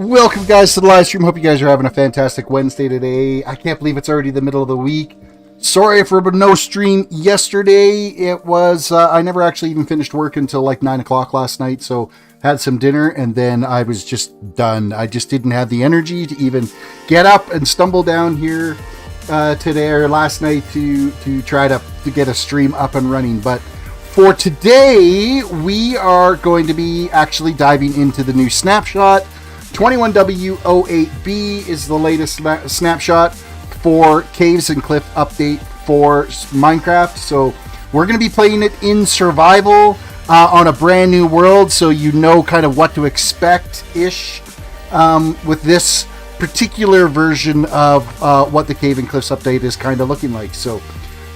Welcome, guys, to the live stream. Hope you guys are having a fantastic Wednesday today. I can't believe it's already the middle of the week. Sorry for no stream yesterday. It was, I never actually even finished work until like 9 o'clock last night, so had some dinner, and then I was just done. I just didn't have the energy to even get up and stumble down here today or last night to try to get a stream up and running. But for today, we are going to be actually diving into the new Snapshot 21w08b is the latest snapshot for Caves and Cliff update for Minecraft. So we're going to be playing it in survival on a brand new world, so you know kind of what to expect-ish with this particular version of what the Cave and Cliffs update is kind of looking like. So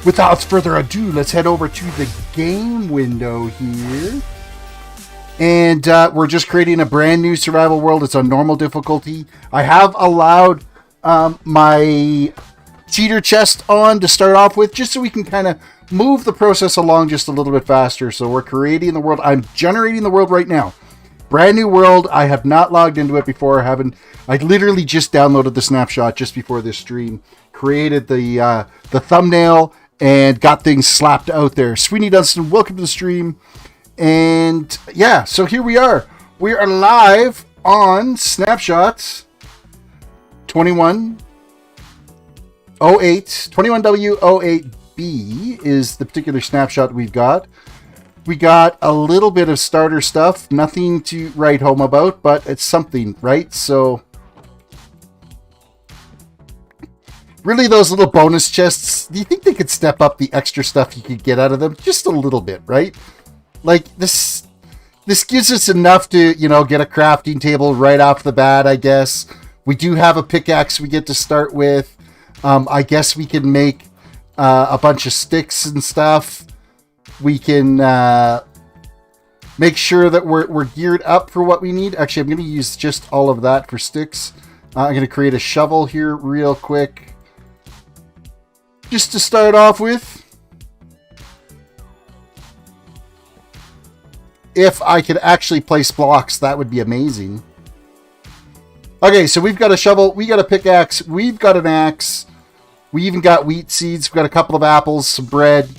without further ado, let's head over to the game window here. And we're just creating a brand new survival world. It's on normal difficulty. I have allowed my cheater chest on to start off with, just so we can kind of move the process along just a little bit faster. So we're creating the world. I'm generating the world right now. Brand new world. I have not logged into it before. I literally just downloaded the snapshot just before this stream. Created the thumbnail and got things slapped out there. Sweeney Dunstan, welcome to the stream. And yeah, so here we are. We are live on Snapshots 21w08b is the particular snapshot we've got. We got a little bit of starter stuff, nothing to write home about, but it's something, right? So really, those little bonus chests, do you think they could step up the extra stuff you could get out of them? Just a little bit, right? Like, this gives us enough to, you know, get a crafting table right off the bat, I guess. We do have a pickaxe we get to start with. I guess we can make a bunch of sticks and stuff. We can make sure that we're geared up for what we need. Actually, I'm going to use just all of that for sticks. I'm going to create a shovel here real quick, just to start off with. If I could actually place blocks, that would be amazing. Okay, so we've got a shovel, we got a pickaxe, we've got an axe, we even got wheat seeds, we've got a couple of apples, some bread,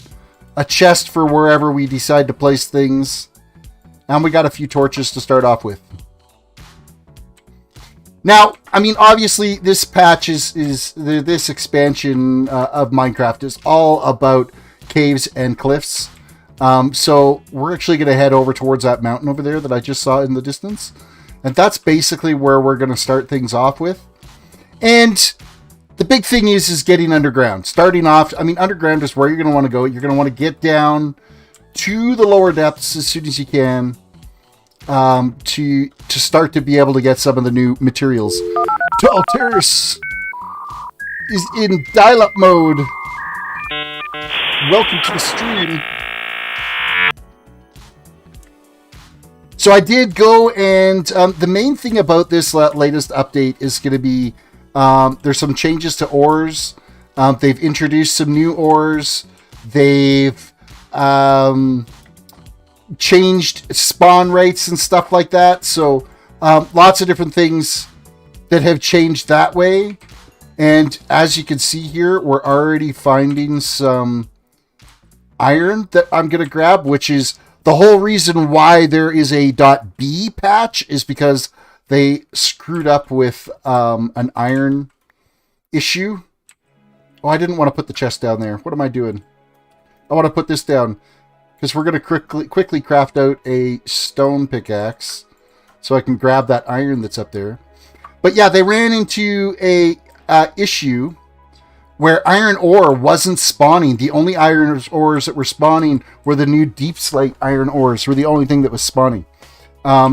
a chest for wherever we decide to place things, and we got a few torches to start off with. Now, I mean, obviously, this patch this expansion of Minecraft is all about caves and cliffs. So we're actually going to head over towards that mountain over there that I just saw in the distance. And that's basically where we're going to start things off with. And the big thing is getting underground. Starting off, I mean, underground is where you're going to want to go. You're going to want to get down to the lower depths as soon as you can to start to be able to get some of the new materials. Tall Terrace is in dial-up mode. Welcome to the stream. So I did go, and the main thing about this latest update is going to be there's some changes to ores. They've introduced some new ores. They've changed spawn rates and stuff like that. So lots of different things that have changed that way. And as you can see here, we're already finding some iron that I'm going to grab, which is the whole reason why there is a .b patch is because they screwed up with an iron issue. Oh, I didn't want to put the chest down there. What am I doing? I want to put this down because we're going to quickly craft out a stone pickaxe so I can grab that iron that's up there. But yeah, they ran into a issue where iron ore wasn't spawning. The only iron ores that were spawning were the new deep slate iron ores, were the only thing that was spawning.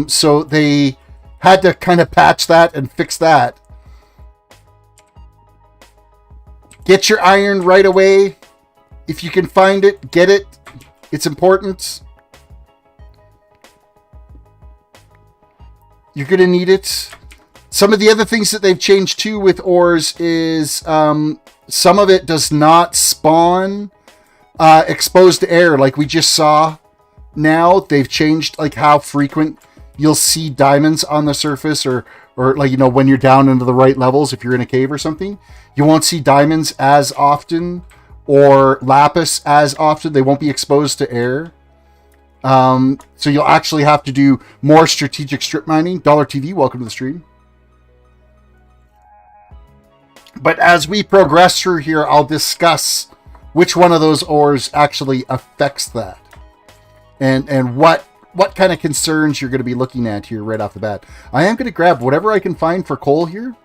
So they had to kind of patch that and fix that. Get your iron right away. If you can find it, get it. It's important. You're going to need it. Some of the other things that they've changed too with ores is some of it does not spawn exposed to air like we just saw. Now they've changed like how frequent you'll see diamonds on the surface or or like, you know, when you're down into the right levels, if you're in a cave or something, you won't see diamonds as often or lapis as often. They won't be exposed to air. So you'll actually have to do more strategic strip mining. Dollar TV, welcome to the stream. But as we progress through here, I'll discuss which one of those ores actually affects that. And what kind of concerns you're going to be looking at here right off the bat. I am going to grab whatever I can find for coal here.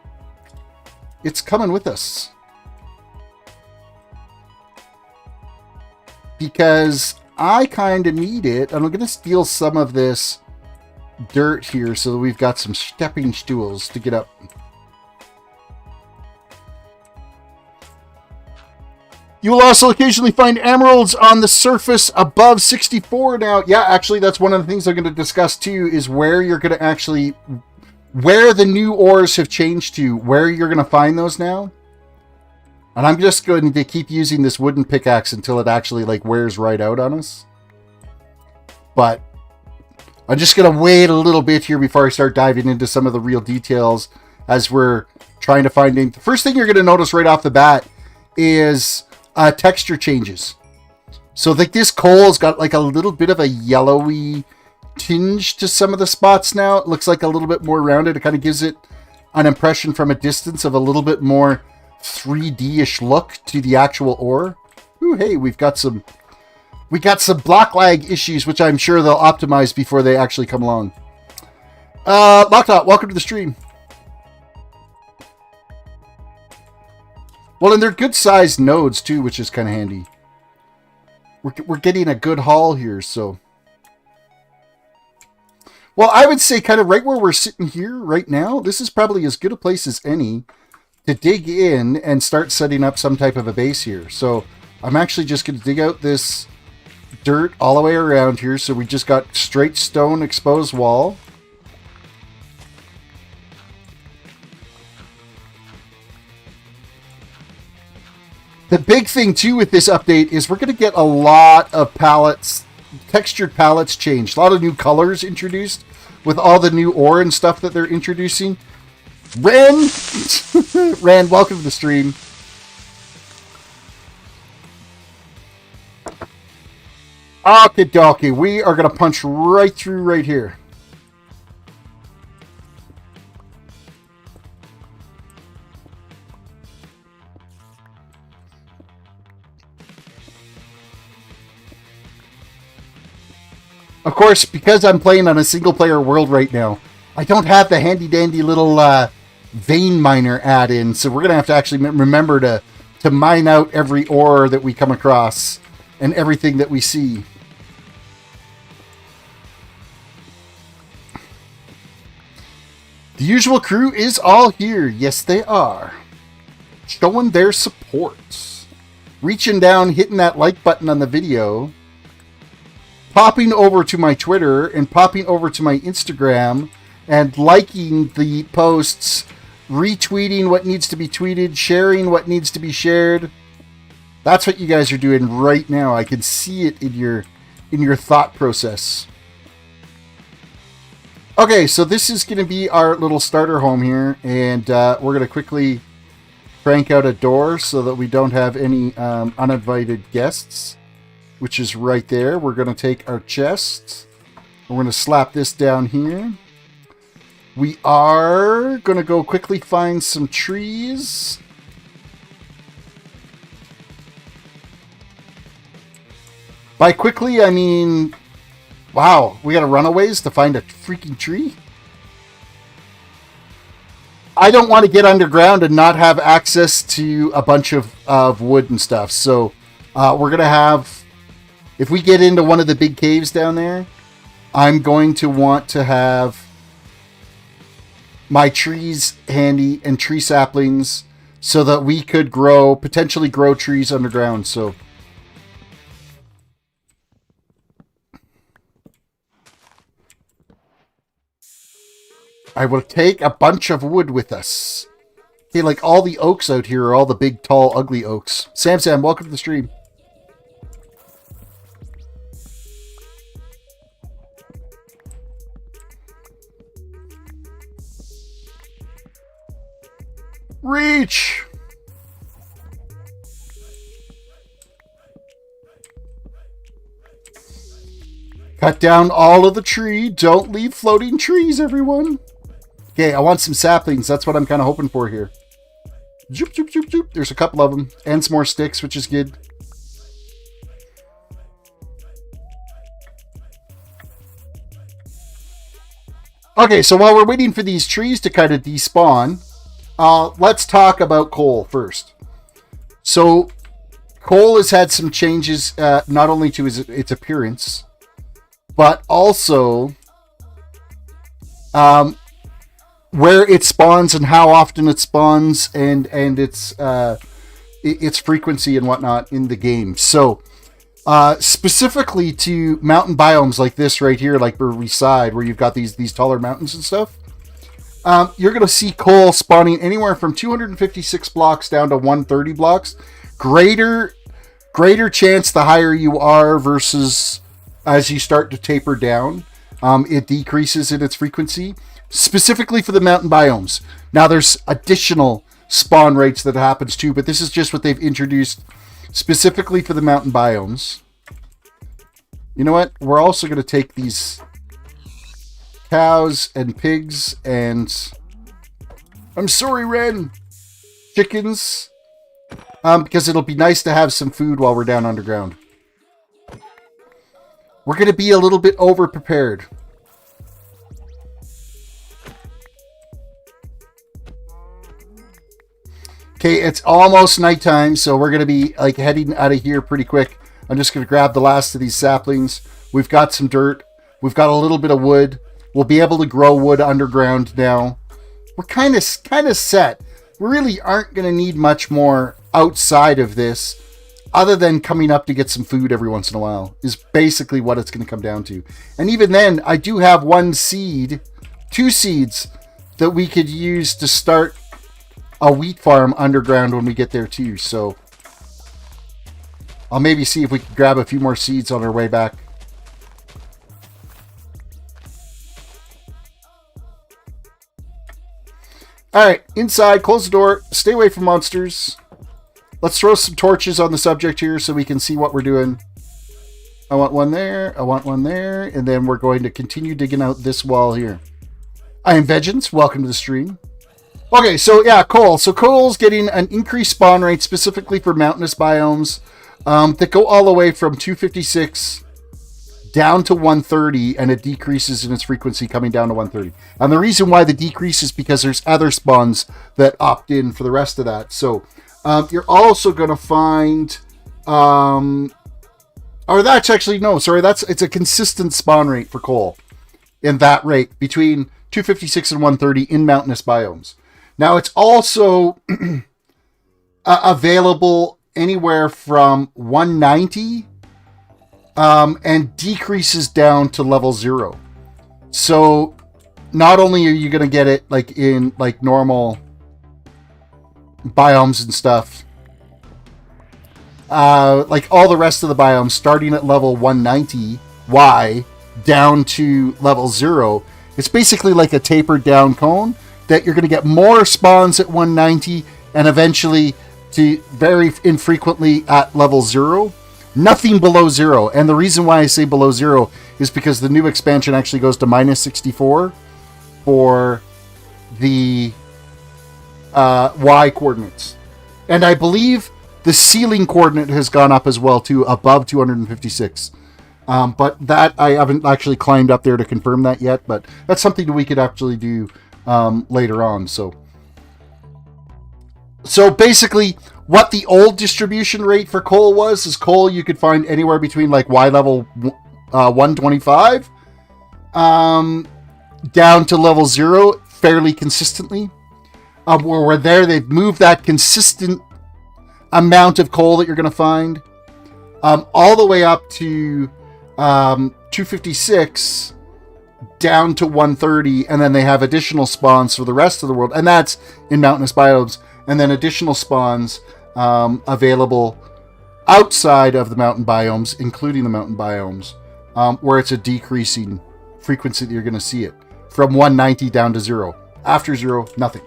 It's coming with us. Because I kind of need it. And I'm going to steal some of this dirt here so that we've got some stepping stools to get up. You will also occasionally find emeralds on the surface above 64 now. Yeah, actually, that's one of the things I'm going to discuss too, is where you're going to actually, where the new ores have changed to, where you're going to find those now. And I'm just going to keep using this wooden pickaxe until it actually like wears right out on us. But I'm just going to wait a little bit here before I start diving into some of the real details as we're trying to find it. The first thing you're going to notice right off the bat is texture changes. So like this coal's got like a little bit of a yellowy tinge to some of the spots now. It looks like a little bit more rounded. It kind of gives it an impression from a distance of a little bit more 3D-ish look to the actual ore. Ooh, hey, we got some block lag issues, which I'm sure they'll optimize before they actually come along. Lockdot, welcome to the stream. Well, and they're good-sized nodes, too, which is kind of handy. We're getting a good haul here, so... Well, I would say kind of right where we're sitting here right now, this is probably as good a place as any to dig in and start setting up some type of a base here. So I'm actually just going to dig out this dirt all the way around here. So we just got straight stone exposed wall. The big thing, too, with this update is we're going to get a lot of palettes, textured palettes changed. A lot of new colors introduced with all the new ore and stuff that they're introducing. Ren! Ren, welcome to the stream. Okie dokie, we are going to punch right through right here. Of course, because I'm playing on a single-player world right now, I don't have the handy-dandy little vein miner add-in, so we're going to have to actually remember to mine out every ore that we come across and everything that we see. The usual crew is all here. Yes, they are. Showing their support. Reaching down, hitting that like button on the video. Popping over to my Twitter and popping over to my Instagram and liking the posts, retweeting what needs to be tweeted, sharing what needs to be shared. That's what you guys are doing right now. I can see it in your thought process. Okay, so this is going to be our little starter home here, and we're going to quickly crank out a door so that we don't have any uninvited guests. Which is right there. We're going to take our chest. We're going to slap this down here. We are going to go quickly find some trees. By quickly, I mean... Wow, we got to run a ways to find a freaking tree? I don't want to get underground and not have access to a bunch of wood and stuff. So we're going to have... If we get into one of the big caves down there, I'm going to want to have my trees handy and tree saplings so that we could potentially grow trees underground. So I will take a bunch of wood with us. Okay, like all the oaks out here are all the big, tall, ugly oaks. Sam, welcome to the stream. Reach! Cut down all of the tree. Don't leave floating trees, everyone. Okay, I want some saplings. That's what I'm kind of hoping for here. Zoop, zoop, zoop, zoop. There's a couple of them. And some more sticks, which is good. Okay, so while we're waiting for these trees to kind of despawn, let's talk about coal first. So, coal has had some changes, not only to its appearance, but also where it spawns and how often it spawns and its frequency and whatnot in the game. So, specifically to mountain biomes like this right here, like where we reside, where you've got these taller mountains and stuff, you're going to see coal spawning anywhere from 256 blocks down to 130 blocks. Greater chance the higher you are versus as you start to taper down, it decreases in its frequency, specifically for the mountain biomes. Now, there's additional spawn rates that happens too, but this is just what they've introduced specifically for the mountain biomes. You know what? We're also going to take these cows and pigs and... I'm sorry, Ren! Chickens. Because it'll be nice to have some food while we're down underground. We're going to be a little bit over-prepared. Okay, it's almost nighttime, so we're going to be like heading out of here pretty quick. I'm just going to grab the last of these saplings. We've got some dirt. We've got a little bit of wood. We'll be able to grow wood underground now. We're kind of set. We really aren't going to need much more outside of this, other than coming up to get some food every once in a while, is basically what it's going to come down to. And even then, I do have two seeds that we could use to start a wheat farm underground when we get there too. So I'll maybe see if we can grab a few more seeds on our way back. Alright, inside, close the door, stay away from monsters. Let's throw some torches on the subject here so we can see what we're doing. I want one there, I want one there, and then we're going to continue digging out this wall here. I am Vengeance, welcome to the stream. Okay, so yeah, coal. So coal's getting an increased spawn rate specifically for mountainous biomes that go all the way from 256 down to 130, and it decreases in its frequency coming down to 130. And the reason why the decrease is because there's other spawns that opt in for the rest of that. So you're also going to find... it's a consistent spawn rate for coal in that rate between 256 and 130 in mountainous biomes. Now, it's also available anywhere from 190 and decreases down to level 0. So, not only are you going to get it like in like normal biomes and stuff, like all the rest of the biomes, starting at level 190 Y down to level 0, it's basically like a tapered down cone that you're going to get more spawns at 190 and eventually to very infrequently at level 0. Nothing below 0. And the reason why I say below 0 is because the new expansion actually goes to minus 64 for the Y coordinates. And I believe the ceiling coordinate has gone up as well too, above 256. But that, I haven't actually climbed up there to confirm that yet, but that's something that we could actually do later on. So basically what the old distribution rate for coal was is coal you could find anywhere between like Y level 125 down to level 0 fairly consistently. Where there they've moved that consistent amount of coal that you're going to find all the way up to 256 down to 130, and then they have additional spawns for the rest of the world, and that's in mountainous biomes, and then additional spawns available outside of the mountain biomes, including the mountain biomes, where it's a decreasing frequency that you're going to see it from 190 down to 0. After 0, nothing.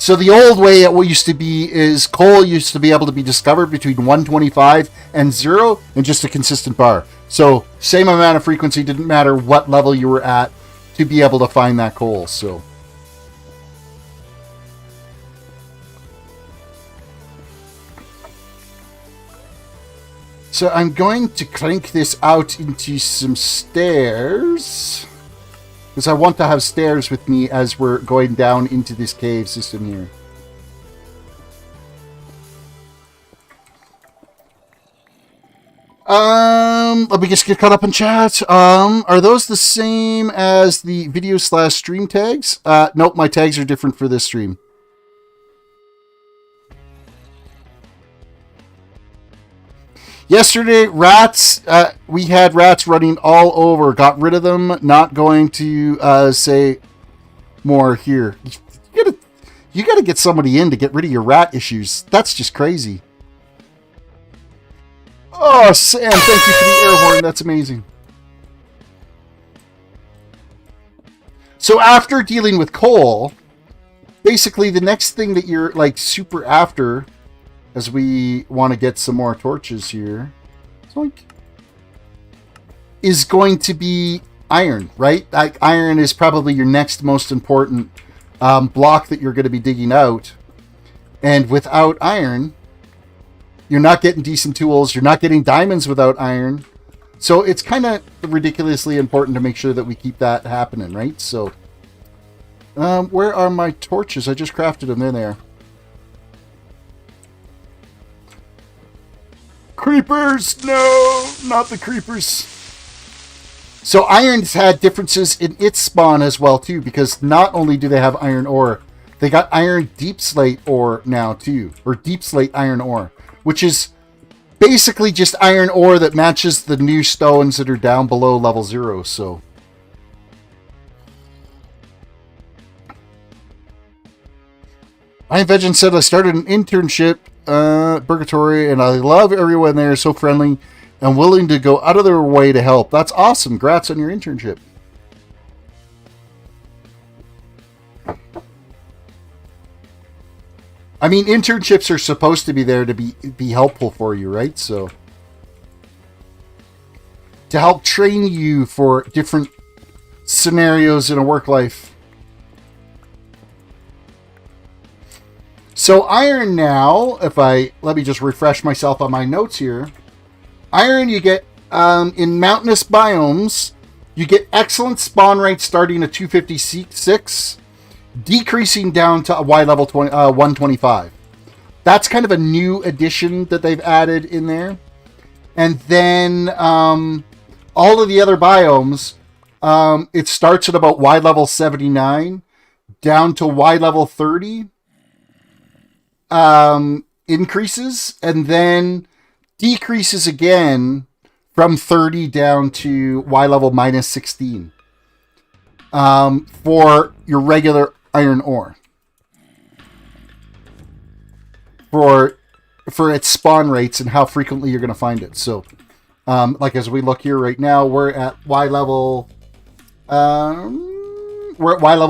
So the old way it used to be is coal used to be able to be discovered between 125 and 0 in just a consistent bar. So same amount of frequency, didn't matter what level you were at to be able to find that coal. So I'm going to crank this out into some stairs, because I want to have stairs with me as we're going down into this cave system here. Let me just get caught up in chat. Are those the same as the video/stream tags? Nope, my tags are different for this stream. Yesterday, rats, we had rats running all over. Got rid of them. Not going to say more here. You gotta get somebody in to get rid of your rat issues. That's just crazy. Oh, Sam, thank you for the air horn. That's amazing. So after dealing with coal, basically the next thing that you're like super after, as we want to get some more torches here, is going to be iron, right? Like iron is probably your next most important block that you're going to be digging out. And without iron, you're not getting decent tools. You're not getting diamonds without iron. So it's kind of ridiculously important to make sure that we keep that happening, right? So where are my torches? I just crafted them. They're there. Creepers! No! Not the creepers. So iron's had differences in its spawn as well, too, because not only do they have iron ore, they got iron deep slate ore now, too. Or deep slate iron ore, which is basically just iron ore that matches the new stones that are down below level 0, so... Iron Vegeon said, I started an internship Purgatory, and I love everyone there, so friendly and willing to go out of their way to help. That's awesome. Congrats on your internship. I mean, internships are supposed to be there to be helpful for you, right? So to help train you for different scenarios in a work life. So iron now, let me just refresh myself on my notes here. Iron you get in mountainous biomes, you get excellent spawn rate starting at 256, decreasing down to Y level 125. That's kind of a new addition that they've added in there. And then all of the other biomes, it starts at about Y level 79, down to Y level 30. Increases and then decreases again from 30 down to Y level minus 16 for your regular iron ore for its spawn rates and how frequently you're going to find it. So like as we look here right now, we're at Y level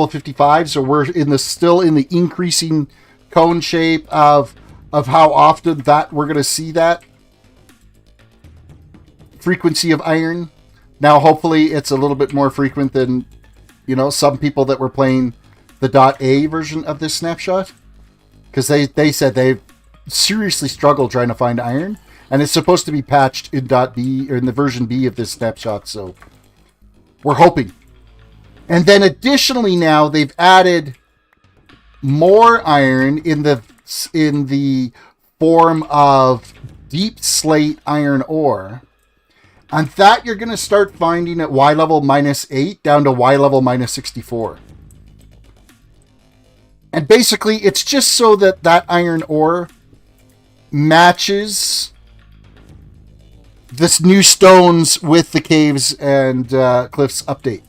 55, so we're still in the increasing cone shape of how often that we're going to see that frequency of iron. Now, hopefully, it's a little bit more frequent than, some people that were playing the .A version of this snapshot, because they said they've seriously struggled trying to find iron, and it's supposed to be patched in .B or in the version B of this snapshot. So we're hoping. And then additionally, now they've added more iron in the form of deep slate iron ore, and that you're going to start finding at Y level minus 8 down to Y level minus 64. And basically it's just so that iron ore matches this new stones with the caves and cliffs update,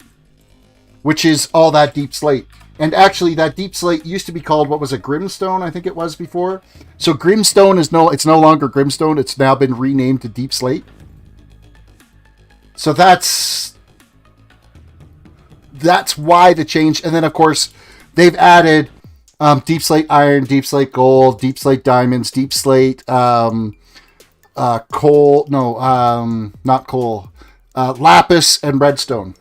which is all that deep slate. And actually, that deep slate used to be called, what was it, Grimstone, I think it was before. So Grimstone it's no longer Grimstone. It's now been renamed to Deep Slate. So that's why the change. And then, of course, they've added Deep slate iron, deep slate gold, deep slate diamonds, deep slate coal. No, not coal. Lapis and redstone.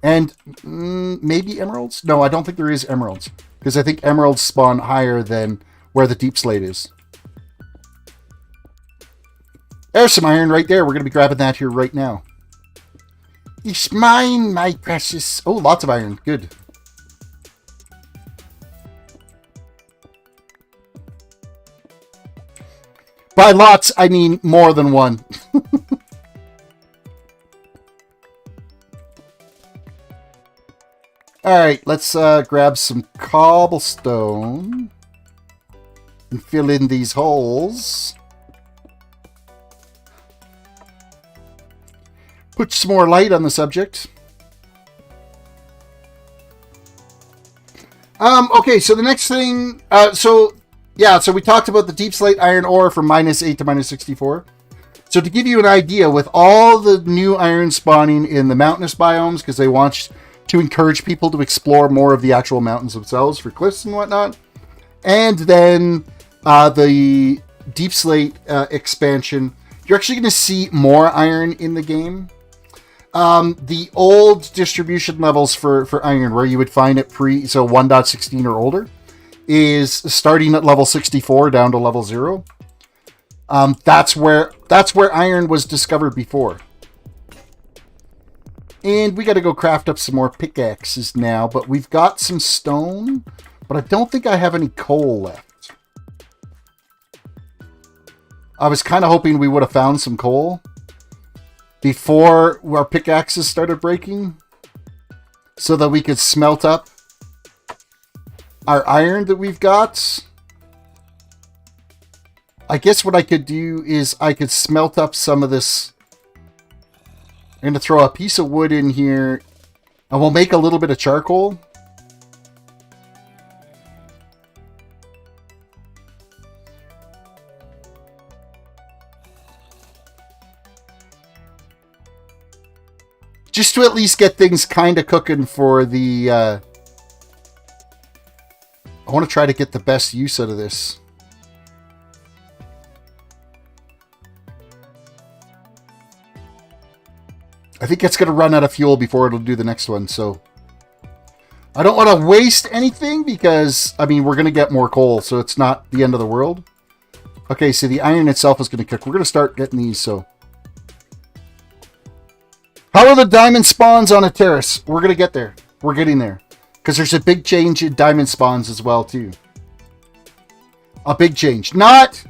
And maybe emeralds? No, I don't think there is emeralds. Because I think emeralds spawn higher than where the deep slate is. There's some iron right there. We're going to be grabbing that here right now. It's mine, my precious. Oh, lots of iron. Good. By lots, I mean more than one. Alright, let's grab some cobblestone and fill in these holes. Put some more light on the subject. Okay, so the next thing, so we talked about the deep slate iron ore from -8 to -64. So to give you an idea, with all the new iron spawning in the mountainous biomes, because they want to encourage people to explore more of the actual mountains themselves for cliffs and whatnot, and then the deep slate expansion, you're actually going to see more iron in the game. The old distribution levels for iron, where you would find it so 1.16 or older, is starting at level 64 down to level 0. That's where iron was discovered before. And we got to go craft up some more pickaxes now, but we've got some stone, but I don't think I have any coal left. I was kind of hoping we would have found some coal before our pickaxes started breaking, so that we could smelt up our iron that we've got. I guess what I could do is I could smelt up some of this. I'm going to throw a piece of wood in here, and we'll make a little bit of charcoal. Just to at least get things kind of cooking for the... I want to try to get the best use out of this. I think it's going to run out of fuel before it'll do the next one, so... I don't want to waste anything because, I mean, we're going to get more coal, so it's not the end of the world. Okay, so the iron itself is going to cook. We're going to start getting these, so... How are the diamond spawns on a terrace? We're going to get there. We're getting there. Because there's a big change in diamond spawns as well, too. A big change. Not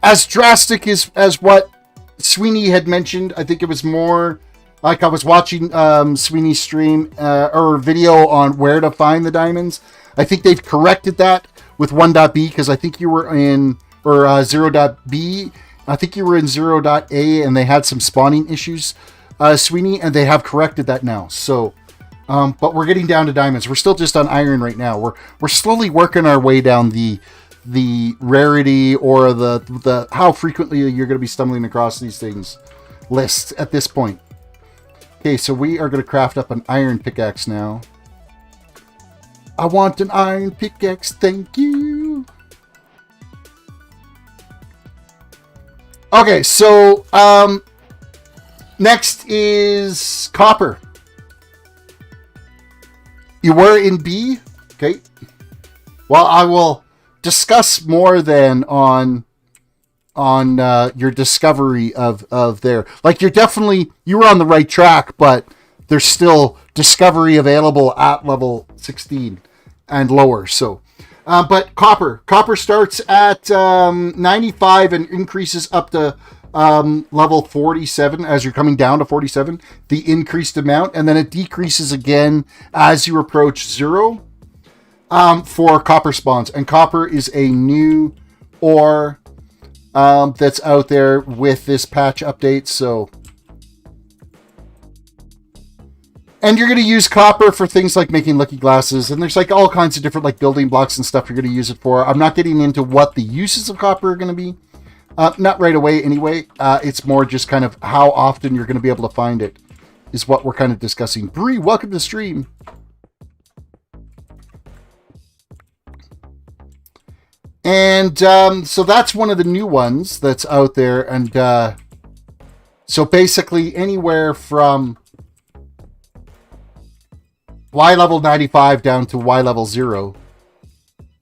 as drastic as what Sweeney had mentioned. I think it was more like I was watching Sweeney's stream or video on where to find the diamonds. I think they've corrected that with 1.b, because I think you were in, or 0.b. I think you were in 0.a, and they had some spawning issues, Sweeney, and they have corrected that now. So, but we're getting down to diamonds. We're still just on iron right now. We're slowly working our way down the rarity or the how frequently you're going to be stumbling across these things list at this point. Okay, so we are going to craft up an iron pickaxe now. I want an iron pickaxe, thank you. Okay, so next is copper. You were in B? Okay. Well, I will discuss more then on your discovery of there. Like, you were on the right track, but there's still discovery available at level 16 and lower. So, but copper starts at 95 and increases up to level 47 as you're coming down to 47, the increased amount, and then it decreases again as you approach 0 for copper spawns. And copper is a new ore that's out there with this patch update. So, and you're going to use copper for things like making lucky glasses, and there's like all kinds of different like building blocks and stuff you're going to use it for. I'm not getting into what the uses of copper are going to be. Not right away anyway. It's more just kind of how often you're going to be able to find it is what we're kind of discussing. Bree, welcome to the stream. And so that's one of the new ones that's out there. And so basically anywhere from Y level 95 down to Y level 0,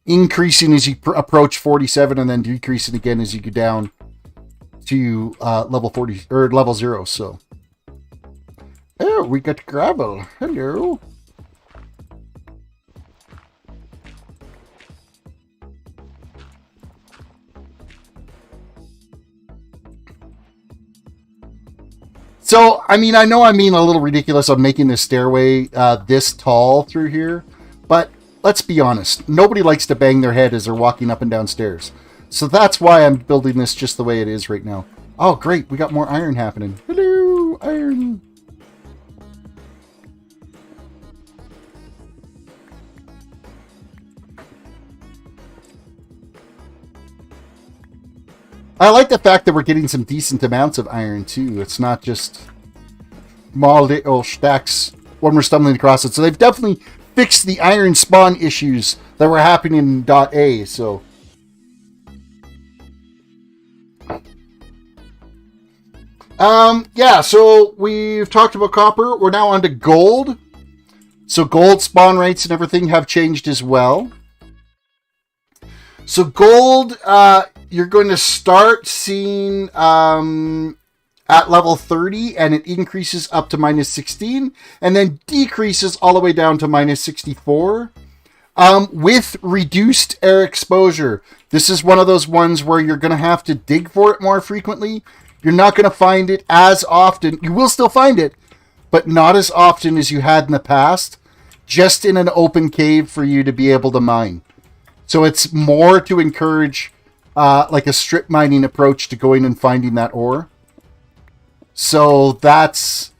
increasing as you approach 47 and then decreasing again as you go down to level 40 or level 0. So oh, we got gravel. Hello. So, I mean, I know I'm being a little ridiculous on making this stairway this tall through here, but let's be honest. Nobody likes to bang their head as they're walking up and down stairs. So that's why I'm building this just the way it is right now. Oh, great. We got more iron happening. Hello, iron. I like the fact that we're getting some decent amounts of iron, too. It's not just small little stacks when we're stumbling across it. So they've definitely fixed the iron spawn issues that were happening in .A, so... yeah, so we've talked about copper. We're now on to gold. So gold spawn rates and everything have changed as well. So gold, you're going to start seeing at level 30, and it increases up to minus 16, and then decreases all the way down to minus 64. With reduced air exposure. This is one of those ones where you're going to have to dig for it more frequently. You're not going to find it as often. You will still find it, but not as often as you had in the past. Just in an open cave for you to be able to mine. So it's more to encourage like a strip mining approach to going and finding that ore. So that's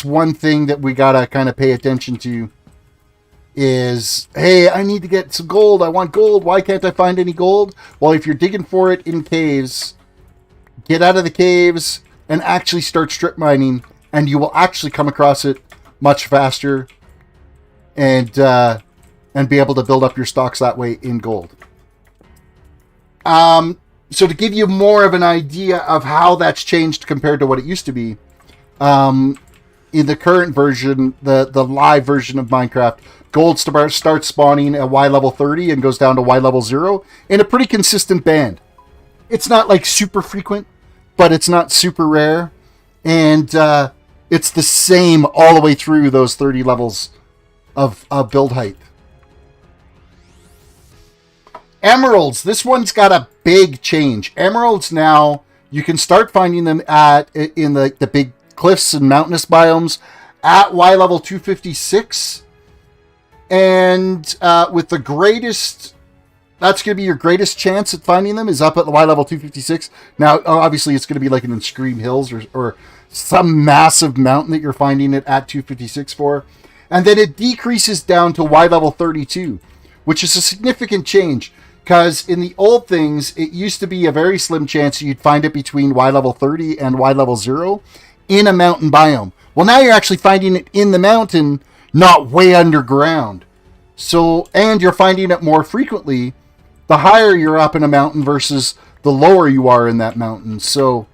one thing that we got to kind of pay attention to. Is, hey, I need to get some gold. I want gold. Why can't I find any gold? Well, if you're digging for it in caves, get out of the caves and actually start strip mining, and you will actually come across it much faster and be able to build up your stocks that way in gold. So to give you more of an idea of how that's changed compared to what it used to be, in the current version, the live version of Minecraft, gold starts spawning at Y level 30 and goes down to Y level 0 in a pretty consistent band. It's not like super frequent, but it's not super rare. And it's the same all the way through those 30 levels of build height. Emeralds. This one's got a big change. Emeralds now, you can start finding them in the big cliffs and mountainous biomes at Y level 256. And with the greatest, that's going to be your greatest chance at finding them, is up at the Y level 256. Now, obviously, it's going to be like in Scream Hills or some massive mountain that you're finding it at 256 for. And then it decreases down to Y level 32, which is a significant change. Because in the old things, it used to be a very slim chance you'd find it between Y level 30 and Y level 0 in a mountain biome. Well, now you're actually finding it in the mountain, not way underground. So, and you're finding it more frequently the higher you're up in a mountain versus the lower you are in that mountain. So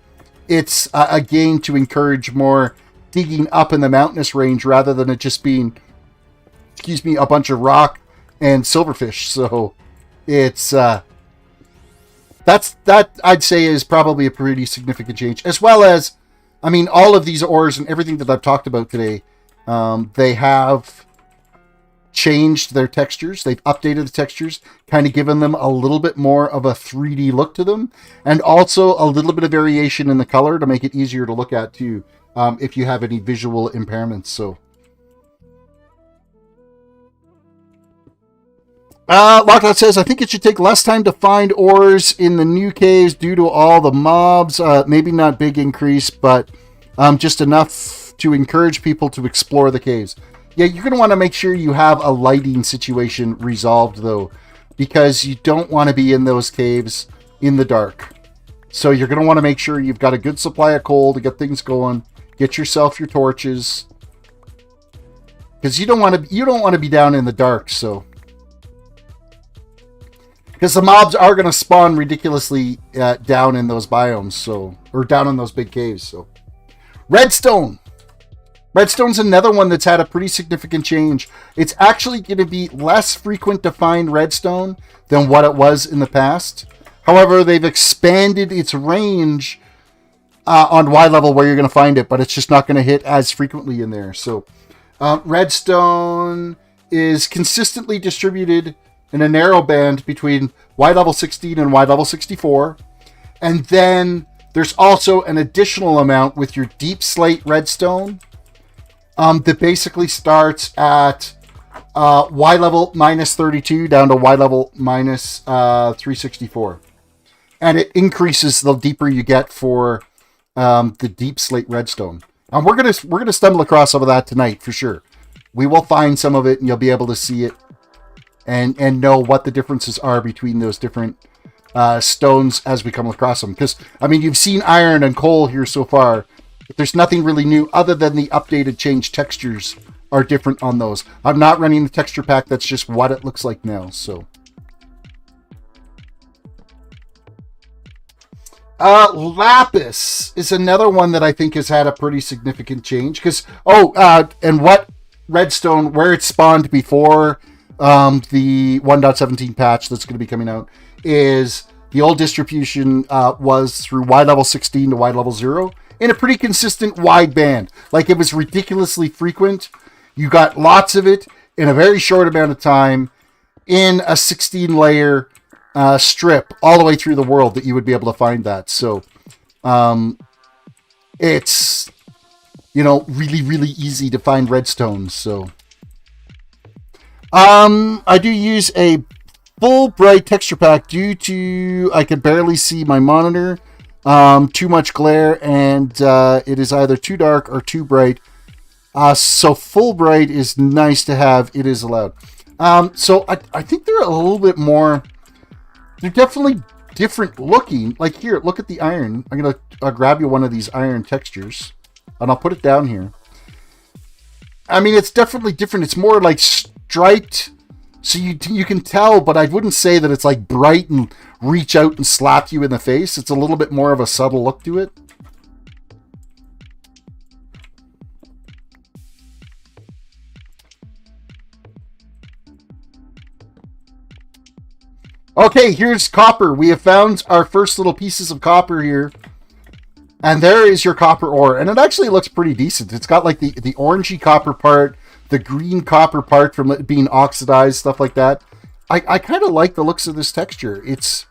it's again to encourage more digging up in the mountainous range rather than it just being, a bunch of rock and silverfish. So it's that I'd say is probably a pretty significant change, as well as, I mean, all of these ores and everything that I've talked about today, they have changed their textures. They've updated the textures, kind of given them a little bit more of a 3D look to them, and also a little bit of variation in the color to make it easier to look at too, if you have any visual impairments. So Lockout says, I think it should take less time to find ores in the new caves due to all the mobs. Maybe not big increase, but just enough to encourage people to explore the caves. Yeah, you're going to want to make sure you have a lighting situation resolved, though, because you don't want to be in those caves in the dark. So you're going to want to make sure you've got a good supply of coal to get things going. Get yourself your torches, because you don't want to be down in the dark. So. Because the mobs are going to spawn ridiculously down in those biomes, so, or down in those big caves. So, redstone. Redstone's another one that's had a pretty significant change. It's actually going to be less frequent to find redstone than what it was in the past. However, they've expanded its range on Y level where you're going to find it, but it's just not going to hit as frequently in there. So, redstone is consistently distributed in a narrow band between Y level 16 and Y level 64. And then there's also an additional amount with your deep slate redstone that basically starts at Y level minus 32 down to Y level minus 364. And it increases the deeper you get for the deep slate redstone. And we're gonna stumble across some of that tonight for sure. We will find some of it, and you'll be able to see it and know what the differences are between those different stones as we come across them. Because, I mean, you've seen iron and coal here so far. There's nothing really new other than the updated changed textures are different on those. I'm not running the texture pack. That's just what it looks like now. So, lapis is another one that I think has had a pretty significant change. Because, and what redstone, where it spawned before the 1.17 patch that's going to be coming out, is the old distribution was through Y level 16 to Y level 0 in a pretty consistent wide band. Like, it was ridiculously frequent. You got lots of it in a very short amount of time in a 16 layer strip all the way through the world that you would be able to find that. So it's, really, really easy to find redstone. So I do use a full bright texture pack due to I can barely see my monitor, too much glare, and it is either too dark or too bright. So full bright is nice to have. It is allowed. So I think they're a little bit more. They're definitely different looking. Like here, look at the iron. I'm gonna grab you one of these iron textures, and I'll put it down here. I mean, it's definitely different. It's more like striped, so you can tell, but I wouldn't say that it's like bright and reach out and slap you in the face. It's a little bit more of a subtle look to it. Okay, here's copper. We have found our first little pieces of copper here. And there is your copper ore. And it actually looks pretty decent. It's got like the orangey copper part, the green copper part from it being oxidized, stuff like that. I kind of like the looks of this texture. It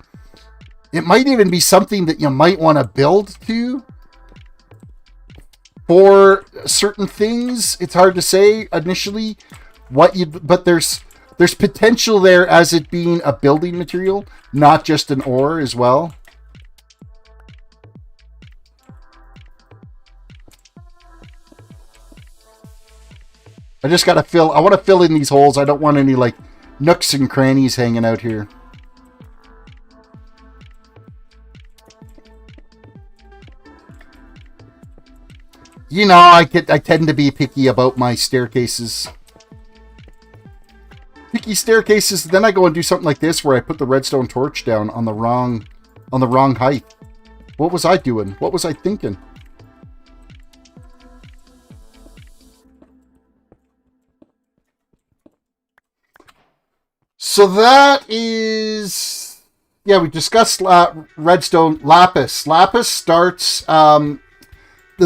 might even be something that you might want to build to for certain things. It's hard to say initially but there's potential there as it being a building material, not just an ore as well. I just got to I want to fill in these holes. I don't want any like nooks and crannies hanging out here. I tend to be picky about my staircases. Picky staircases, then I go and do something like this where I put the redstone torch down on the wrong height. What was I doing? What was I thinking? So that is, we discussed redstone. Lapis. Lapis starts, the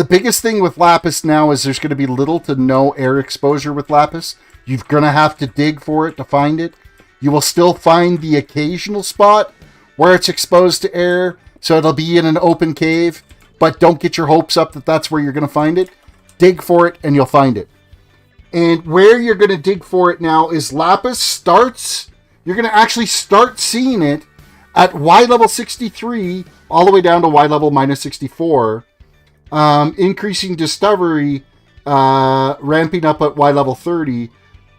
biggest thing with lapis now is there's going to be little to no air exposure with lapis. You're going to have to dig for it to find it. You will still find the occasional spot where it's exposed to air, so it'll be in an open cave, but don't get your hopes up that that's where you're going to find it. Dig for it and you'll find it. And where you're going to dig for it now is lapis starts, you're going to actually start seeing it at Y level 63 all the way down to Y level minus 64, increasing discovery, ramping up at Y level 30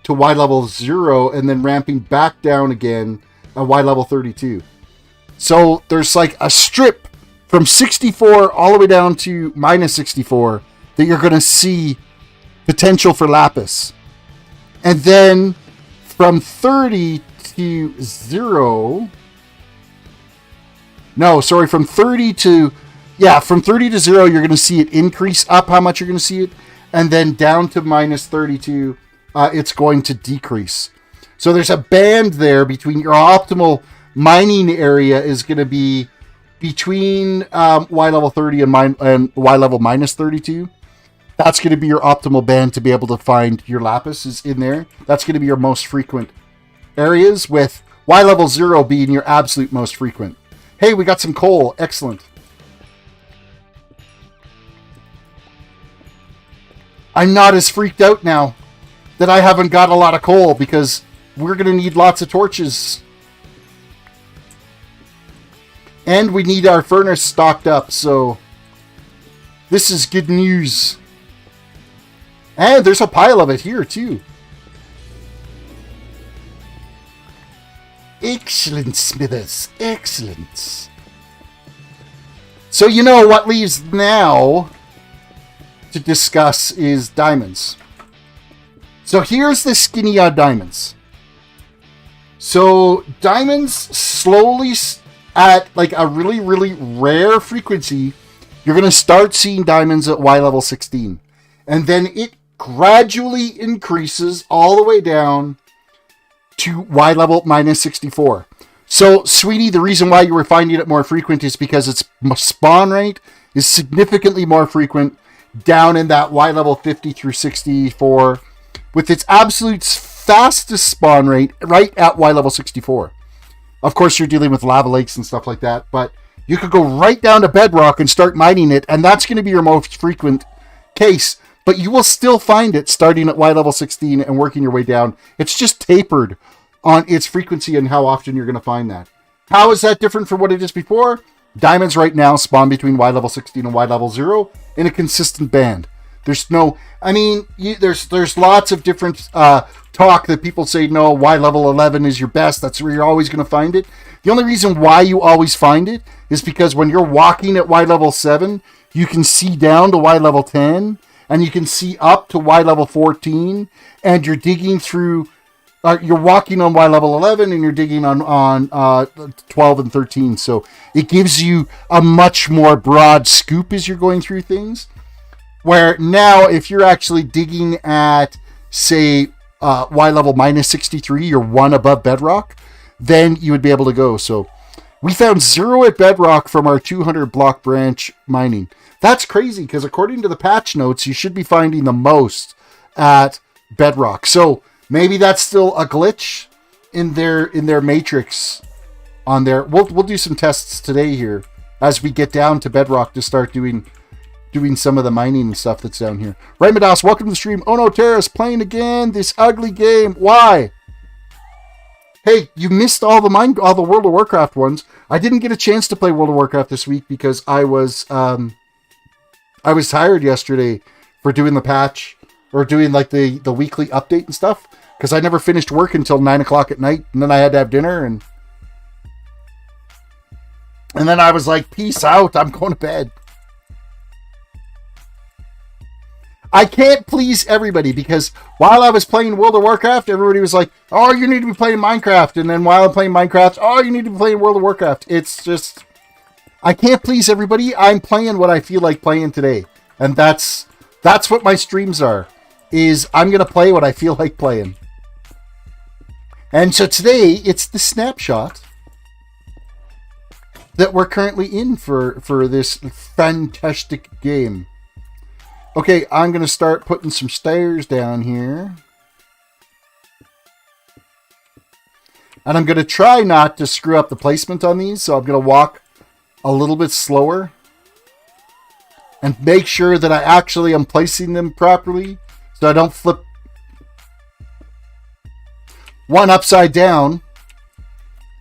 to Y level 0, and then ramping back down again at Y level 32. So there's like a strip from 64 all the way down to minus 64 that you're going to see potential for lapis. And then from 30 to 0, No, sorry, from 30 to 0, you're going to see it increase up how much you're going to see it, and then down to minus 32, it's going to decrease. So there's a band there between your optimal mining area is going to be between Y level 30 and Y level minus 32. That's going to be your optimal band to be able to find your lapis is in there. That's going to be your most frequent areas, with Y level 0 being your absolute most frequent. Hey, we got some coal. Excellent. I'm not as freaked out now that I haven't got a lot of coal, because we're going to need lots of torches. And we need our furnace stocked up, so this is good news. And there's a pile of it here, too. Excellent, Smithers. Excellent. So you know what leaves now to discuss is diamonds. So here's the skinny on diamonds. So diamonds slowly, at like a really, really rare frequency, you're going to start seeing diamonds at Y level 16. And then it gradually increases all the way down to Y level minus 64. So, sweetie, the reason why you were finding it more frequent is because its spawn rate is significantly more frequent down in that Y level 50 through 64, with its absolute fastest spawn rate right at Y level 64. Of course, you're dealing with lava lakes and stuff like that, but you could go right down to bedrock and start mining it, and that's going to be your most frequent case. But you will still find it starting at Y level 16 and working your way down. It's just tapered on its frequency and how often you're going to find that. How is that different from what it is before? Diamonds right now spawn between Y level 16 and Y level 0 in a consistent band. There's no, I mean, there's lots of different talk that people say, no, Y level 11 is your best. That's where you're always going to find it. The only reason why you always find it is because when you're walking at Y level 7, you can see down to Y level 10, and you can see up to Y level 14, and you're digging through, you're walking on Y level 11, and you're digging on 12 and 13. So it gives you a much more broad scoop as you're going through things. Where now, if you're actually digging at, say, Y level minus 63, you're one above bedrock, then you would be able to go. So we found 0 at bedrock from our 200 block branch mining. That's crazy, because according to the patch notes, you should be finding the most at bedrock. So maybe that's still a glitch in their matrix on there. We'll do some tests today here as we get down to bedrock to start doing some of the mining and stuff that's down here. Right, Medis, welcome to the stream. Oh no, Terris, playing again this ugly game. Why? Hey, you missed all the World of Warcraft ones. I didn't get a chance to play World of Warcraft this week because I was tired yesterday for doing the patch or doing like the weekly update and stuff, because I never finished work until 9 o'clock at night, and then I had to have dinner, and then I was like, peace out, I'm going to bed. I can't please everybody, because while I was playing World of Warcraft, everybody was like, oh, you need to be playing Minecraft. And then while I'm playing Minecraft, oh, you need to be playing World of Warcraft. It's just, I can't please everybody. I'm playing what I feel like playing today. And that's what my streams are, is I'm going to play what I feel like playing. And so today, it's the snapshot that we're currently in for this fantastic game. Okay, I'm going to start putting some stairs down here. And I'm going to try not to screw up the placement on these, so I'm going to walk a little bit slower. And make sure that I actually am placing them properly, so I don't flip one upside down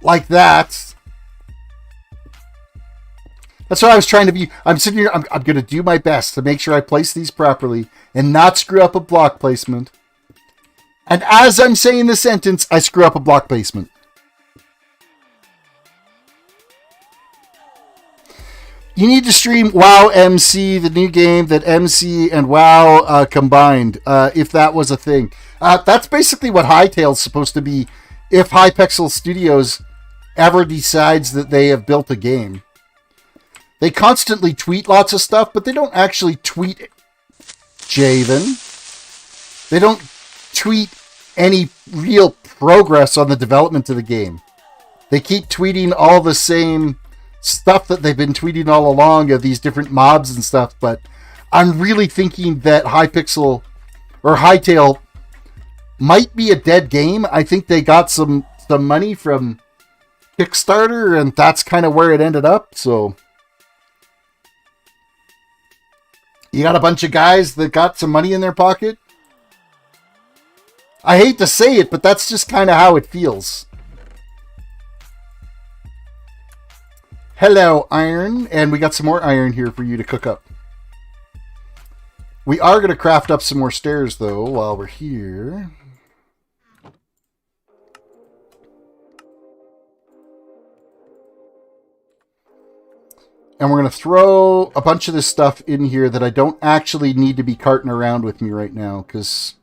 like that. That's what I was trying to be. I'm sitting here. I'm going to do my best to make sure I place these properly and not screw up a block placement. And as I'm saying the sentence, I screw up a block placement. You need to stream WoW MC, the new game that MC and WoW combined, if that was a thing. That's basically what Hytale's supposed to be if Hypixel Studios ever decides that they have built a game. They constantly tweet lots of stuff, but they don't actually tweet Javen. They don't tweet any real progress on the development of the game. They keep tweeting all the same stuff that they've been tweeting all along of these different mobs and stuff, but I'm really thinking that Hypixel or Hytale might be a dead game. I think they got some money from Kickstarter, and that's kind of where it ended up. So you got a bunch of guys that got some money in their pocket. I hate to say it, but that's just kind of how it feels. Hello, iron. And we got some more iron here for you to cook up. We are going to craft up some more stairs, though, while we're here. And we're going to throw a bunch of this stuff in here that I don't actually need to be carting around with me right now, because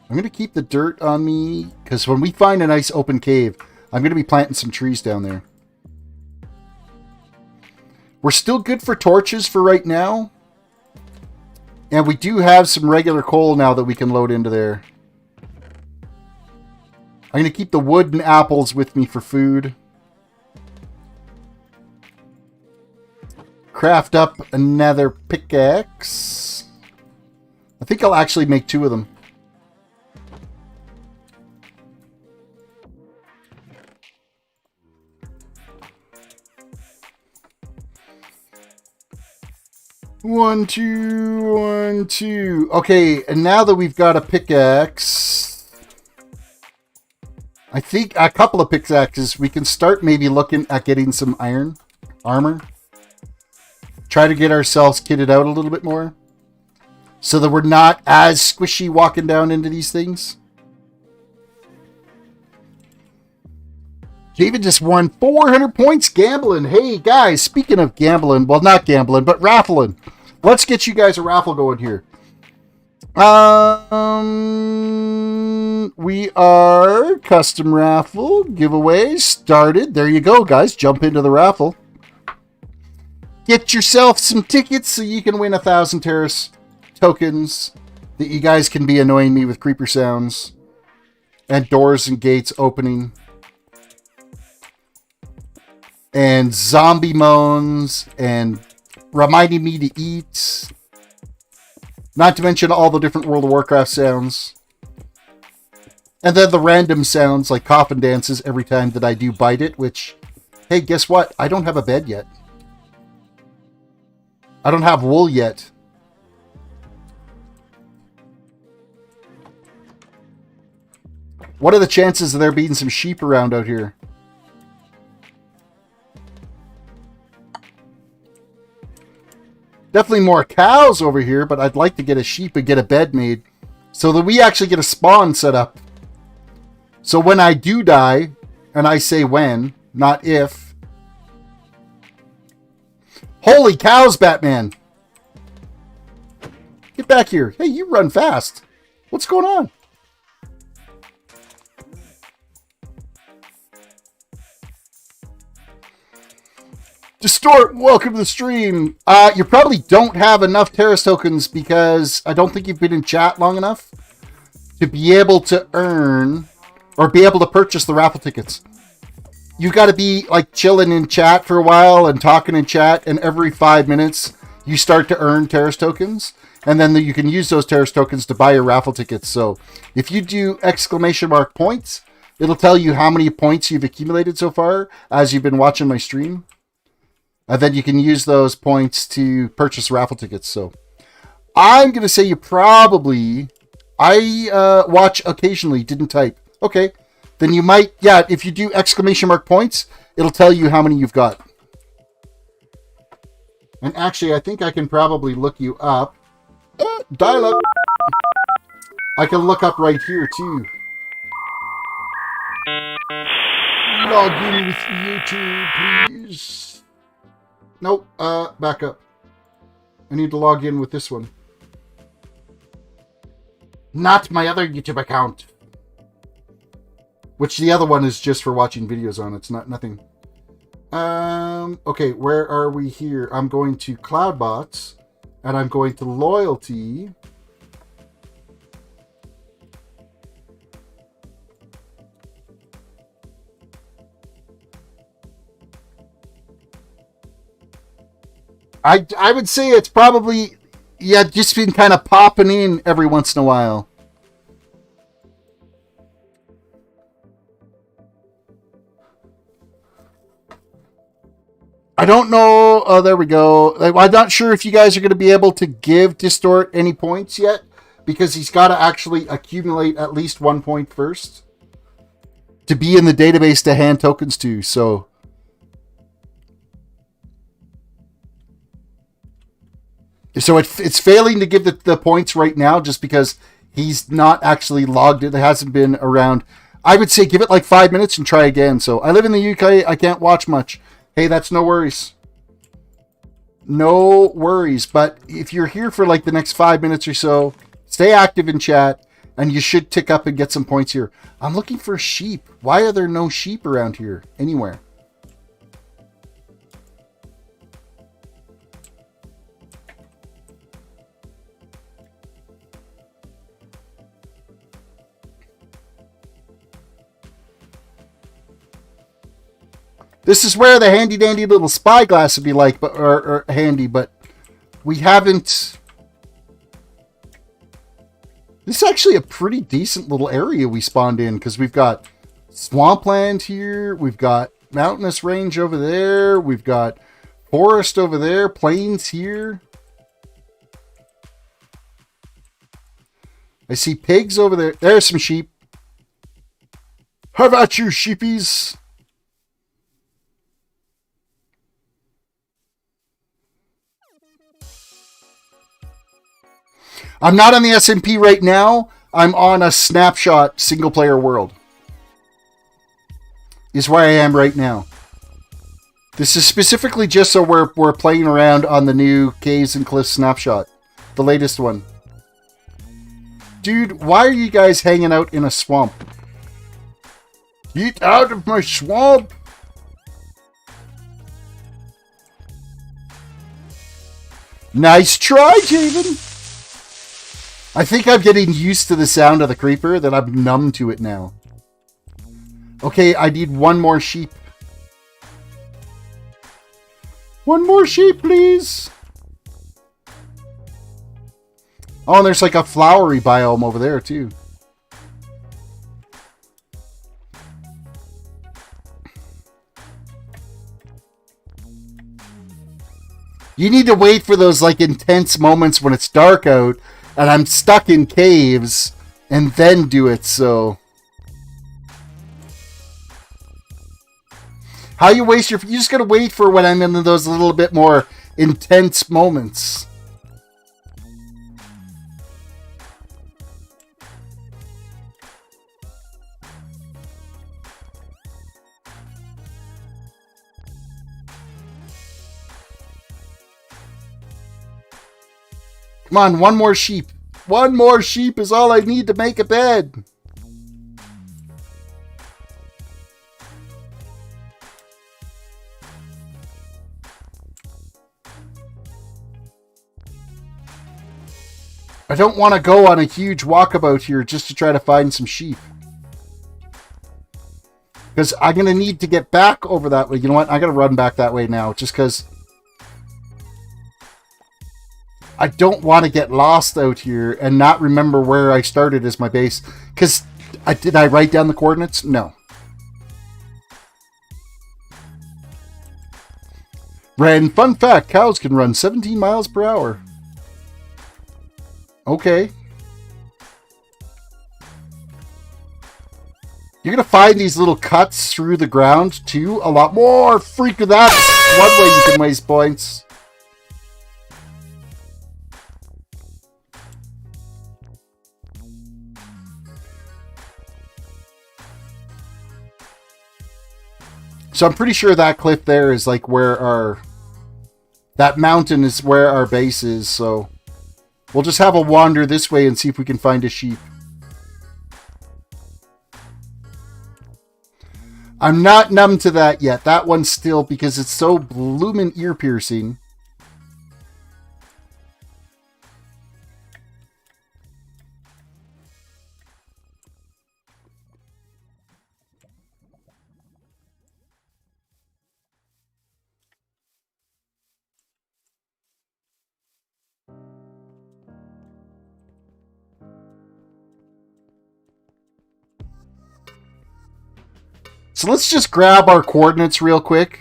I'm going to keep the dirt on me, because when we find a nice open cave, I'm going to be planting some trees down there. We're still good for torches for right now. And we do have some regular coal now that we can load into there. I'm going to keep the wood and apples with me for food. Craft up another pickaxe. I think I'll actually make 2 of them. One, two. Okay, and now that we've got a pickaxe, I think a couple of pickaxes, we can start maybe looking at getting some iron armor. Try to get ourselves kitted out a little bit more, so that we're not as squishy walking down into these things. David just won 400 points gambling. Hey, guys, speaking of gambling, well, not gambling, but raffling. Let's get you guys a raffle going here. We are custom raffle giveaway started. There you go, guys. Jump into the raffle. Get yourself some tickets so you can win 1,000 Terris tokens that you guys can be annoying me with creeper sounds and doors and gates opening. And zombie moans, and reminding me to eat. Not to mention all the different World of Warcraft sounds. And then the random sounds like coffin dances every time that I do bite it, which, hey, guess what? I don't have a bed yet. I don't have wool yet. What are the chances of there being some sheep around out here? Definitely more cows over here, but I'd like to get a sheep and get a bed made so that we actually get a spawn set up. So when I do die, and I say when, not if. Holy cows, Batman! Get back here. Hey, you run fast. What's going on? Distort, welcome to the stream. You probably don't have enough Terris tokens because I don't think you've been in chat long enough to be able to earn or be able to purchase the raffle tickets. You got to be like chilling in chat for a while and talking in chat, and every 5 minutes you start to earn Terris tokens, and then you can use those Terris tokens to buy your raffle tickets. So if you do ! Points, it'll tell you how many points you've accumulated so far as you've been watching my stream. And then you can use those points to purchase raffle tickets. So I'm going to say you probably... I watch occasionally, didn't type. Okay. Then you might... Yeah, if you do ! Points, it'll tell you how many you've got. And actually, I think I can probably look you up. Dial up. I can look up right here, too. Log in with YouTube, please. Nope, back up. I need to log in with this one. Not my other YouTube account. Which the other one is just for watching videos on. It's not nothing. Okay, where are we here? I'm going to Cloudbots, and I'm going to Loyalty. I would say it's probably, yeah, just been kind of popping in every once in a while. I don't know. Oh, there we go. I'm not sure if you guys are going to be able to give Distort any points yet, because he's got to actually accumulate at least 1 point first to be in the database to hand tokens to. So it's failing to give the points right now just because he's not actually logged it. It hasn't been around. I would say give it like 5 minutes and try again. So I live in the UK. I can't watch much. Hey, that's no worries. No worries. But if you're here for like the next 5 minutes or so, stay active in chat and you should tick up and get some points here. I'm looking for sheep. Why are there no sheep around here anywhere? This is where the handy dandy little spyglass would be like, but or handy, but we haven't. This is actually a pretty decent little area we spawned in because we've got swampland here, we've got mountainous range over there, we've got forest over there, plains here. I see pigs over there. There's some sheep. How about you, sheepies? I'm not on the SMP right now. I'm on a Snapshot single player world. Is where I am right now. This is specifically just so we're playing around on the new Caves and Cliffs Snapshot. The latest one. Dude, why are you guys hanging out in a swamp? Get out of my swamp! Nice try, Javen! I think I'm getting used to the sound of the creeper, that I'm numb to it now. Okay, I need one more sheep. One more sheep, please! Oh, and there's like a flowery biome over there, too. You need to wait for those like intense moments when it's dark out and I'm stuck in caves, and then do it, so. How you waste your... You just gotta wait for when I'm in those little bit more intense moments. Come on, one more sheep. One more sheep is all I need to make a bed. I don't want to go on a huge walkabout here just to try to find some sheep. Because I'm going to need to get back over that way. You know what? I'm going to run back that way now just because I don't want to get lost out here and not remember where I started as my base. Because did I write down the coordinates? No. Ren, fun fact, cows can run 17 miles per hour. Okay. You're going to find these little cuts through the ground, too. A lot more. Freak of that. One way you can waste points. So I'm pretty sure that cliff there is like where our... That mountain is where our base is, so... We'll just have a wander this way and see if we can find a sheep. I'm not numb to that yet. That one's still, because it's so bloomin' ear piercing. So let's just grab our coordinates real quick.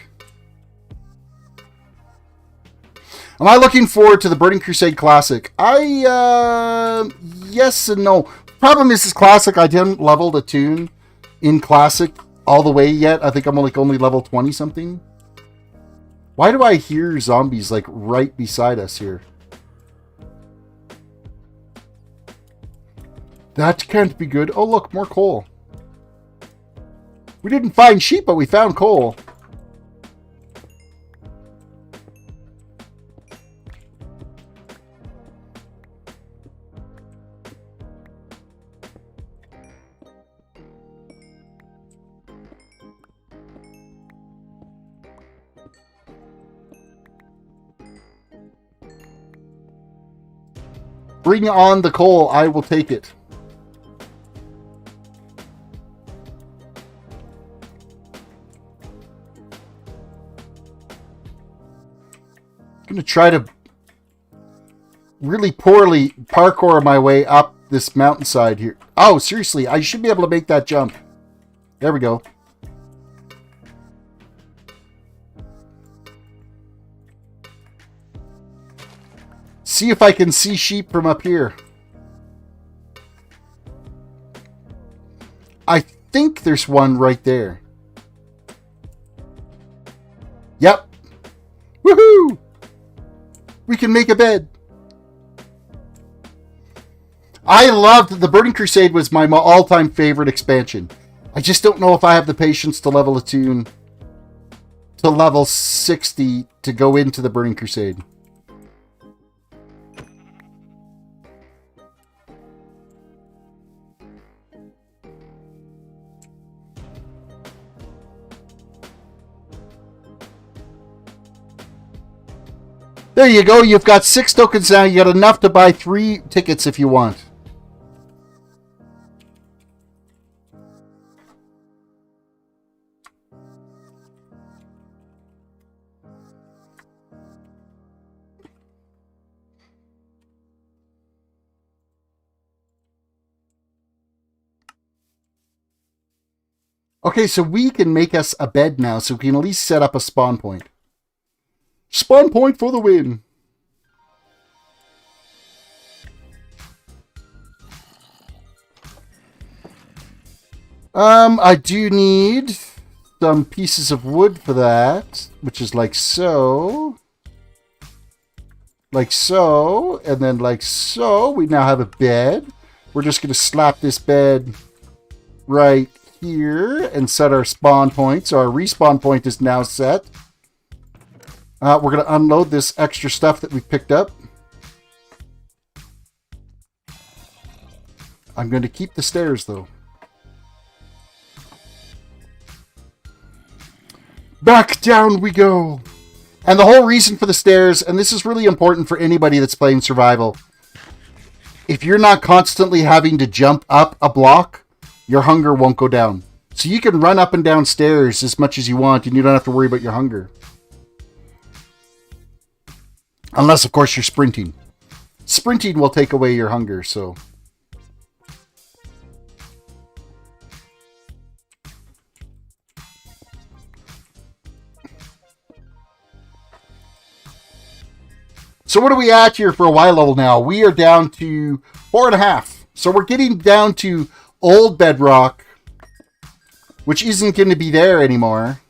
Am I looking forward to the Burning Crusade Classic? Yes and no. Problem is Classic, I didn't level the tune in Classic all the way yet. I think I'm only level 20 something. Why do I hear zombies like right beside us here? That can't be good. Oh look, more coal. We didn't find sheep, but we found coal. Bring on the coal. I will take it. I'm going to try to really poorly parkour my way up this mountainside here. Oh, seriously, I should be able to make that jump. There we go. See if I can see sheep from up here. I think there's one right there. Yep. Woohoo! We can make a bed. I loved the Burning Crusade. Was my all-time favorite expansion. I just don't know if I have the patience to level a tune to level 60 to go into the Burning Crusade. There you go. You've got 6 tokens now. You got enough to buy 3 tickets if you want. Okay, so we can make us a bed now, so we can at least set up a spawn point. Spawn point for the win. I do need some pieces of wood for that, which is like so. Like so, and then like so. We now have a bed. We're just going to slap this bed right here and set our spawn point. So our respawn point is now set. We're going to unload this extra stuff that we picked up. I'm going to keep the stairs, though. Back down we go. And the whole reason for the stairs, and this is really important for anybody that's playing survival, if you're not constantly having to jump up a block, your hunger won't go down. So you can run up and down stairs as much as you want, and you don't have to worry about your hunger. Unless, of course, you're sprinting. Sprinting will take away your hunger, so... So what are we at here for a Y level now? We are down to 4.5. So we're getting down to old bedrock, which isn't going to be there anymore.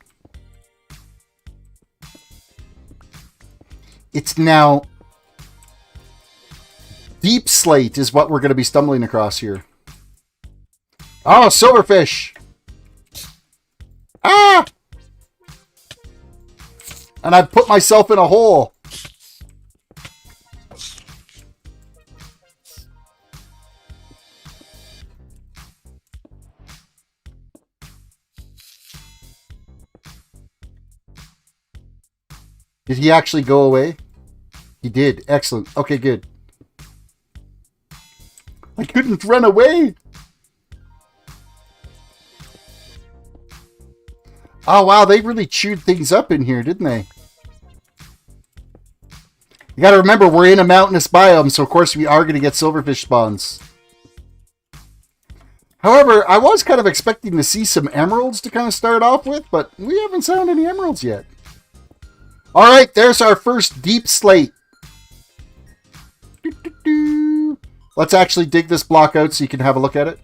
It's now deep slate is what we're going to be stumbling across here. Oh, silverfish. Ah! And I've put myself in a hole. Did he actually go away? He did. Excellent. Okay, good. I couldn't run away. Oh, wow. They really chewed things up in here, didn't they? You got to remember, we're in a mountainous biome, so of course we are going to get silverfish spawns. However, I was kind of expecting to see some emeralds to kind of start off with, but we haven't found any emeralds yet. All right, there's our first deep slate. Let's actually dig this block out so you can have a look at it.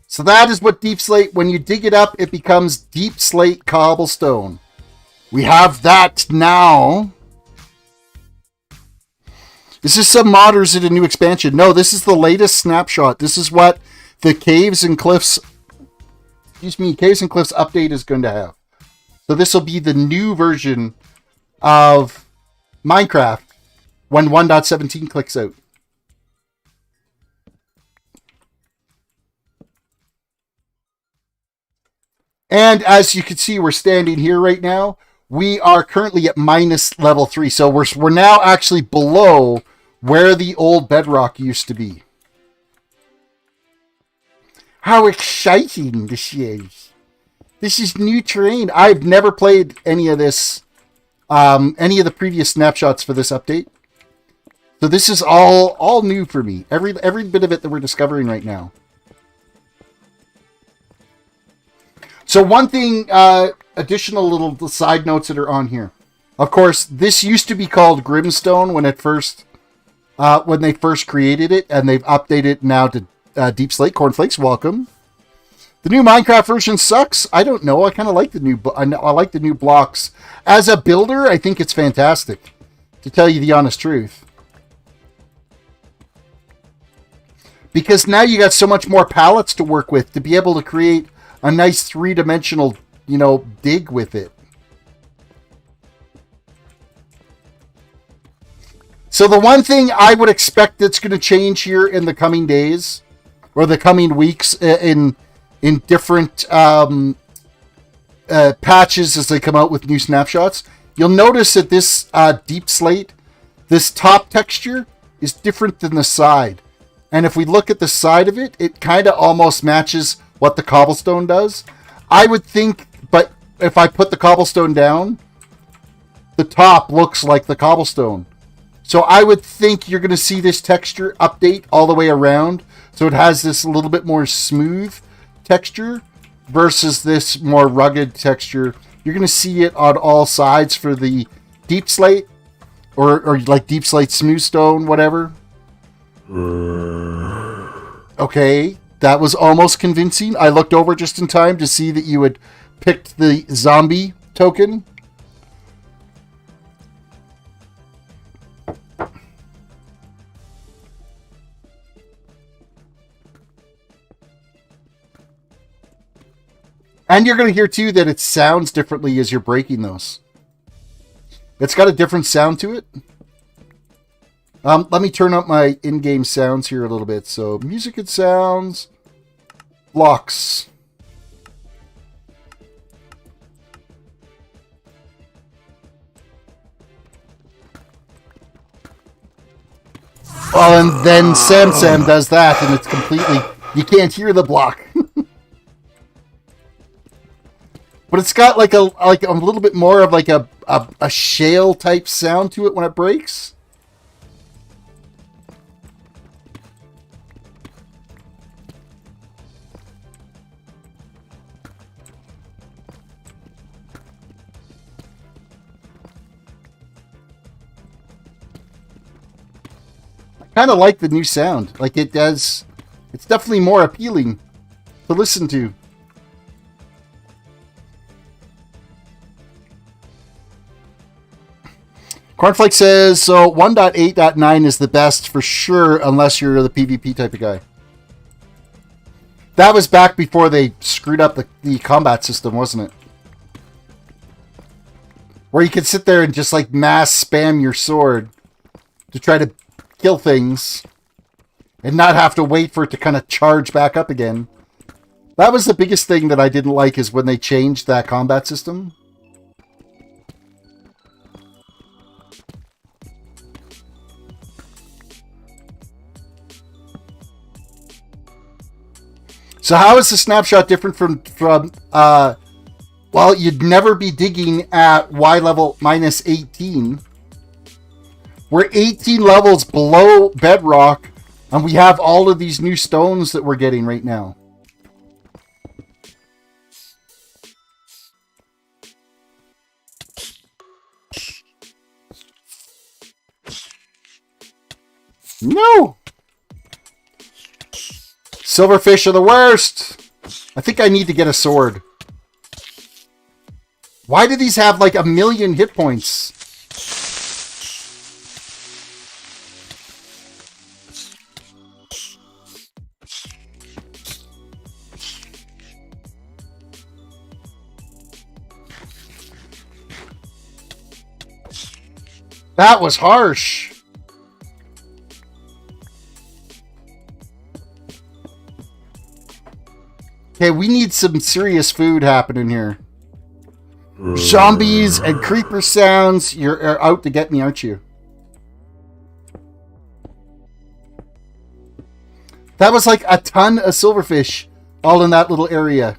So that is what deep slate, when you dig it up, it becomes deep slate cobblestone. We have that now. Is this some modders in a new expansion? No, this is the latest snapshot. This is what the Caves and Cliffs, Caves and Cliffs update is going to have. So this will be the new version of Minecraft when 1.17 clicks out. And as you can see, we're standing here right now. We are currently at minus level 3. So we're now actually below where the old bedrock used to be. How exciting this is. This is new terrain. I've never played any of this, any of the previous snapshots for this update. So this is all new for me. Every bit of it that we're discovering right now. So one thing, additional little side notes that are on here. Of course, this used to be called Grimstone when they first created it, and they've updated it now to Deep Slate. Cornflakes, welcome. The new Minecraft version sucks. I don't know. I kind of like the new. I like the new blocks. As a builder, I think it's fantastic. To tell you the honest truth, because now you got so much more palettes to work with to be able to create a nice three-dimensional, dig with it. So the one thing I would expect that's going to change here in the coming days, or the coming weeks, in different patches as they come out with new snapshots, you'll notice that this deep slate, this top texture, is different than the side. And if we look at the side of it, it kind of almost matches what the cobblestone does. I would think, but if I put the cobblestone down, the top looks like the cobblestone. So I would think you're going to see this texture update all the way around. So it has this a little bit more smooth texture versus this more rugged texture. You're going to see it on all sides for the deep slate or like deep slate smooth stone, whatever. Okay. That was almost convincing. I looked over just in time to see that you had picked the zombie token. And you're going to hear, too, that it sounds differently as you're breaking those. It's got a different sound to it. Let me turn up my in-game sounds here a little bit. So, music and sounds, blocks. Oh, and then Sam does that, and it's completely, you can't hear the block. But it's got like a little bit more of like a shale type sound to it when it breaks. Kind of like the new sound. Like it does. It's definitely more appealing to listen to. Cornflake says, so 1.8.9 is the best for sure, unless you're the PvP type of guy. That was back before they screwed up the combat system, wasn't it? Where you could sit there and just like mass spam your sword to try to kill things and not have to wait for it to kind of charge back up again. That was the biggest thing that I didn't like, is when they changed that combat system. So how is the snapshot different from well, you'd never be digging at Y level minus 18. We're 18 levels below bedrock, and we have all of these new stones that we're getting right now. No! Silverfish are the worst! I think I need to get a sword. Why do these have like 1,000,000 hit points? That was harsh. Okay, we need some serious food happening here. Zombies and creeper sounds. You're out to get me, aren't you? That was like a ton of silverfish all in that little area.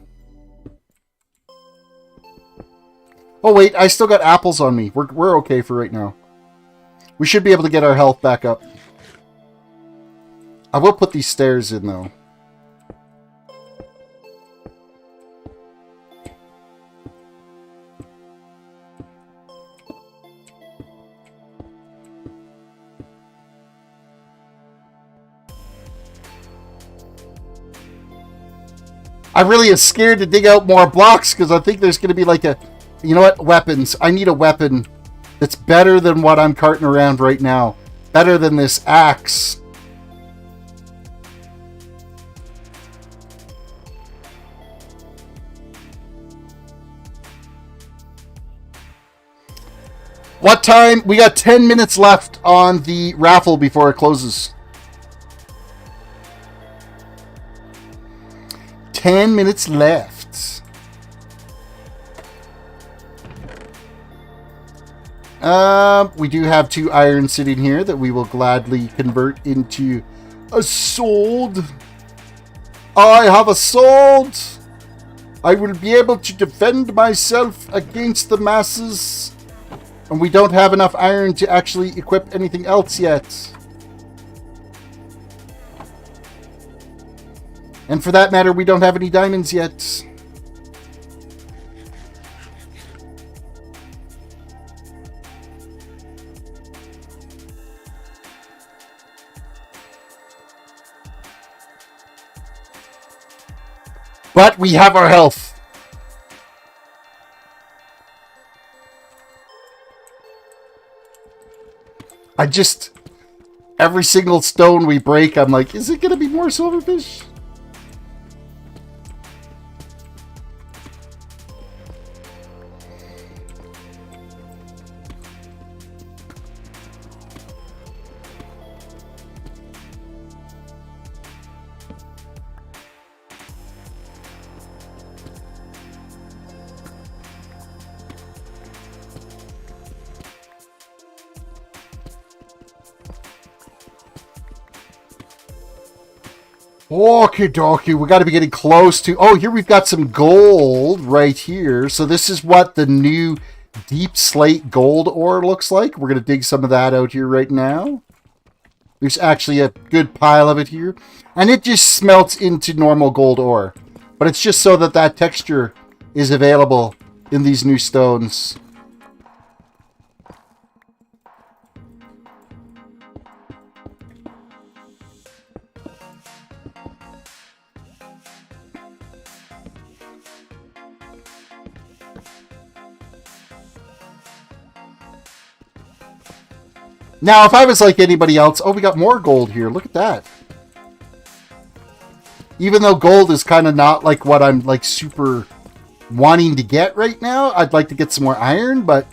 Oh wait, I still got apples on me. We're okay for right now. We should be able to get our health back up. I will put these stairs in though. I really am scared to dig out more blocks because I think there's going to be like a... You know what? Weapons. I need a weapon that's better than what I'm carting around right now. Better than this axe. What time? We got 10 minutes left on the raffle before it closes. 10 minutes left. We do have 2 iron sitting here that we will gladly convert into a sword. I have a sword. I will be able to defend myself against the masses. And we don't have enough iron to actually equip anything else yet. And for that matter, we don't have any diamonds yet. But we have our health. Every single stone we break, I'm like, is it going to be more silverfish? Okie dokie, we got to be getting close to... Oh, here we've got some gold right here. So this is what the new deep slate gold ore looks like. We're going to dig some of that out here right now. There's actually a good pile of it here. And it just smelts into normal gold ore. But it's just so that that texture is available in these new stones. Now, if I was like anybody else... Oh, we got more gold here. Look at that. Even though gold is kind of not like what I'm like super wanting to get right now. I'd like to get some more iron, but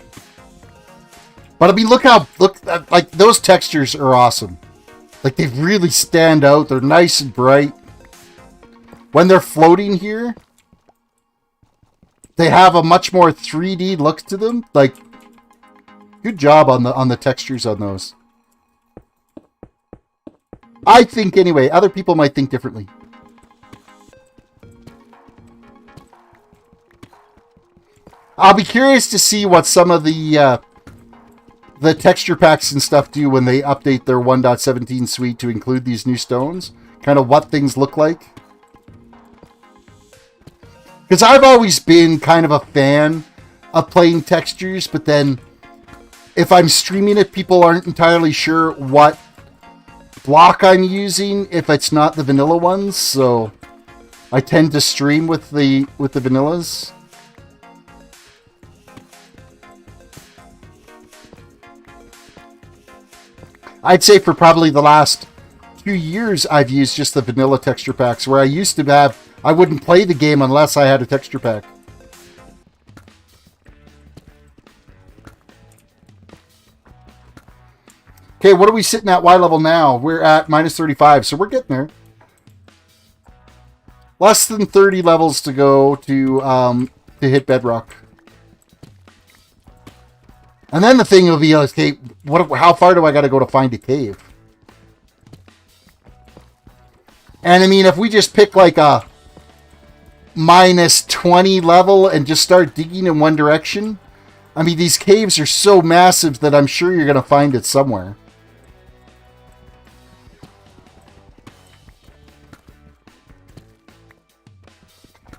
I mean, look like those textures are awesome. Like they really stand out. They're nice and bright. When they're floating here, they have a much more 3D look to them. Like, good job on the textures on those. I think anyway. Other people might think differently. I'll be curious to see what some of the texture packs and stuff do when they update their 1.17 suite to include these new stones. Kind of what things look like. Because I've always been kind of a fan of playing textures, but then if I'm streaming it, people aren't entirely sure what block I'm using if it's not the vanilla ones, so I tend to stream with the vanillas. I'd say for probably the last 2 years I've used just the vanilla texture packs, where I used to have, I wouldn't play the game unless I had a texture pack. Okay, what are we sitting at Y level now? We're at minus 35, so we're getting there. Less than 30 levels to go to hit bedrock. And then the thing will be, okay, how far do I got to go to find a cave? And I mean, if we just pick like a minus 20 level and just start digging in one direction, I mean, these caves are so massive that I'm sure you're going to find it somewhere.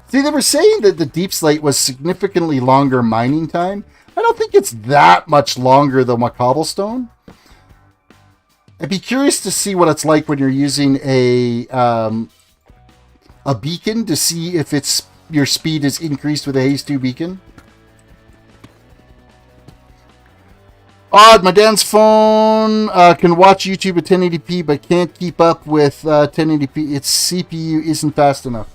See, they were saying that the Deep Slate was significantly longer mining time. I don't think it's that much longer than what Cobblestone. I'd be curious to see what it's like when you're using a beacon to see if your speed is increased with a Haze 2 beacon. Odd, my dad's phone can watch YouTube at 1080p but can't keep up with 1080p. Its CPU isn't fast enough.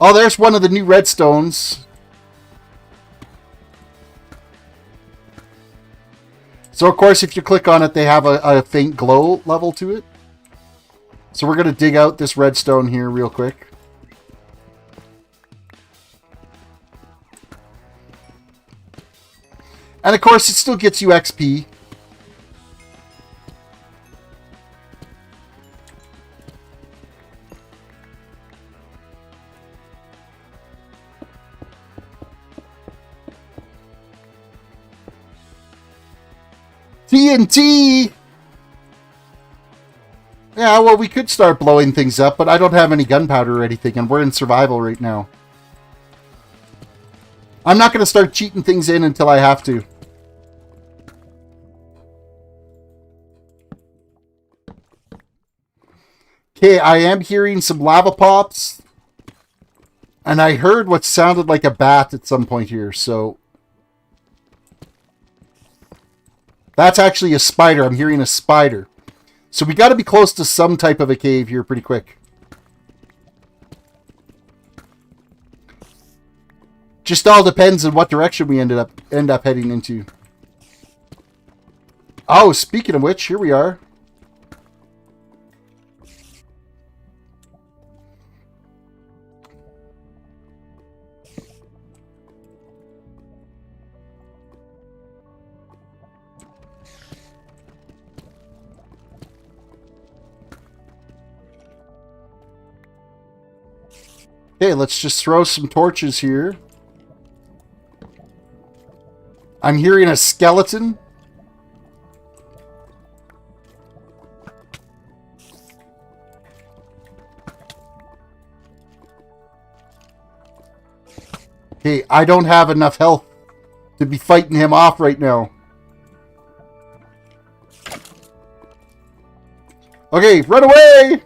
Oh, there's one of the new redstones. So, of course, if you click on it, they have a faint glow level to it. So we're going to dig out this redstone here real quick. And, of course, it still gets you XP. TNT! Yeah, well, we could start blowing things up, but I don't have any gunpowder or anything, and we're in survival right now. I'm not going to start cheating things in until I have to. Okay, I am hearing some lava pops. And I heard what sounded like a bat at some point here, so... That's actually a spider. I'm hearing a spider. So we got to be close to some type of a cave here pretty quick. Just all depends on what direction we end up heading into. Oh, speaking of which, here we are. Okay, let's just throw some torches here. I'm hearing a skeleton. Okay, I don't have enough health to be fighting him off right now. Okay, run away!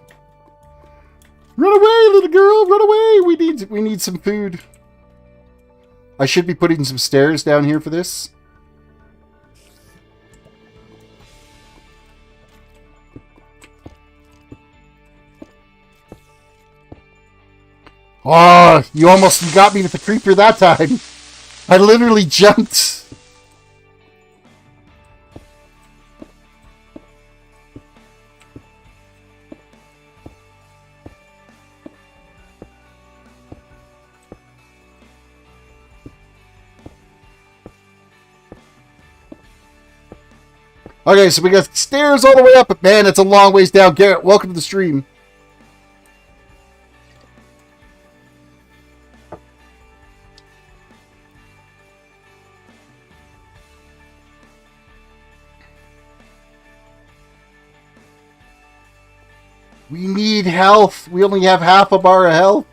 Run away, little girl, run away! We need some food. I should be putting some stairs down here for this. Oh, you got me with the creeper that time. I literally jumped. Okay, so we got stairs all the way up, but man, it's a long ways down. Garrett, welcome to the stream. We need health. We only have half a bar of health.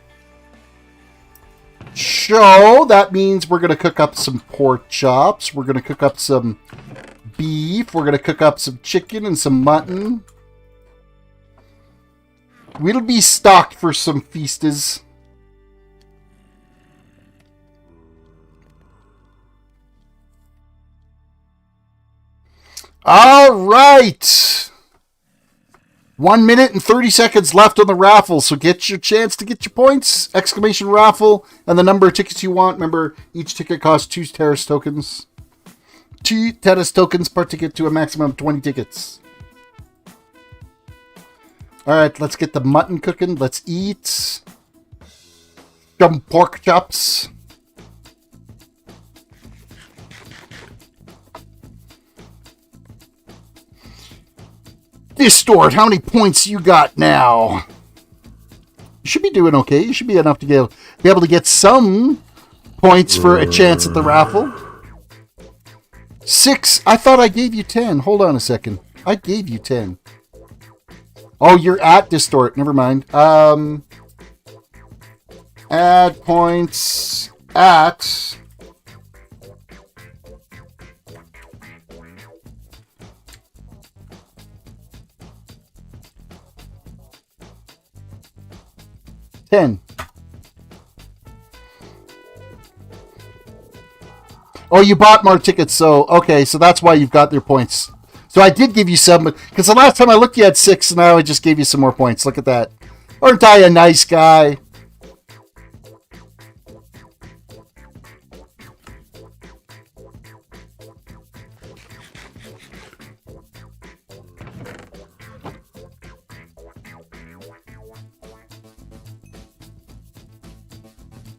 So that means we're going to cook up some pork chops. We're going to cook up some beef. We're going to cook up some chicken and some mutton. We'll be stocked for some feastas. All right. 1 minute and 30 seconds left on the raffle, so get your chance to get your points. Exclamation raffle and the number of tickets you want. Remember, each ticket costs 2 Terris tokens. 2 Terris tokens per ticket to a maximum of 20 tickets. All right, let's get the mutton cooking. Let's eat some pork chops. Distort, how many points you got now? You should be doing okay. You should be enough to be able to get some points for a chance at the raffle. 6. I thought I gave you 10. Hold on a second. I gave you 10. Oh, you're at Distort. Never mind. Add points at... Oh, you bought more tickets, so okay, so that's why you've got their points. So I did give you some, because the last time I looked you had 6, and now I just gave you some more points. Look at that. Aren't I a nice guy?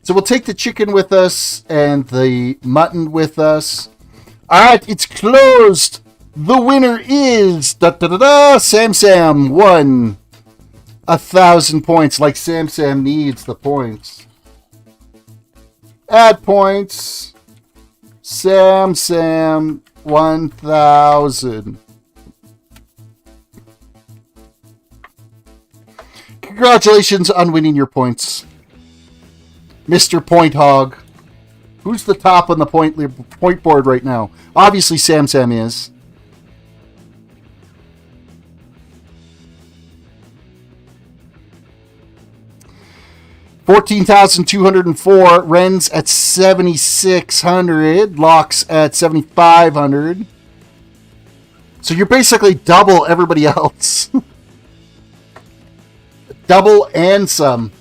So we'll take the chicken with us and the mutton with us. All right, it's closed. The winner is Sam won 1,000 points. Like Sam needs the points. Add points. Sam 1,000. Congratulations on winning your points, Mr. Point Hog. Who's the top on the point board right now? Obviously, Sam is. $14,204. Ren's at 7,600. Locks at 7,500. So you're basically double everybody else. Double and some.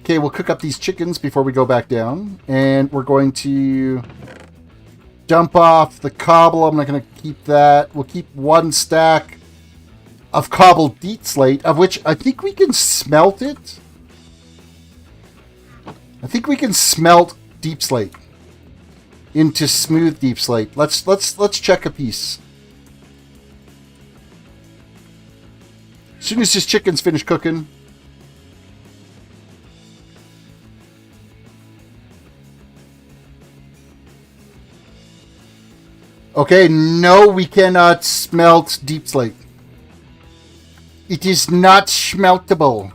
Okay, we'll cook up these chickens before we go back down. And we're going to dump off the cobble. I'm not going to keep that. We'll keep 1 stack of cobbled deep slate, of which I think we can smelt it. I think we can smelt deep slate into smooth deep slate. Let's check a piece. As soon as this chicken's finished cooking. Okay, no, we cannot smelt deep slate. It is not smeltable.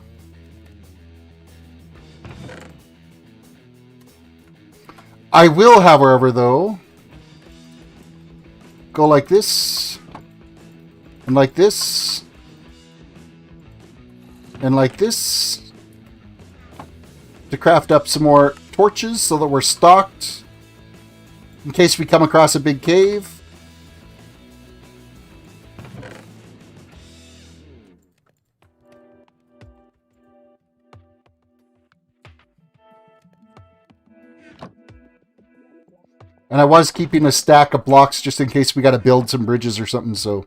I will, however, though, go like this, and like this, and like this, to craft up some more torches so that we're stocked in case we come across a big cave. And I was keeping a stack of blocks just in case we got to build some bridges or something, so.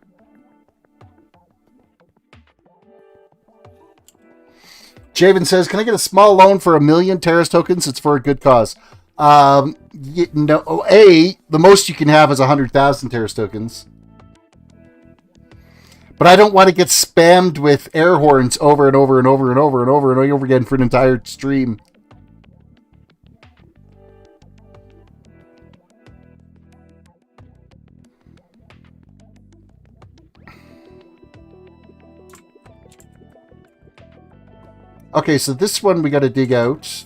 Javen says, can I get a small loan for 1,000,000 Terris tokens? It's for a good cause. The most you can have is 100,000 Terris tokens. But I don't want to get spammed with air horns over and over and over and over and over and over again for an entire stream. Okay, so this one we got to dig out.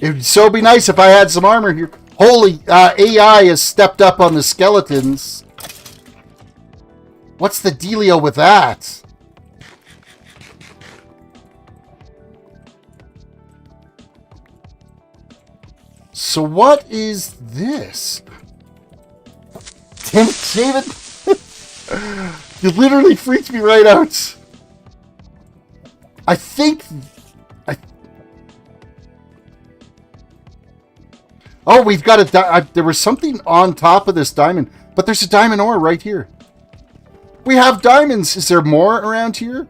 It would so be nice if I had some armor here. Holy, AI has stepped up on the skeletons. What's the dealio with that? So what is this? Damn it, David. You literally freaked me right out. I think... Oh, we've got a... there was something on top of this diamond. But there's a diamond ore right here. We have diamonds. Is there more around here?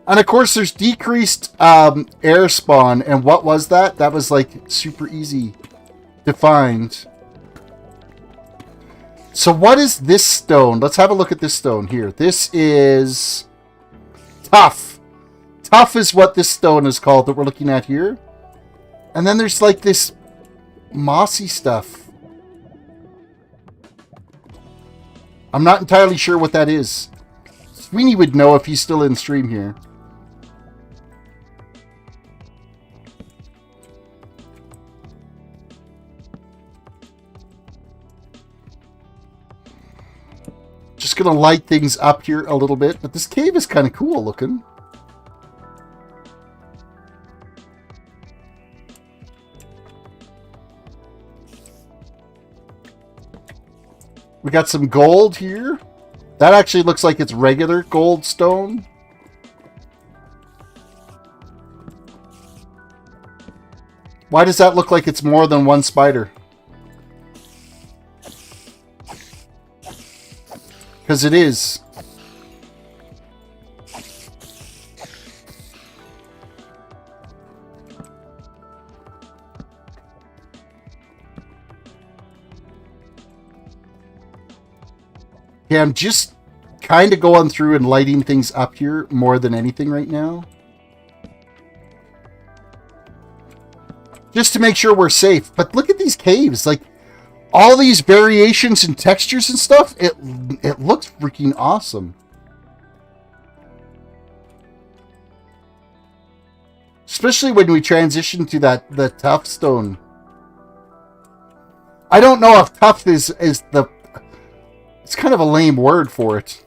And of course, there's decreased air spawn. And what was that? That was like super easy to find. So what is this stone? Let's have a look at this stone here. This is tough. Tough is what this stone is called that we're looking at here. And then there's like this mossy stuff. I'm not entirely sure what that is. Sweeney would know if he's still in stream here. Just gonna light things up here a little bit, but this cave is kind of cool looking. We got some gold here. That actually looks like it's regular gold stone. Why does that look like it's more than one spider? Because it is. Yeah, I'm just kind of going through and lighting things up here more than anything right now. Just to make sure we're safe. But look at these caves. Like, all these variations and textures and stuff. It looks freaking awesome. Especially when we transition to the tough stone. I don't know if tough is the... It's kind of a lame word for it.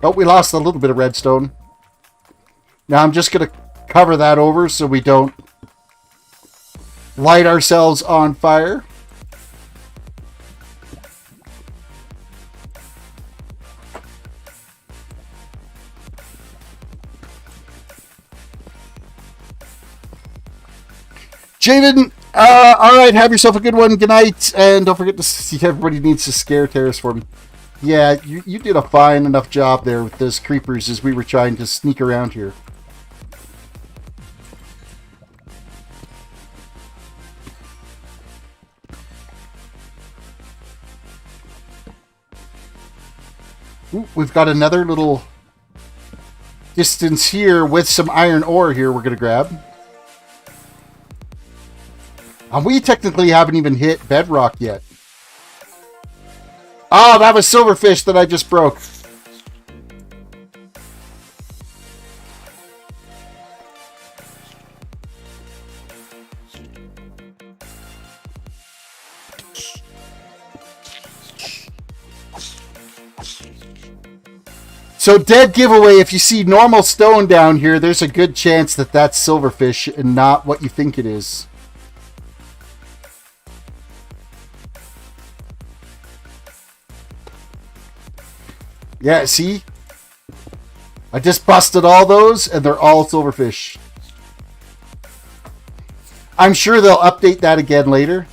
Oh, we lost a little bit of redstone. Now I'm just going to cover that over so we don't light ourselves on fire. Javen, alright, have yourself a good one. Good night. And don't forget to see everybody needs to scare Terris for me. Yeah, you did a fine enough job there with those creepers as we were trying to sneak around here. Ooh, we've got another little distance here with some iron ore here we're going to grab. And we technically haven't even hit bedrock yet. Oh, that was silverfish that I just broke. So, dead giveaway, if you see normal stone down here, there's a good chance that that's silverfish and not what you think it is. Yeah, see? I just busted all those, and they're all silverfish. I'm sure they'll update that again later.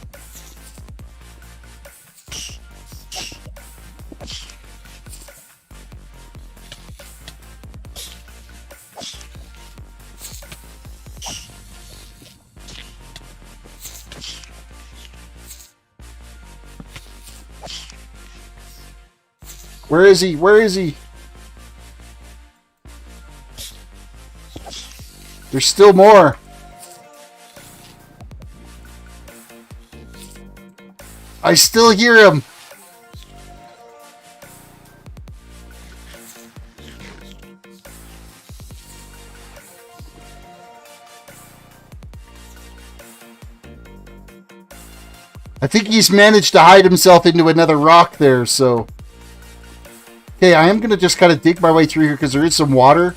Where is he? Where is he? There's still more. I still hear him. I think he's managed to hide himself into another rock there, so... Okay, I am going to just kind of dig my way through here because there is some water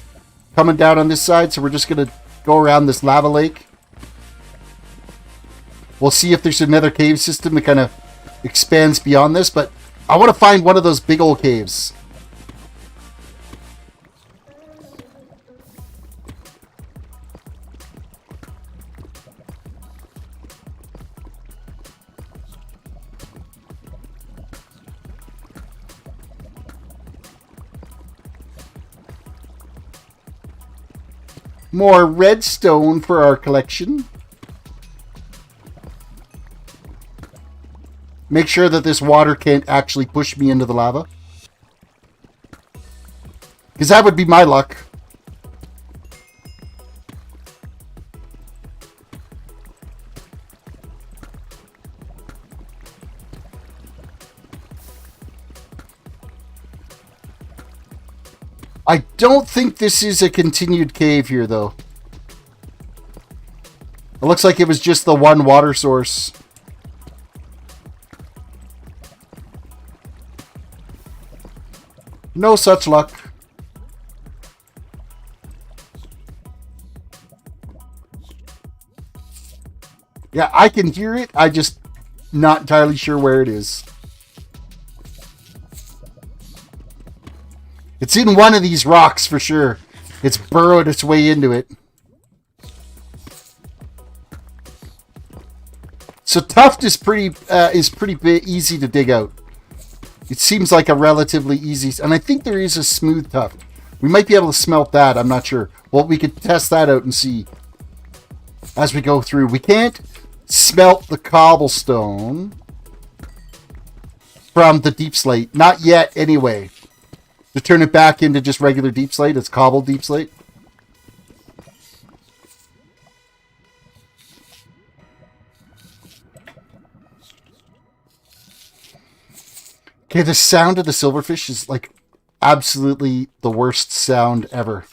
coming down on this side, so we're just going to go around this lava lake. We'll see if there's another cave system that kind of expands beyond this, but I want to find one of those big old caves. More redstone for our collection. Make sure that this water can't actually push me into the lava. Because that would be my luck. I don't think this is a continued cave here, though. It looks like it was just the one water source. No such luck. Yeah, I can hear it. I just not entirely sure where it is. It's in one of these rocks for sure. It's burrowed its way into it. So tuft is pretty easy to dig out. It seems like a relatively easy, and I think there is a smooth tuft. We might be able to smelt that. I'm not sure. Well, we could test that out and see as we go through. We can't smelt the cobblestone from the deep slate. Not yet, anyway. To turn it back into just regular deep slate, it's cobbled deep slate. Okay, the sound of the silverfish is like absolutely the worst sound ever.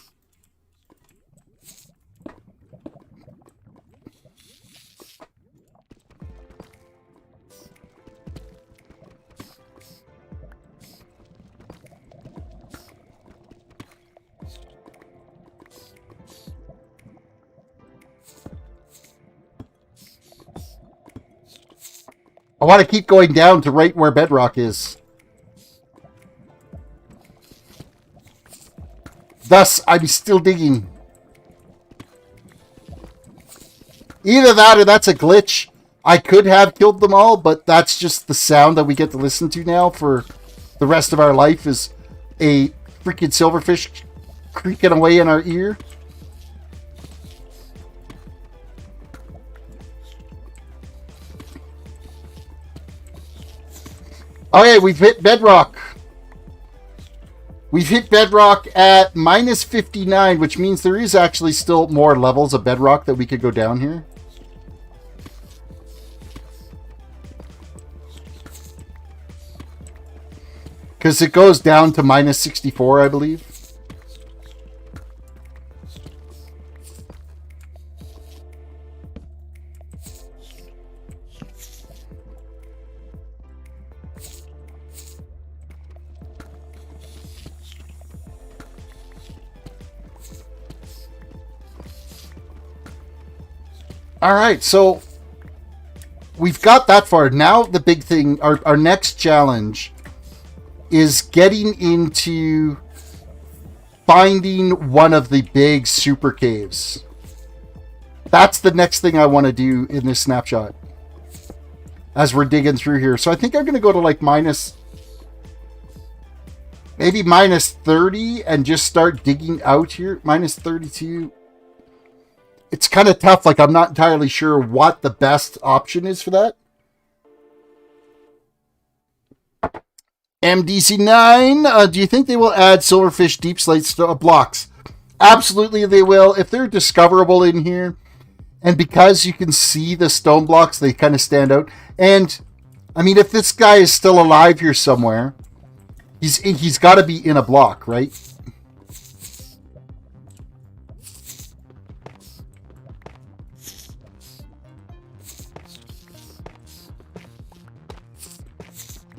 I want to keep going down to right where bedrock is. Thus, I'm still digging. Either that or that's a glitch. I could have killed them all, but that's just the sound that we get to listen to now for the rest of our life is a freaking silverfish creaking away in our ear. Okay, we've hit bedrock. We've hit bedrock at minus 59, which means there is actually still more levels of bedrock that we could go down here. Because it goes down to minus 64, I believe. All right, so we've got that far. Now the big thing, our next challenge is getting into finding one of the big super caves. That's the next thing I want to do in this snapshot as we're digging through here. So I think I'm going to go to like maybe minus 30 and just start digging out here. Minus 32. It's kind of tough. Like, I'm not entirely sure what the best option is for that. MDC9, do you think they will add silverfish deep slate blocks? Absolutely they will. If they're discoverable in here, and because you can see the stone blocks, they kind of stand out. And, I mean, if this guy is still alive here somewhere, he's got to be in a block, right?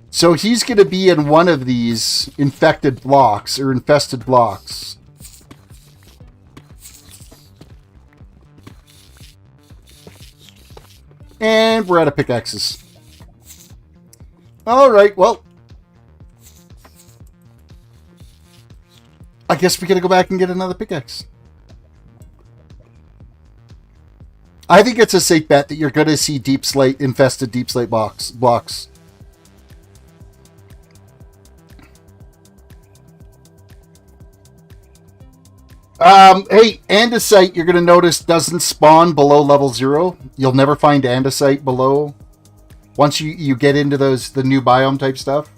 So he's going to be in one of these infected blocks or infested blocks. And we're out of pickaxes. All right, well, I guess we got to go back and get another pickaxe. I think it's a safe bet that you're going to see deep slate, infested deep slate blocks. Hey, andesite, you're going to notice doesn't spawn below level 0. You'll never find andesite below. Once you get into the new biome type stuff.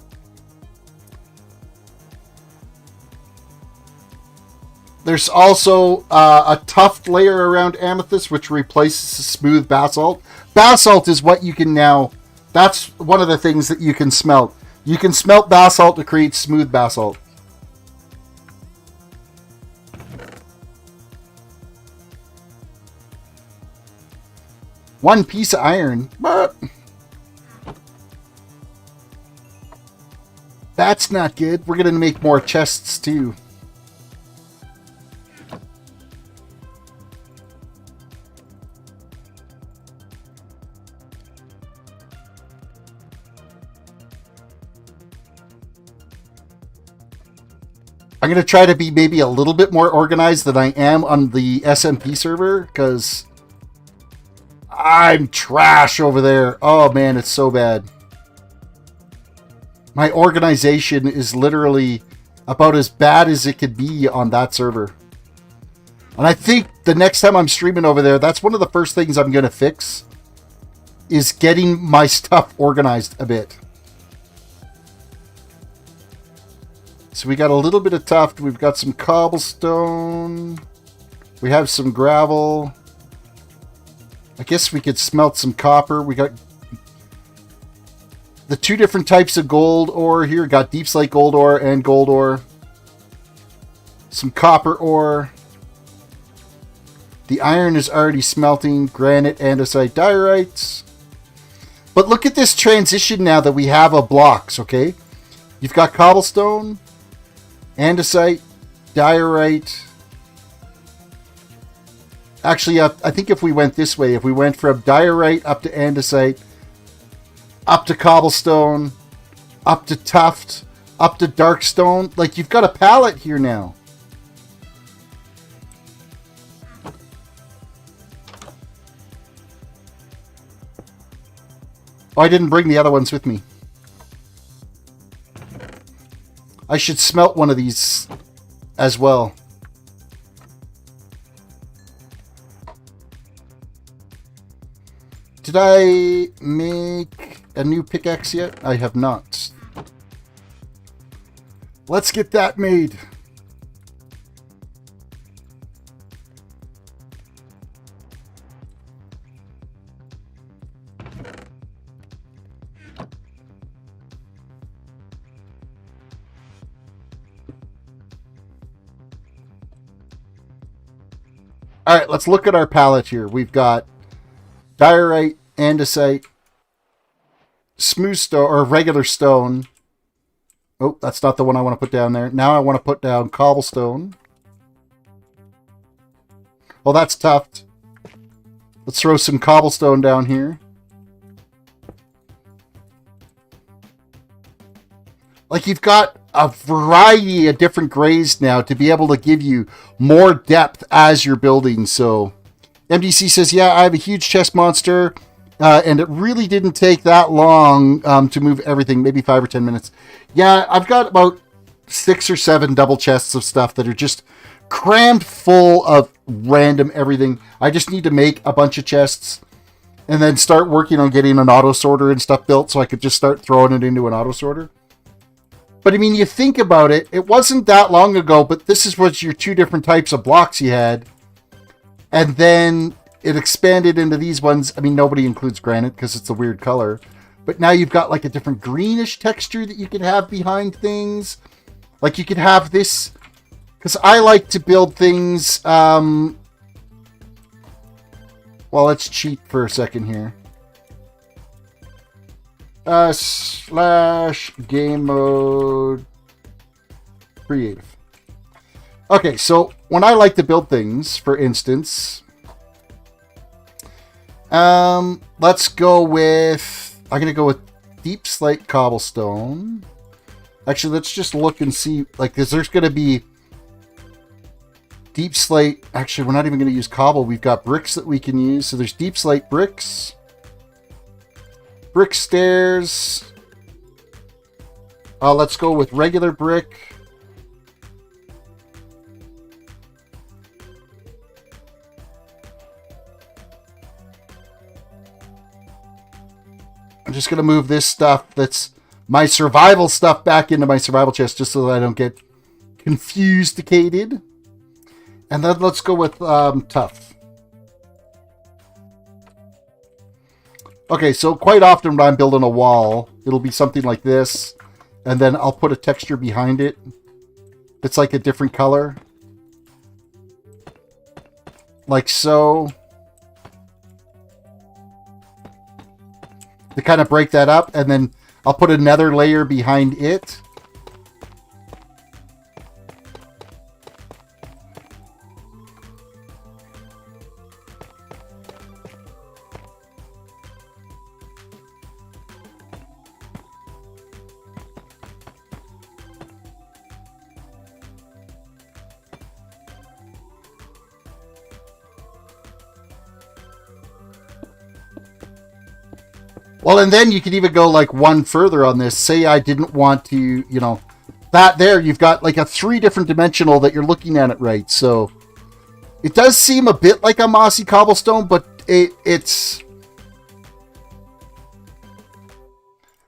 There's also a tuft layer around amethyst, which replaces smooth basalt. Basalt is what you can now... That's one of the things that you can smelt. You can smelt basalt to create smooth basalt. One piece of iron. But that's not good. We're going to make more chests too. I'm going to try to be maybe a little bit more organized than I am on the SMP server, because I'm trash over there. Oh man, it's so bad. My organization is literally about as bad as it could be on that server. And I think the next time I'm streaming over there, that's one of the first things I'm going to fix, is getting my stuff organized a bit. So we got a little bit of tuft. We've got some cobblestone. We have some gravel. I guess we could smelt some copper. We got the two different types of gold ore here. Got deep slate gold ore and gold ore. Some copper ore. The iron is already smelting. Granite, andesite, diorites. But look at this transition now that we have of blocks, okay? You've got cobblestone, andesite, diorite. Actually, I think if we went this way, if we went from diorite up to andesite, up to cobblestone, up to tuft, up to darkstone, like you've got a palette here now. Oh, I didn't bring the other ones with me. I should smelt one of these as well. Did I make a new pickaxe yet? I have not. Let's get that made. All right, let's look at our palette here. We've got diorite, andesite, smooth stone, or regular stone. Oh, that's not the one I want to put down there. Now I want to put down cobblestone. Well, that's tuft. Let's throw some cobblestone down here. Like, like you've got a variety of different grays now to be able to give you more depth as you're building. So MDC says, yeah, I have a huge chest monster, and it really didn't take that long to move everything, maybe 5 or 10 minutes. Yeah, I've got about 6 or 7 double chests of stuff that are just crammed full of random everything. I just need to make a bunch of chests and then start working on getting an auto sorter and stuff built so I could just start throwing it into an auto sorter. But I mean, you think about it, it wasn't that long ago, but this is what your 2 different types of blocks you had. And then it expanded into these ones. I mean, nobody includes granite because it's a weird color. But now you've got like a different greenish texture that you can have behind things. Like you could have this, because I like to build things, well, let's cheat for a second here. / game mode creative. Okay, so when I like to build things, for instance, let's go with, I'm going to go with deep slate cobblestone. Actually, let's just look and see, like, because there's going to be deep slate. Actually, we're not even going to use cobble. We've got bricks that we can use. So there's deep slate bricks, brick stairs. Let's go with regular brick. I'm just going to move this stuff that's my survival stuff back into my survival chest just so that I don't get confused-icated. And then let's go with tough. Okay, so quite often when I'm building a wall, it'll be something like this. And then I'll put a texture behind it that's like a different color. Like so. To kind of break that up, and then I'll put another layer behind it. Well, and then you could even go like one further on this. Say I didn't want to, you know, that there, you've got like a 3 different dimensional that you're looking at it right. So it does seem a bit like a mossy cobblestone, but it's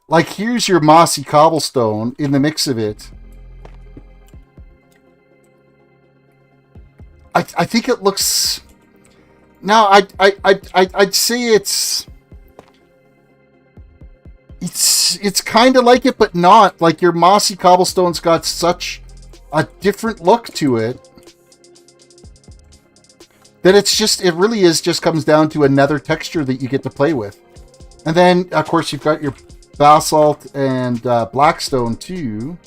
like, here's your mossy cobblestone in the mix of it. I think it looks, now I'd say it's kind of like it, but not. Like, your mossy cobblestone's got such a different look to it that it's just, it really is just comes down to another texture that you get to play with. And then, of course, you've got your basalt and blackstone too.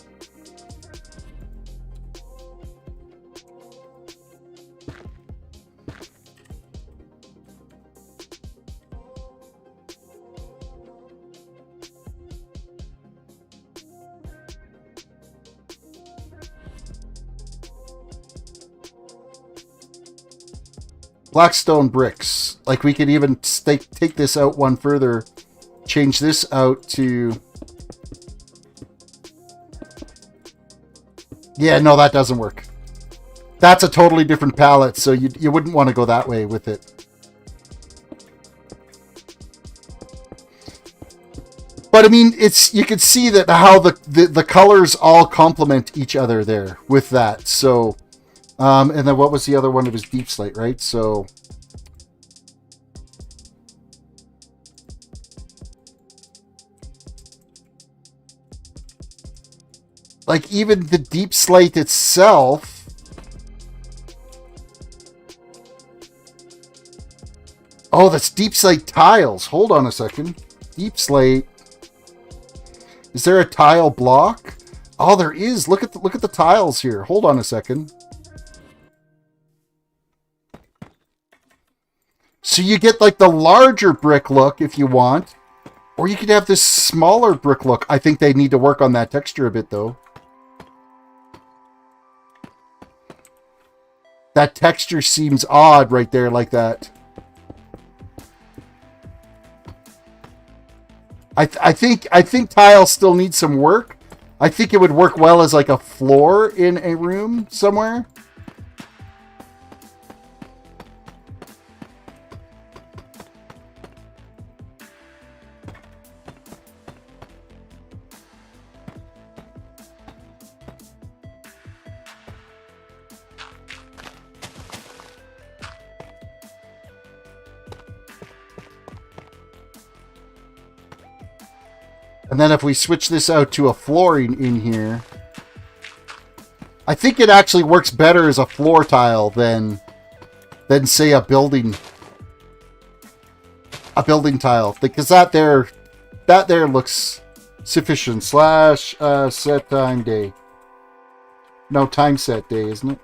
Blackstone bricks. Like, we could even take this out one further, change this out to... Yeah, no, that doesn't work. That's a totally different palette, so you wouldn't want to go that way with it. But I mean, it's, you can see that how the colors all complement each other there with that. So, and then what was the other one? It was deep slate, right? So, like, even the deep slate itself, oh, that's deep slate tiles. Hold on a second. Deep slate. Is there a tile block? Oh, there is. Look at the tiles here. Hold on a second. So you get like the larger brick look if you want, Or you could have this smaller brick look. I think they need to work on that texture a bit, though. That texture seems odd right there like that. I think tile still needs some work. I think it would work well as like a floor in a room somewhere. And then if we switch this out to a flooring in here, I think it actually works better as a floor tile than say a building tile, because that there looks sufficient. Slash set time day. No, time set day, isn't it?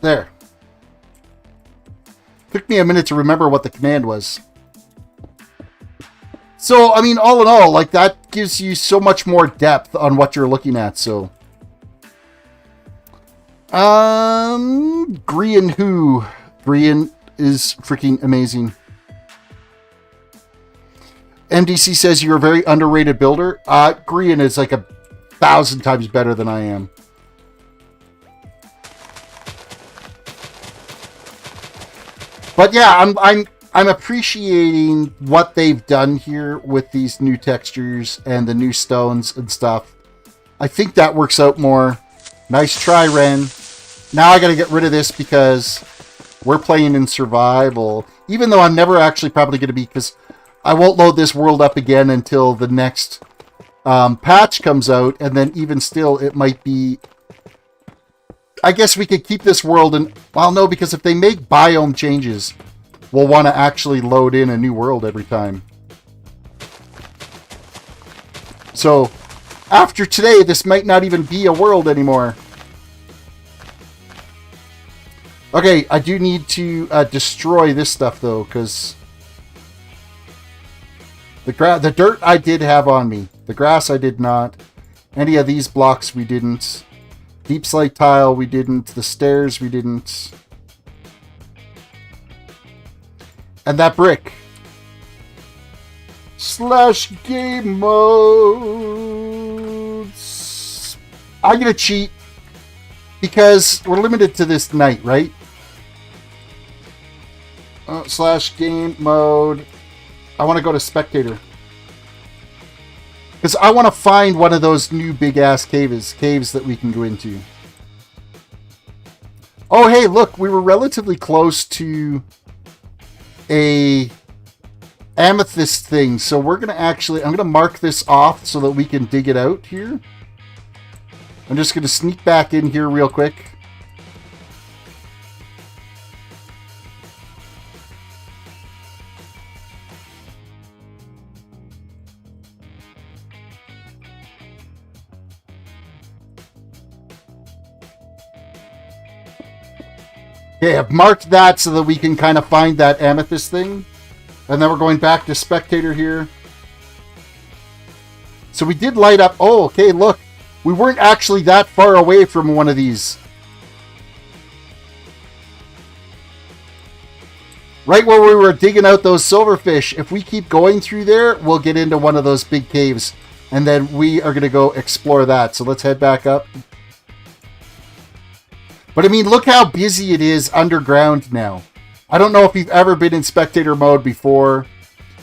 There. Took me a minute to remember what the command was. So, I mean, all in all, like, that gives you so much more depth on what you're looking at, so. Grian who? Grian is freaking amazing. MDC says you're a very underrated builder. Grian is like 1,000 times better than I am. But yeah, I'm appreciating what they've done here with these new textures and the new stones and stuff. I think that works out more. Nice try, Ren. Now I gotta get rid of this because we're playing in survival. Even though I'm never actually probably gonna be, because I won't load this world up again until the next patch comes out, and then even still, it might be. I guess we could keep this world in... Well, no, because if they make biome changes, we'll want to actually load in a new world every time. So, after today, this might not even be a world anymore. Okay, I do need to destroy this stuff, though, because... The dirt I did have on me. The grass I did not. Any of these blocks we didn't. Deep slate tile, we didn't. The stairs, we didn't. And that brick. Slash game modes. I'm going to cheat because we're limited to this night, right? Slash game mode. I want to go to spectator. Because I want to find one of those new big-ass caves that we can go into. Oh, hey, look, we were relatively close to a amethyst thing. So we're going to actually, I'm going to mark this off so that we can dig it out here. I'm just going to sneak back in here real quick. Okay, I've marked that so that we can kind of find that amethyst thing. And then we're going back to spectator here. So we did light up. Oh, okay, look. We weren't actually that far away from one of these. Right where we were digging out those silverfish. If we keep going through there, we'll get into one of those big caves. And then we are going to go explore that. So let's head back up. But I mean, look how busy it is underground now. I don't know if you've ever been in spectator mode before.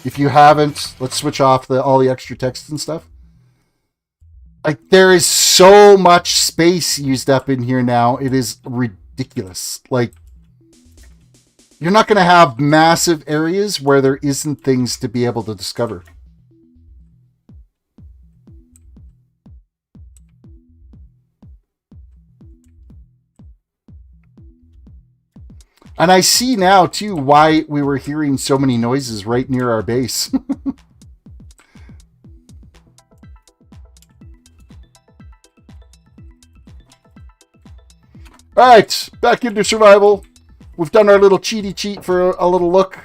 If you haven't, let's switch off all the extra text and stuff. Like, there is so much space used up in here now. It is ridiculous. Like, you're not going to have massive areas where there isn't things to be able to discover. And I see now, too, why we were hearing so many noises right near our base. Alright, back into survival. We've done our little cheaty cheat for a little look.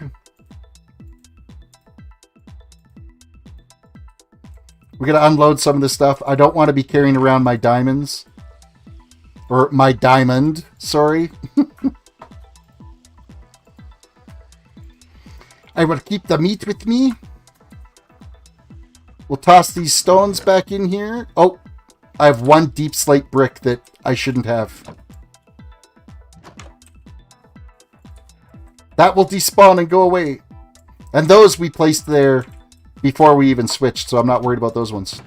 We're going to unload some of this stuff. I don't want to be carrying around my diamonds. Or my diamond, sorry. I will keep the meat with me. We'll toss these stones back in here. Oh, I have one deep slate brick that I shouldn't have. That will despawn and go away. And those we placed there before we even switched, so I'm not worried about those ones.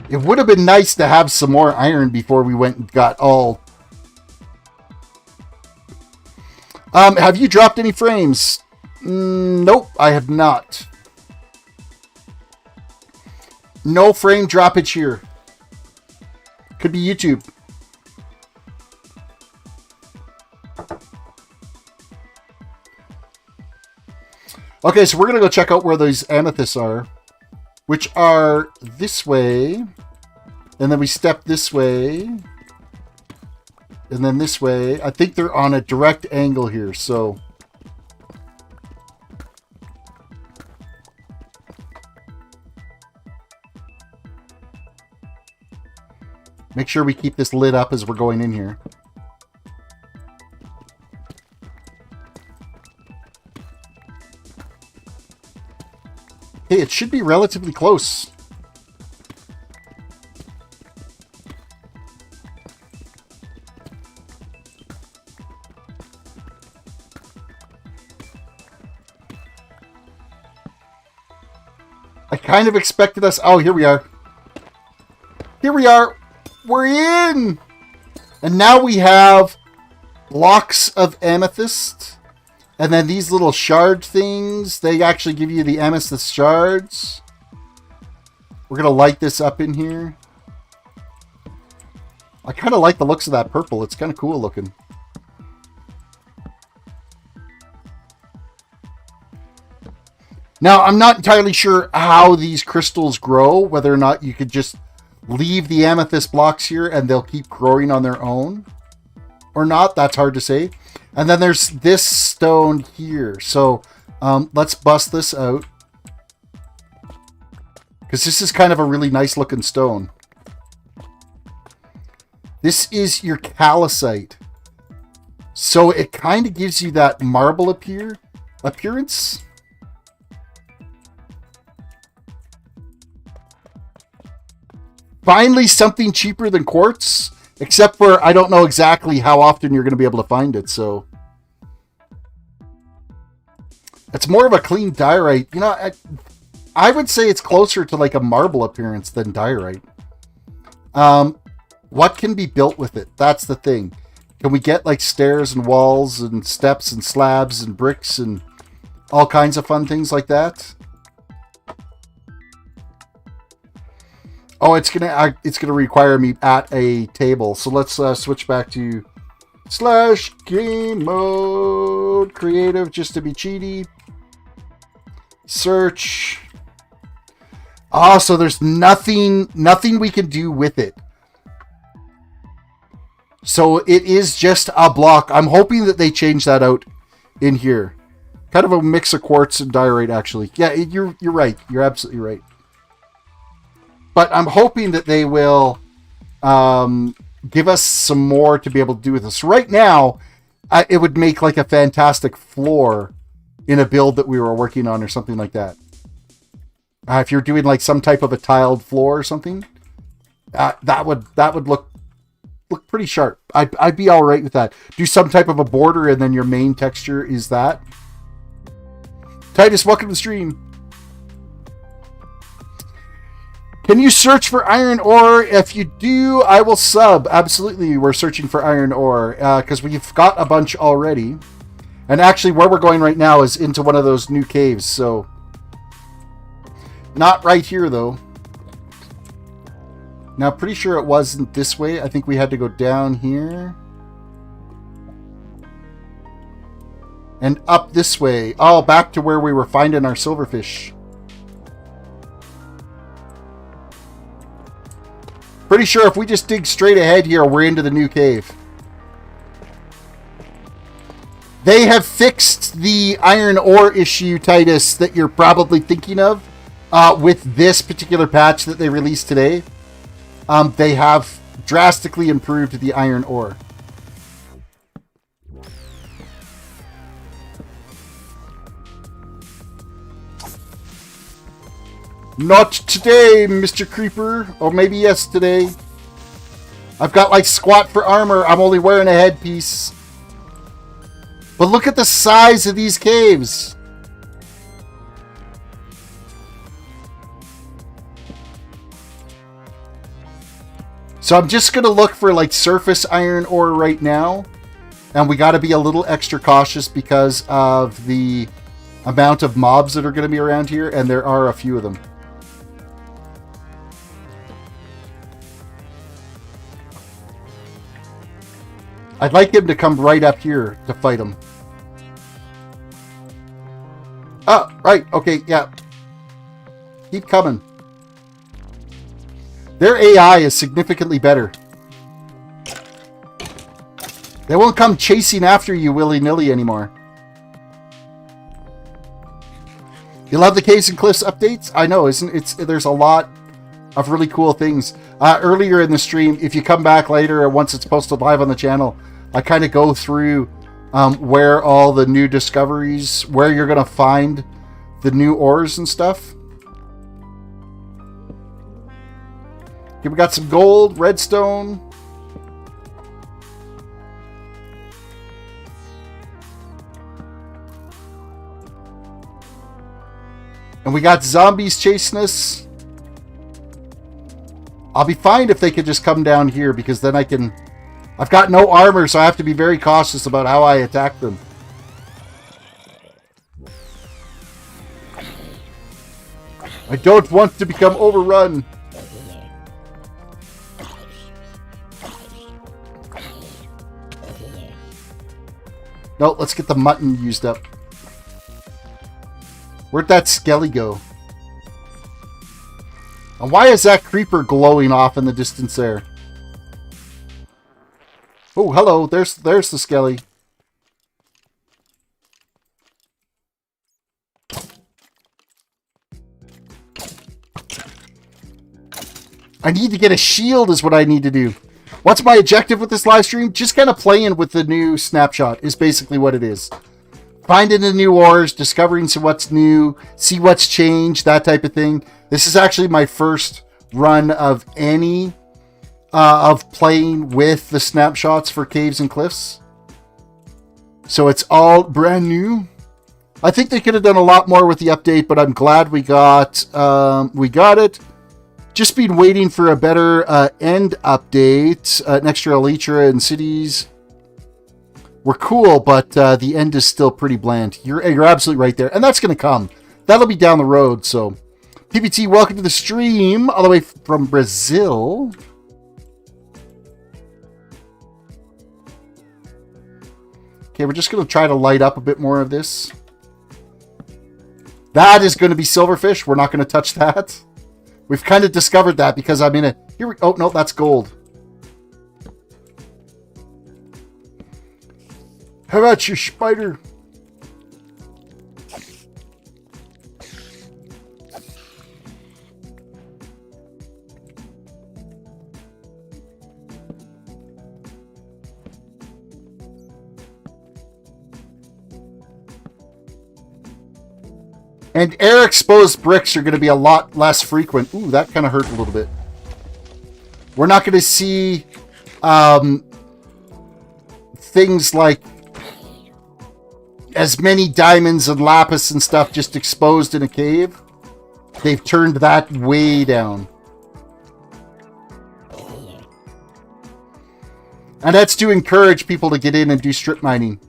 It would have been nice to have some more iron before we went and got all... have you dropped any frames? Nope, I have not. No frame droppage here. Could be YouTube. Okay, so we're going to go check out where those amethysts are, which are this way. And then we step this way. And then this way. I think they're on a direct angle here, so... Make sure we keep this lit up as we're going in here. Hey, it should be relatively close. I kind of expected us... Oh, here we are. Here we are. We're in! And now we have blocks of amethyst. And then these little shard things, they actually give you the amethyst shards. We're going to light this up in here. I kind of like the looks of that purple. It's kind of cool looking. Now, I'm not entirely sure how these crystals grow, whether or not you could just leave the amethyst blocks here and they'll keep growing on their own or not. That's hard to say. And then there's this stone here. So let's bust this out, because this is kind of a really nice looking stone. This is your calcite. So it kind of gives you that marble appearance. Finally, something cheaper than quartz, except for I don't know exactly how often you're going to be able to find it. So it's more of a clean diorite. You know, I would say it's closer to like a marble appearance than diorite. What can be built with it? That's the thing. Can we get like stairs and walls and steps and slabs and bricks and all kinds of fun things like that? Oh, it's gonna require me at a table. So let's switch back to /game mode creative just to be cheaty. Search. Ah, so there's nothing we can do with it. So it is just a block. I'm hoping that they change that out in here. Kind of a mix of quartz and diorite, actually. Yeah, you're right. You're absolutely right. But I'm hoping that they will give us some more to be able to do with this. Right now, it would make like a fantastic floor in a build that we were working on or something like that. If you're doing like some type of a tiled floor or something, that would look pretty sharp. I'd be all right with that. Do some type of a border and then your main texture is that. Titus, welcome to the stream. Can you search for iron ore? If you do, I will sub. Absolutely, we're searching for iron ore because we've got a bunch already. And actually, where we're going right now is into one of those new caves. So, not right here, though. Now, pretty sure it wasn't this way. I think we had to go down here. And up this way. Oh, back to where we were finding our silverfish. Pretty sure if we just dig straight ahead here, we're into the new cave. They have fixed the iron ore issue, Titus, that you're probably thinking of with this particular patch that they released today. They have drastically improved the iron ore. Not today, Mr. Creeper. Or maybe yes, today. I've got like squat for armor. I'm only wearing a headpiece. But look at the size of these caves. So I'm just going to look for like surface iron ore right now. And we got to be a little extra cautious because of the amount of mobs that are going to be around here. And there are a few of them. I'd like him to come right up here to fight him. Oh, right. Okay, yeah. Keep coming. Their AI is significantly better. They won't come chasing after you willy-nilly anymore. You love the Caves and Cliffs updates? I know, isn't it? There's a lot of really cool things. Earlier in the stream, if you come back later or once it's posted live on the channel, I kind of go through where all the new discoveries, where you're going to find the new ores and stuff. Okay, we got some gold, redstone. And we got zombies chasing us. I'll be fine if they could just come down here because then I can... I've got no armor, so I have to be very cautious about how I attack them. I don't want to become overrun. No, let's get the mutton used up. Where'd that skelly go? And why is that creeper glowing off in the distance there? Oh, hello. There's the skelly. I need to get a shield is what I need to do. What's my objective with this live stream? Just kind of playing with the new snapshot is basically what it is. Finding the new ores, discovering what's new, see what's changed, that type of thing. This is actually my first run of any of playing with the snapshots for Caves and Cliffs. So it's all brand new. I think they could have done a lot more with the update, but I'm glad we got it. Just been waiting for a better end update. Next year, Elytra and cities were cool, but the end is still pretty bland. You're absolutely right there, and that's going to come. That'll be down the road. So, PPT, welcome to the stream all the way from Brazil. Okay, we're just going to try to light up a bit more of this. That is going to be silverfish. We're not going to touch that. We've kind of discovered that because I'm in a... Oh, no, that's gold. How about your spider? And air exposed bricks are going to be a lot less frequent. Ooh, that kind of hurt a little bit. We're not going to see things like as many diamonds and lapis and stuff just exposed in a cave. They've turned that way down. And that's to encourage people to get in and do strip mining.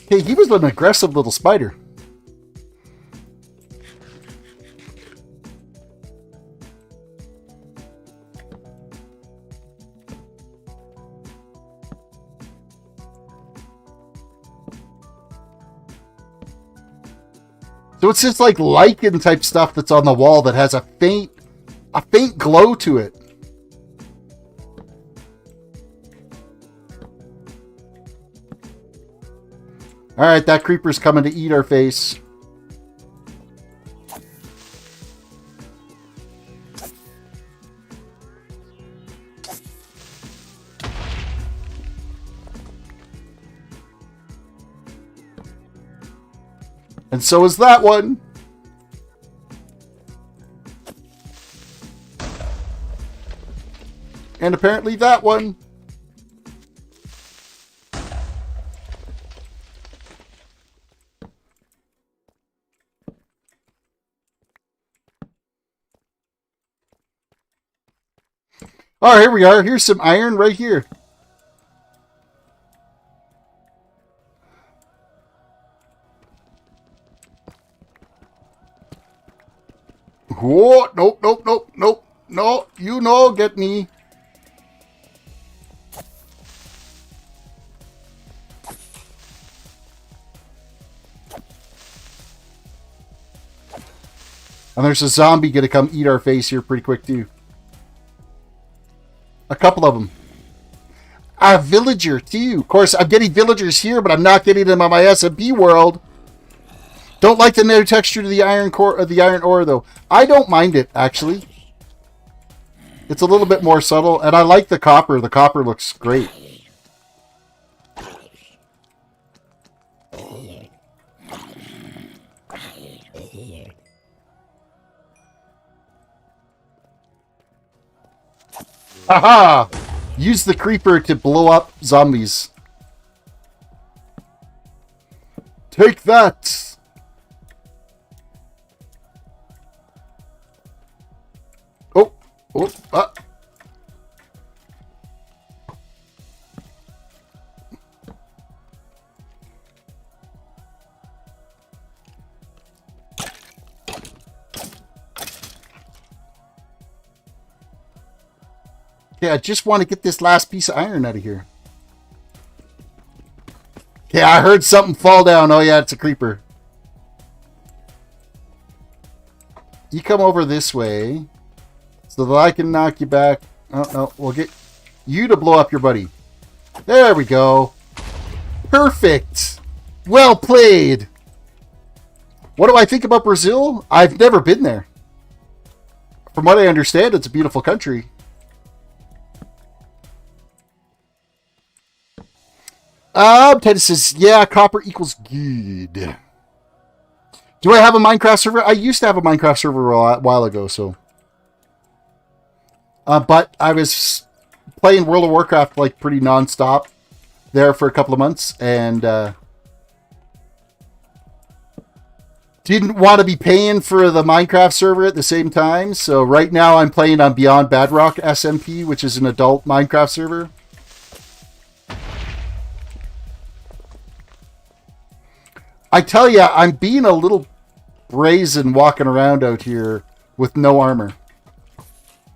Hey, he was an aggressive little spider. So it's just like lichen type stuff that's on the wall that has a faint glow to it. All right, that creeper's coming to eat our face. And so is that one. And apparently that one. Oh, here we are. Here's some iron right here. Whoa, nope, nope, nope, nope. No, you know, get me. And there's a zombie gonna come eat our face here pretty quick too. A couple of them. A villager too. Of course, I'm getting villagers here, but I'm not getting them on my SMP world. Don't like the new texture to the iron core of the iron ore though. I don't mind it actually. It's a little bit more subtle, and I like the copper. The copper looks great. Aha! Use the creeper to blow up zombies. Take that! Oh! Oh! Ah! Yeah, I just want to get this last piece of iron out of here. Yeah, I heard something fall down. Oh yeah, it's a creeper. You come over this way so that I can knock you back. Oh, no, we'll get you to blow up your buddy. There we go. Perfect. Well played. What do I think about Brazil? I've never been there. From what I understand, it's a beautiful country. Teddy says, yeah, copper equals good. Do I have a Minecraft server? I used to have a Minecraft server a while ago, so. But I was playing World of Warcraft like pretty non-stop there for a couple of months, and didn't want to be paying for the Minecraft server at the same time. So right now I'm playing on Beyond Bedrock SMP, which is an adult Minecraft server. I tell ya, I'm being a little brazen walking around out here with no armor.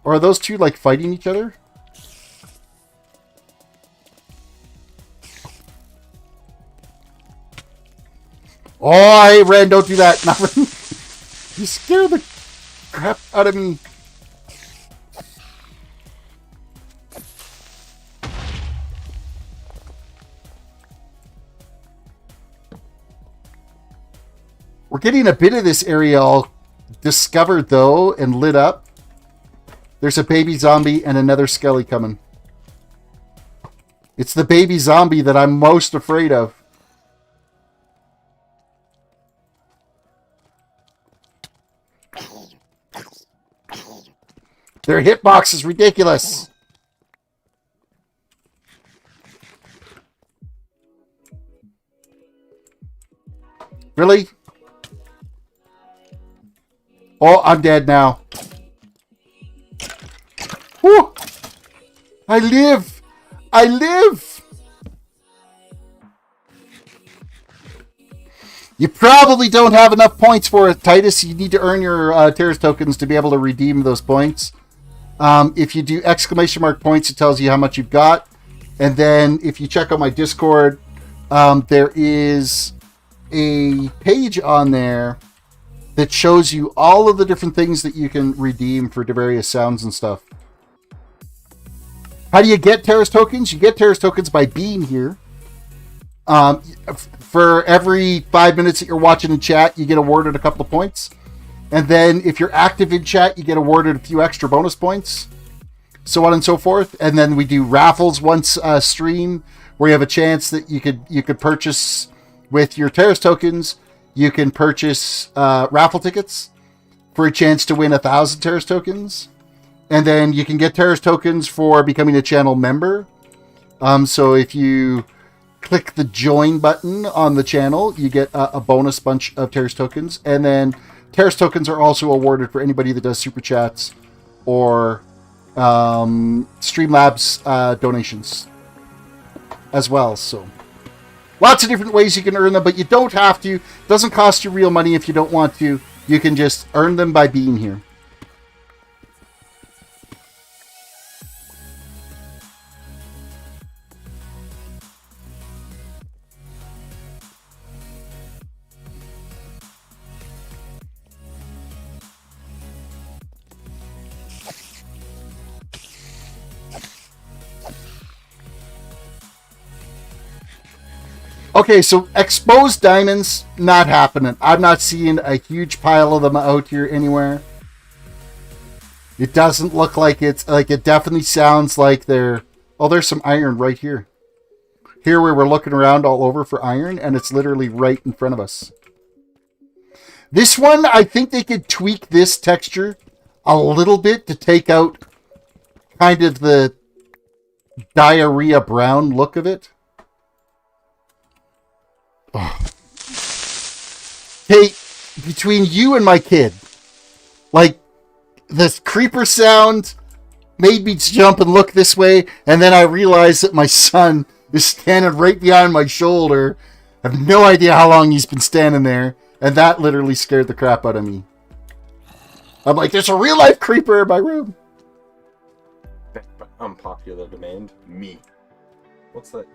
Or are those two like fighting each other? Oh, hey Ren, don't do that. You scared the crap out of me. We're getting a bit of this area all discovered, though, and lit up. There's a baby zombie and another skelly coming. It's the baby zombie that I'm most afraid of. Their hitbox is ridiculous. Really? Oh, I'm dead now. Whew. I live. I live. You probably don't have enough points for it, Titus. You need to earn your Terrace tokens to be able to redeem those points. If you do exclamation mark points, it tells you how much you've got. And then if you check out my Discord, there is a page on there that shows you all of the different things that you can redeem for the various sounds and stuff. How do you get Terris tokens? You get Terris tokens by being here. For every 5 minutes that you're watching in chat, you get awarded a couple of points. And then if you're active in chat, you get awarded a few extra bonus points. So on and so forth. And then we do raffles once a stream where you have a chance that you could purchase with your Terris tokens. You can purchase raffle tickets for a chance to win 1,000 Terris tokens. And then you can get Terris tokens for becoming a channel member. So if you click the join button on the channel, you get a bonus bunch of Terris tokens. And then Terris tokens are also awarded for anybody that does super chats or Streamlabs donations as well. So lots of different ways you can earn them, but you don't have to. It doesn't cost you real money if you don't want to. You can just earn them by being here. Okay, so exposed diamonds, not happening. I'm not seeing a huge pile of them out here anywhere. It doesn't look like it's, like, it definitely sounds like they're, oh, there's some iron right here. Here we were looking around all over for iron, and it's literally right in front of us. This one, I think they could tweak this texture a little bit to take out kind of the diarrhea brown look of it. Oh. Hey, between you and my kid, like, this creeper sound made me jump and look this way, and then I realized that my son is standing right behind my shoulder. I have no idea how long he's been standing there, and that literally scared the crap out of me. I'm like, there's a real-life creeper in my room. Unpopular demand, me. What's that?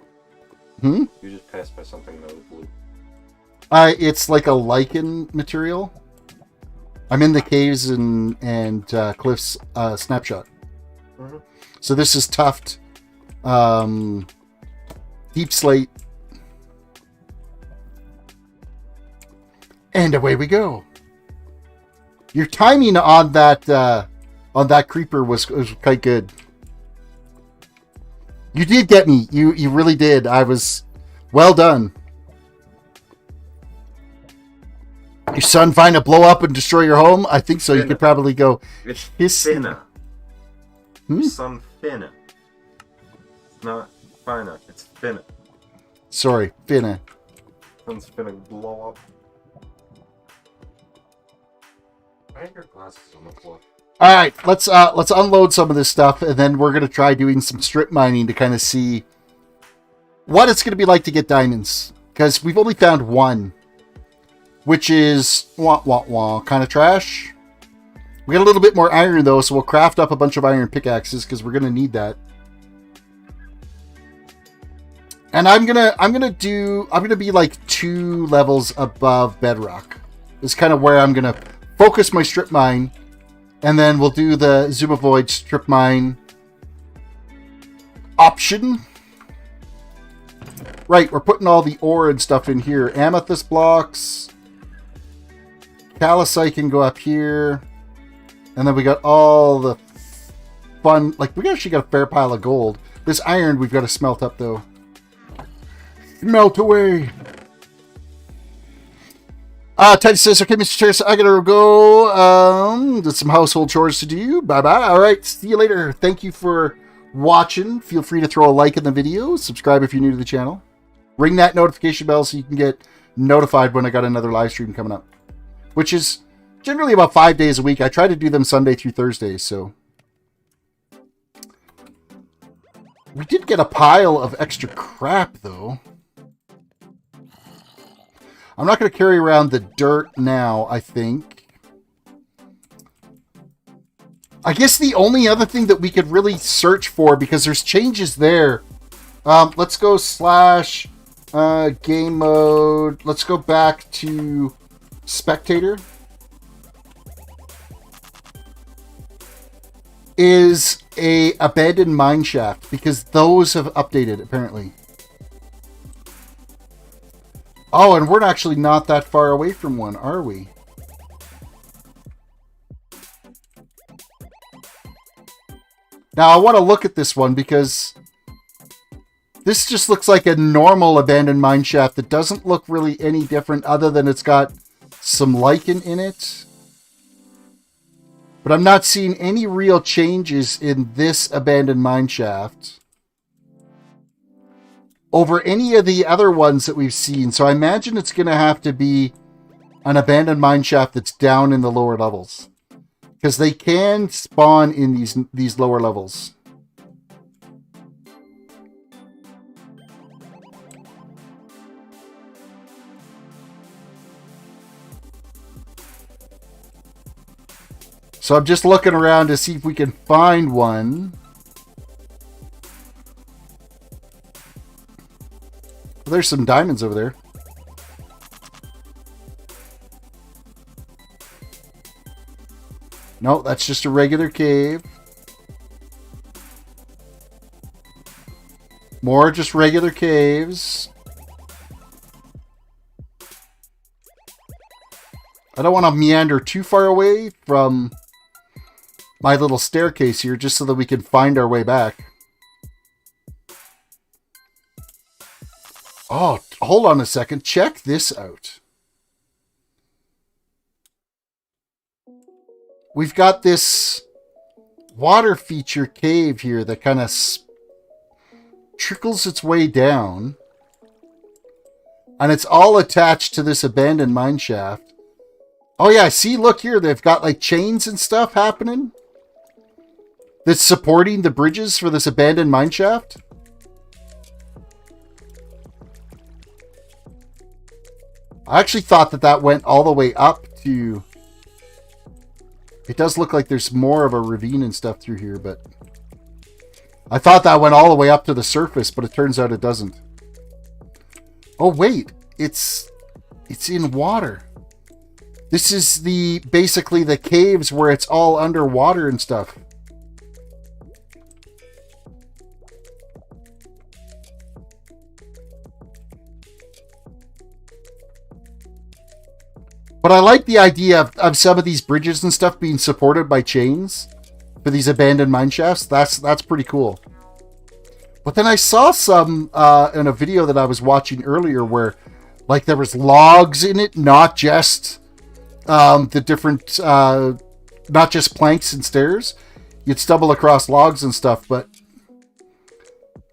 Hmm? You just passed by something that was blue. It's like a lichen material. I'm in the caves and cliffs snapshot. Mm-hmm. So this is tuft, deep slate, and away we go. Your timing on that creeper was quite good. You did get me. You really did. I was well done. Your son find a blow up and destroy your home? I think so. Finna. You could probably go. It's finna. Your son finna. It's not finna. It's finna. Sorry, finna. Son's finna blow up. Why are your glasses on the floor? All right, let's unload some of this stuff, and then we're gonna try doing some strip mining to kind of see what it's gonna be like to get diamonds, because we've only found one, which is kind of trash. We got a little bit more iron though, so we'll craft up a bunch of iron pickaxes because we're gonna need that. And I'm gonna be like 2 levels above bedrock. Is kind of where I'm gonna focus my strip mine. And then we'll do the Zoomovoid strip mine option. Right, we're putting all the ore and stuff in here. Amethyst blocks. Calcite can go up here. And then we got all the fun... Like, we actually got a fair pile of gold. This iron we've got to smelt up, though. Melt away. Teddy says, okay, Mr. Terris, I gotta go. There's some household chores to do. Bye-bye. All right, see you later. Thank you for watching. Feel free to throw a like in the video. Subscribe if you're new to the channel. Ring that notification bell so you can get notified when I got another live stream coming up, which is generally about 5 days a week. I try to do them Sunday through Thursday, so. We did get a pile of extra crap, though. I'm not going to carry around the dirt now, I think. I guess the only other thing that we could really search for, because there's changes there. Let's go / game mode. Let's go back to spectator. is a abandoned mine shaft, because those have updated apparently. Oh, and we're actually not that far away from one, are we? Now I want to look at this one because this just looks like a normal abandoned mine shaft that doesn't look really any different other than it's got some lichen in it. But I'm not seeing any real changes in this abandoned mine shaft over any of the other ones that we've seen. So I imagine it's going to have to be an abandoned mine shaft that's down in the lower levels, because they can spawn in these lower levels. So I'm just looking around to see if we can find one. There's some diamonds over there. No, that's just a regular cave. More just regular caves. I don't want to meander too far away from my little staircase here, just so that we can find our way back. Oh, hold on a second. Check this out. We've got this water feature cave here that kind of trickles its way down. And it's all attached to this abandoned mine shaft. Oh yeah, see, look here. They've got like chains and stuff happening that's supporting the bridges for this abandoned mine shaft. I actually thought that went all the way up to... It does look like there's more of a ravine and stuff through here, but... I thought that went all the way up to the surface, but it turns out it doesn't. Oh, wait. It's in water. This is basically the caves where it's all underwater and stuff. But I like the idea of some of these bridges and stuff being supported by chains for these abandoned mine shafts. That's pretty cool. But then I saw some in a video that I was watching earlier where like there was logs in it, not just the different, not just planks and stairs. You'd stumble across logs and stuff, but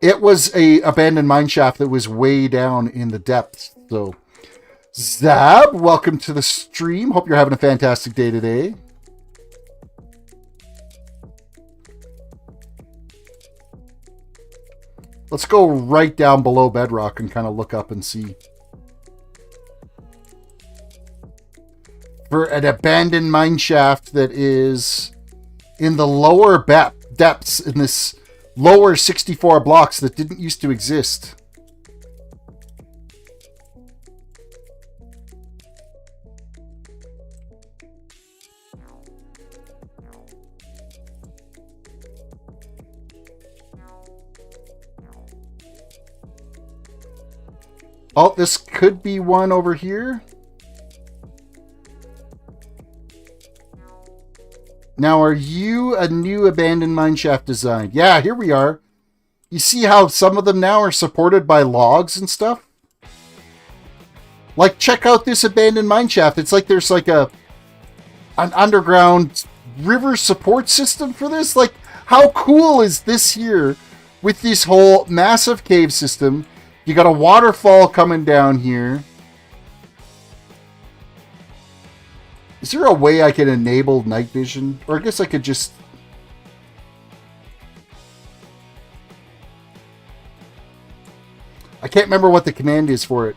it was a abandoned mine shaft that was way down in the depths. So... Zab, welcome to the stream. Hope you're having a fantastic day today. Let's go right down below bedrock and kind of look up and see. For an abandoned mine shaft that is in the lower depths in this lower 64 blocks that didn't used to exist. Oh, this could be one over here. Now, are you a new abandoned mine shaft design? Yeah, here we are. You see how some of them now are supported by logs and stuff? Like, check out this abandoned mine shaft. It's like there's like an underground river support system for this. Like, how cool is this here with this whole massive cave system? You got a waterfall coming down here. Is there a way I can enable night vision? Or I guess I could just... I can't remember what the command is for it.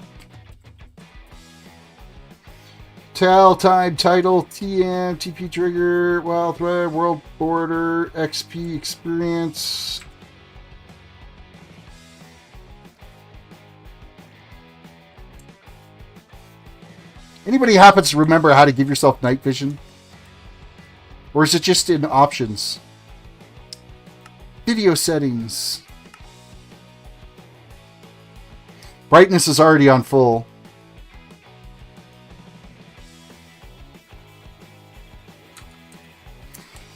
Tell, time, title, TM, TP trigger, wild thread, world border, XP experience... Anybody happens to remember how to give yourself night vision? Or is it just in options? Video settings. Brightness is already on full.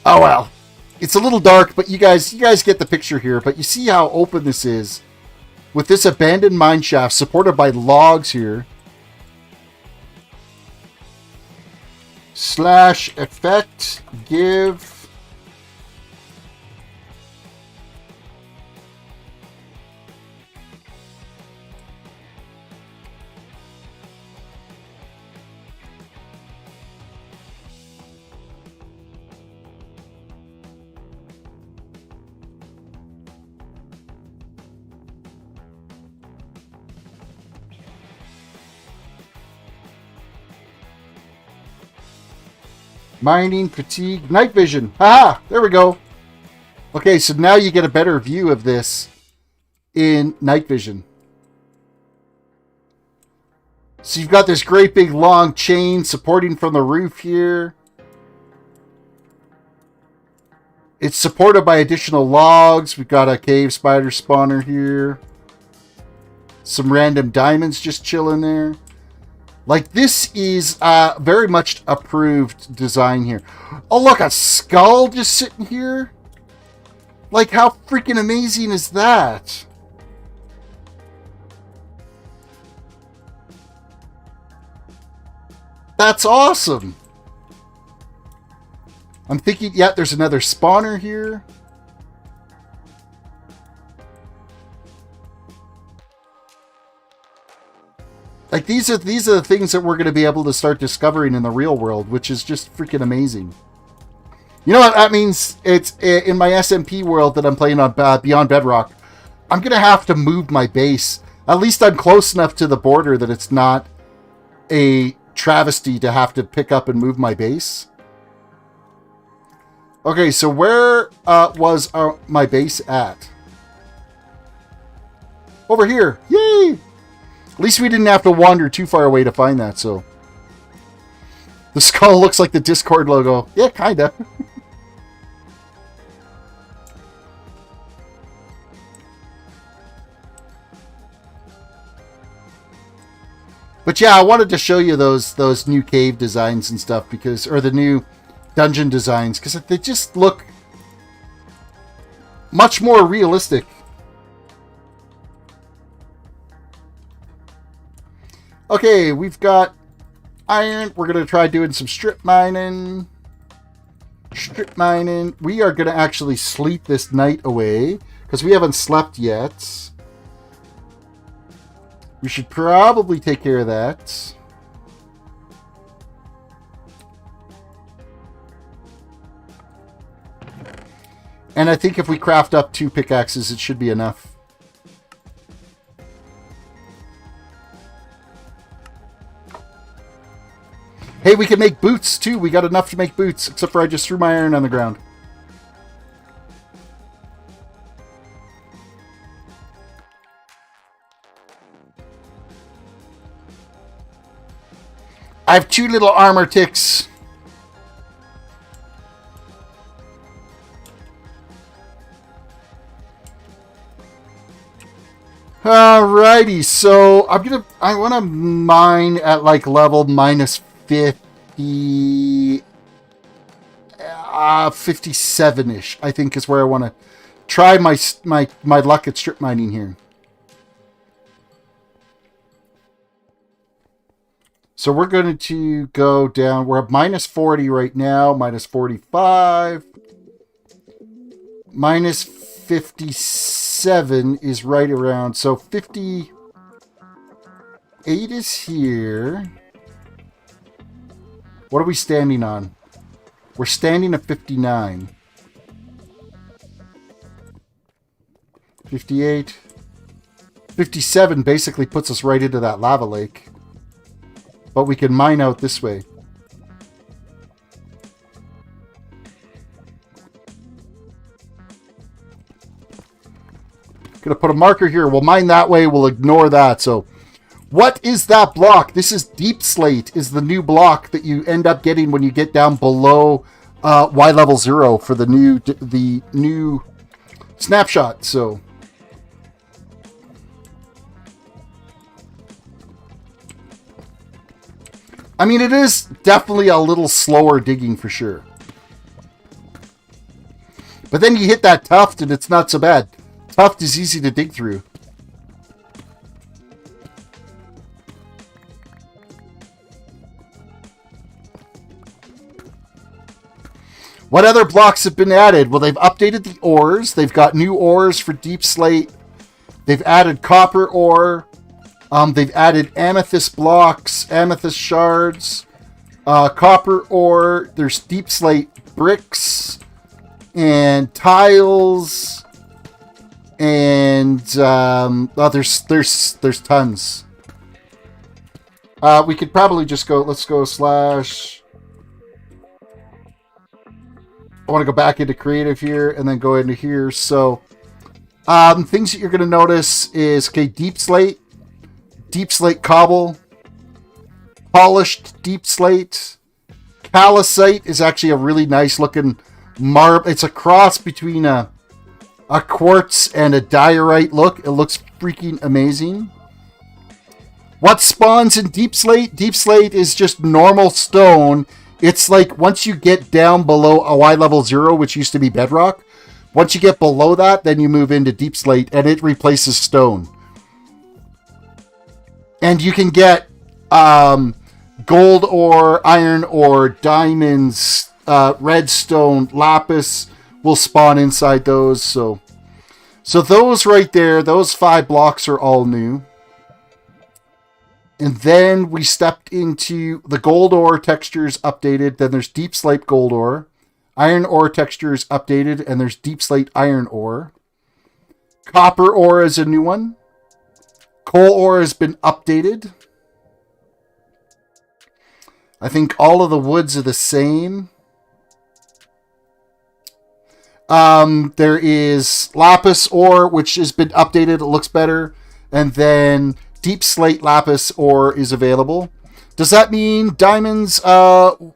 Oh well. It's a little dark, but you guys get the picture here. But you see how open this is. With this abandoned mine shaft supported by logs here. Slash effect give mining, fatigue, night vision. Haha, there we go. Okay, so now you get a better view of this in night vision. So you've got this great big long chain supporting from the roof here. It's supported by additional logs. We've got a cave spider spawner here. Some random diamonds just chilling there. Like, this is very much approved design here. Oh, look, a skull just sitting here. Like, how freaking amazing is that? That's awesome. I'm thinking, yeah, there's another spawner here. Like, these are the things that we're going to be able to start discovering in the real world, which is just freaking amazing. You know what that means? It's in my SMP world that I'm playing on Beyond Bedrock. I'm going to have to move my base. At least I'm close enough to the border that it's not a travesty to have to pick up and move my base. Okay, so where was my base at? Over here. Yay! At least we didn't have to wander too far away to find that, so. The skull looks like the Discord logo. Yeah, kinda. But yeah, I wanted to show you those new cave designs and stuff, because, or the new dungeon designs, because they just look much more realistic. Okay, we've got iron. We're going to try doing some strip mining. Strip mining. We are going to actually sleep this night away, because we haven't slept yet. We should probably take care of that. And I think if we craft up 2 pickaxes, it should be enough. Hey, we can make boots, too. We got enough to make boots, except for I just threw my iron on the ground. I have 2 little armor ticks. Alrighty, so I want to mine at like level minus 50, 57-ish, I think is where I want to try my luck at strip mining here. So we're going to go down. We're at minus 40 right now, minus 45, minus 57 is right around. So 58 is here. What are we standing on? We're standing at 59. 58. 57 basically puts us right into that lava lake. But we can mine out this way. Gonna put a marker here. We'll mine that way. We'll ignore that. So, what is that block? This is Deep Slate. Is the new block that you end up getting when you get down below Y level 0 for the new snapshot. So I mean, it is definitely a little slower digging for sure. But then you hit that tuft and it's not so bad. Tuft is easy to dig through. What other blocks have been added? Well, they've updated the ores. They've got new ores for deep slate. They've added copper ore. They've added amethyst blocks, amethyst shards, copper ore. There's deep slate bricks and tiles, and there's tons. We could probably just go. Let's go slash. I want to go back into creative here and then go into here. So, things that you're going to notice is deep slate cobble, polished deep slate, calcite is actually a really nice looking marble. It's a cross between a quartz and a diorite look. It looks freaking amazing. What spawns in deep slate? Deep slate is just normal stone. It's like once you get down below a Y level 0, which used to be bedrock, once you get below that, then you move into deep slate and it replaces stone. And you can get gold ore, iron ore, diamonds, redstone, lapis will spawn inside those. So those right there, those 5 blocks are all new. And then we stepped into the gold ore textures updated. Then there's deep slate gold ore. Iron ore textures updated. And there's deep slate iron ore. Copper ore is a new one. Coal ore has been updated. I think all of the woods are the same. There is lapis ore, which has been updated. It looks better. And then deep slate lapis ore is available. Does that mean diamonds won't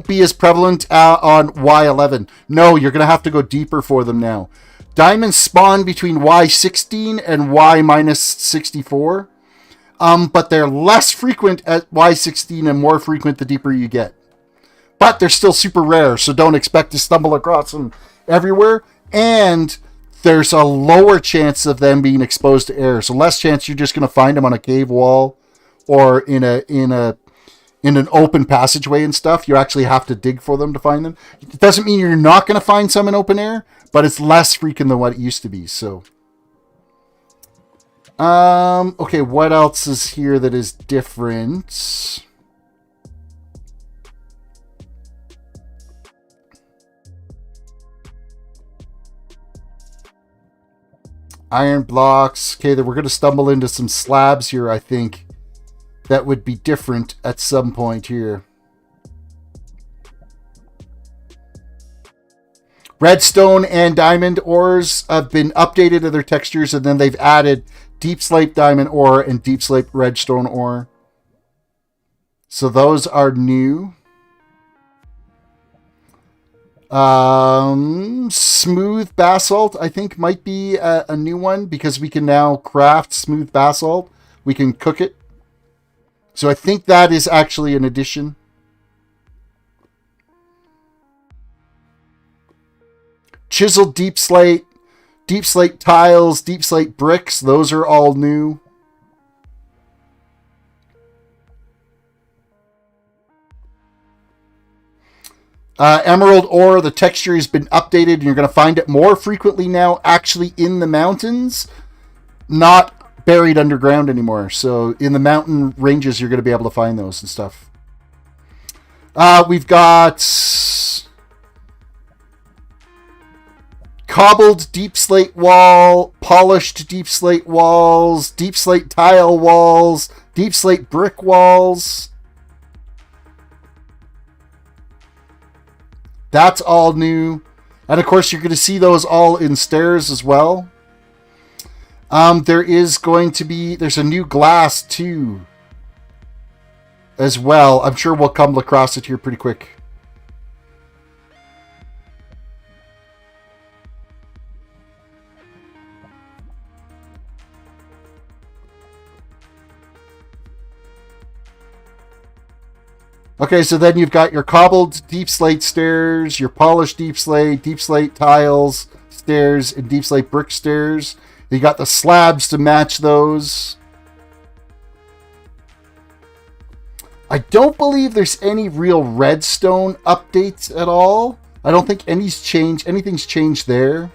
be as prevalent on Y11? No, you're going to have to go deeper for them now. Diamonds spawn between Y16 and Y-64. But they're less frequent at Y16 and more frequent the deeper you get. But they're still super rare, so don't expect to stumble across them everywhere. And there's a lower chance of them being exposed to air. So less chance you're just going to find them on a cave wall or in an open passageway and stuff. You actually have to dig for them to find them. It doesn't mean you're not going to find some in open air, but it's less frequent than what it used to be. So, okay, what else is here that is different? Iron blocks. Okay, then we're going to stumble into some slabs here, I think, that would be different at some point here. Redstone and diamond ores have been updated to their textures, and then they've added deep slate diamond ore and deep slate redstone ore. So those are new. Smooth basalt, I think, might be a new one because we can now craft smooth basalt. We can cook it. So I think that is actually an addition. Chiseled deep slate tiles, deep slate bricks, those are all new. Emerald ore, the texture has been updated, and you're going to find it more frequently now actually in the mountains, not buried underground anymore. So in the mountain ranges, you're going to be able to find those and stuff. We've got cobbled deep slate wall, polished deep slate walls, deep slate tile walls, deep slate brick walls. That's all new. And of course, you're going to see those all in stairs as well. There's a new glass too as well. I'm sure we'll come across it here pretty quick. Okay, so then you've got your cobbled deep slate stairs, your polished deep slate tiles, stairs, and deep slate brick stairs. You got the slabs to match those. I don't believe there's any real redstone updates at all. I don't think anything's changed there.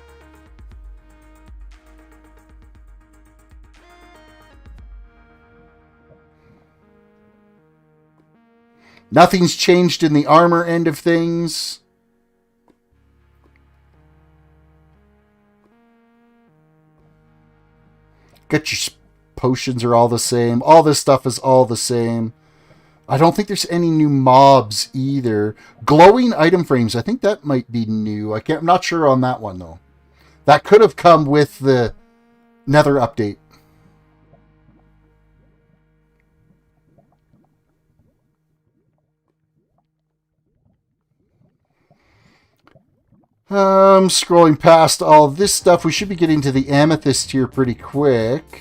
Nothing's changed in the armor end of things. Got your potions are all the same. All this stuff is all the same. I don't think there's any new mobs either. Glowing item frames, I think that might be new. I'm not sure on that one though. That could have come with the Nether update. Scrolling past all this stuff, we should be getting to the amethyst here pretty quick.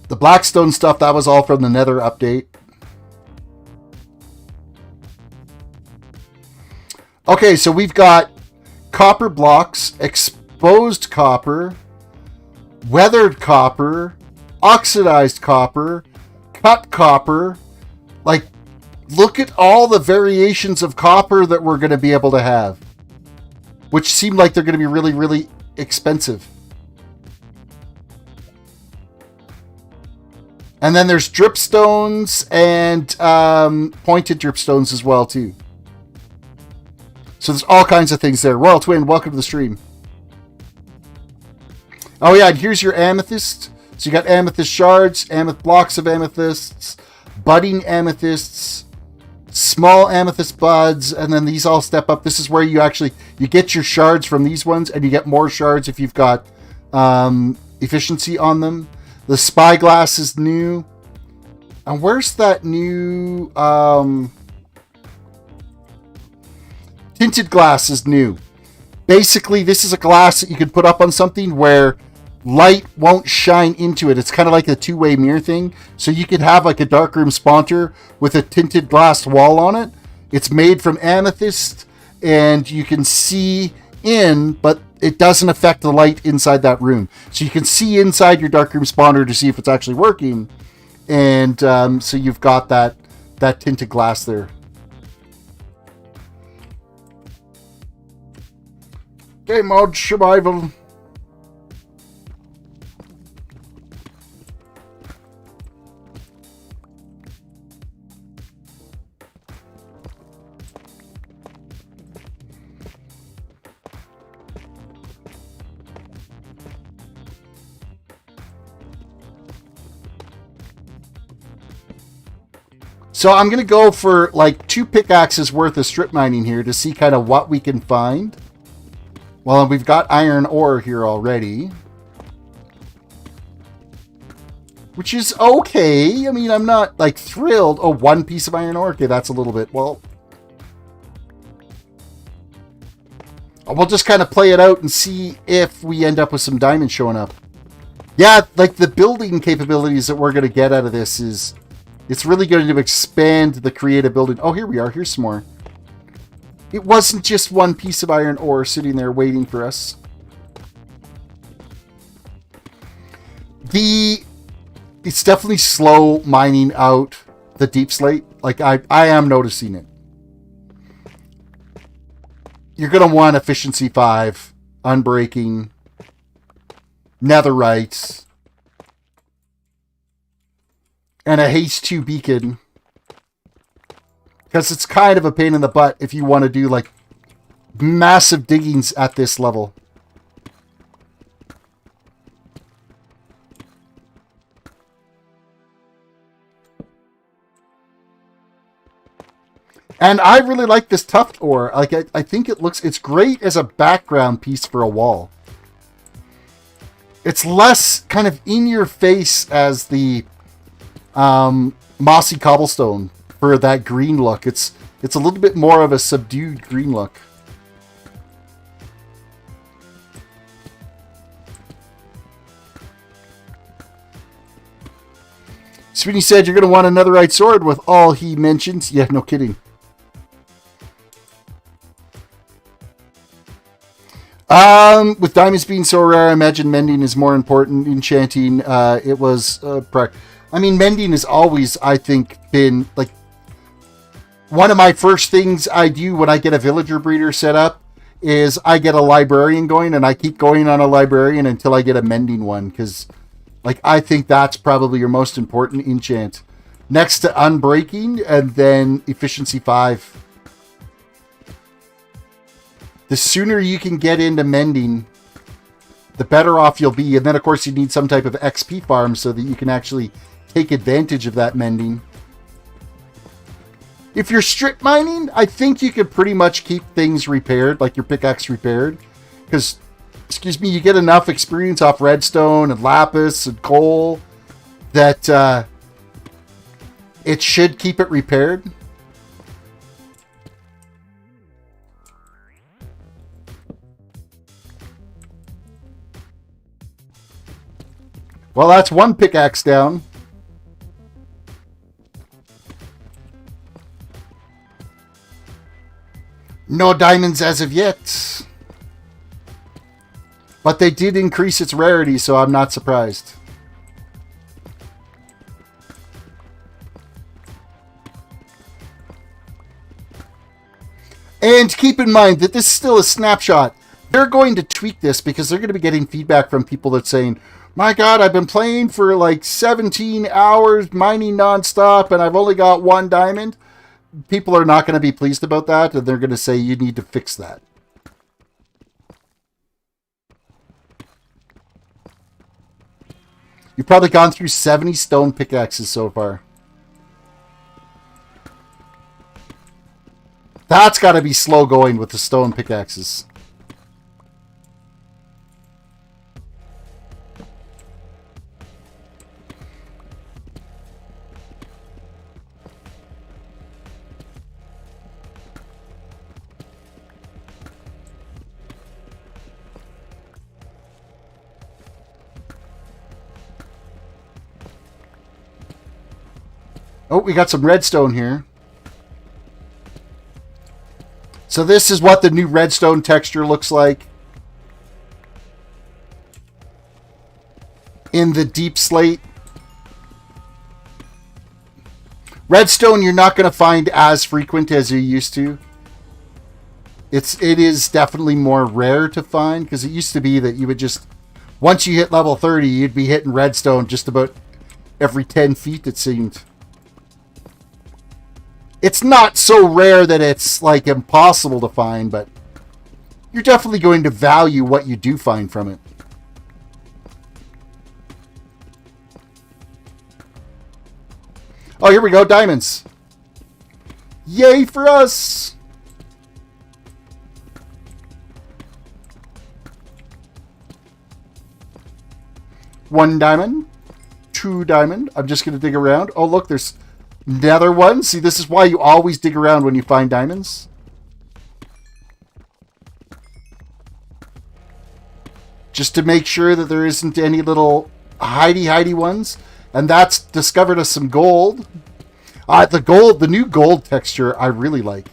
The Blackstone stuff, that was all from the Nether update. Okay, so we've got copper blocks, exposed copper, weathered copper, oxidized copper, cut copper. Like, look at all the variations of copper that we're going to be able to have, which seem like they're going to be really, really expensive. And then there's dripstones and pointed dripstones as well, too. So there's all kinds of things there. Royal Twin, welcome to the stream. Oh, yeah, and here's your amethyst. So you got amethyst shards, blocks of amethysts, budding amethysts, small amethyst buds, and then these all step up. This is where you get your shards from these ones, and you get more shards if you've got efficiency on them. The spyglass is new. And where's that new tinted glass is new. Basically, this is a glass that you can put up on something where light won't shine into it. It's kind of like a two-way mirror thing. So you could have like a darkroom spawner with a tinted glass wall on it. It's made from amethyst, and you can see in, but it doesn't affect the light inside that room. So you can see inside your darkroom spawner to see if it's actually working. And so you've got that tinted glass there. Game mode survival. So I'm going to go for like 2 pickaxes worth of strip mining here to see kind of what we can find. Well, we've got iron ore here already, which is okay. I mean, I'm not like thrilled. Oh, 1 piece of iron ore. Okay, that's a little bit, well, we'll just kind of play it out and see if we end up with some diamonds showing up. Yeah, like the building capabilities that we're going to get out of this is, it's really going to expand the creative building. Oh, here we are. Here's some more. It wasn't just 1 piece of iron ore sitting there waiting for us. It's definitely slow mining out the deep slate. Like, I am noticing it. You're going to want efficiency 5, unbreaking, netherite, and a haste 2 beacon. Because it's kind of a pain in the butt if you want to do like massive diggings at this level. And I really like this tuft ore. Like, I think it's great as a background piece for a wall. It's less kind of in your face as the mossy cobblestone for that green look. It's a little bit more of a subdued green look. Sweeney said you're going to want a netherite sword with all he mentions. Yeah, no kidding. With diamonds being so rare, I imagine mending is more important. Enchanting, it was... I mean, mending has always, I think, been, like... One of my first things I do when I get a villager breeder set up is I get a librarian going, and I keep going on a librarian until I get a mending one, because, like, I think that's probably your most important enchant. Next to unbreaking, and then efficiency 5. The sooner you can get into mending, the better off you'll be. And then, of course, you need some type of XP farm so that you can actually take advantage of that mending. If you're strip mining, I think you could pretty much keep things repaired, like your pickaxe repaired. Because, excuse me, you get enough experience off redstone and lapis and coal that it should keep it repaired. Well, that's one pickaxe down. No diamonds as of yet. But they did increase its rarity, so I'm not surprised. And keep in mind that this is still a snapshot. They're going to tweak this because they're going to be getting feedback from people that's saying, my God, I've been playing for like 17 hours, mining nonstop, and I've only got 1 diamond. People are not going to be pleased about that, and they're going to say you need to fix that. You've probably gone through 70 stone pickaxes so far. That's got to be slow going with the stone pickaxes. Oh, we got some redstone here. So this is what the new redstone texture looks like in the deep slate. Redstone you're not going to find as frequent as you used to. It is definitely more rare to find, because it used to be that you would just, once you hit level 30, you'd be hitting redstone just about every 10 feet, it seemed. It's not so rare that it's like impossible to find, but you're definitely going to value what you do find from it. Oh, here we go, diamonds. Yay for us! One diamond, 2 diamond. I'm just going to dig around. Oh, look, there's another one. See, this is why you always dig around when you find diamonds. Just to make sure that there isn't any little hidey ones. And that's discovered us some gold. The new gold texture I really like.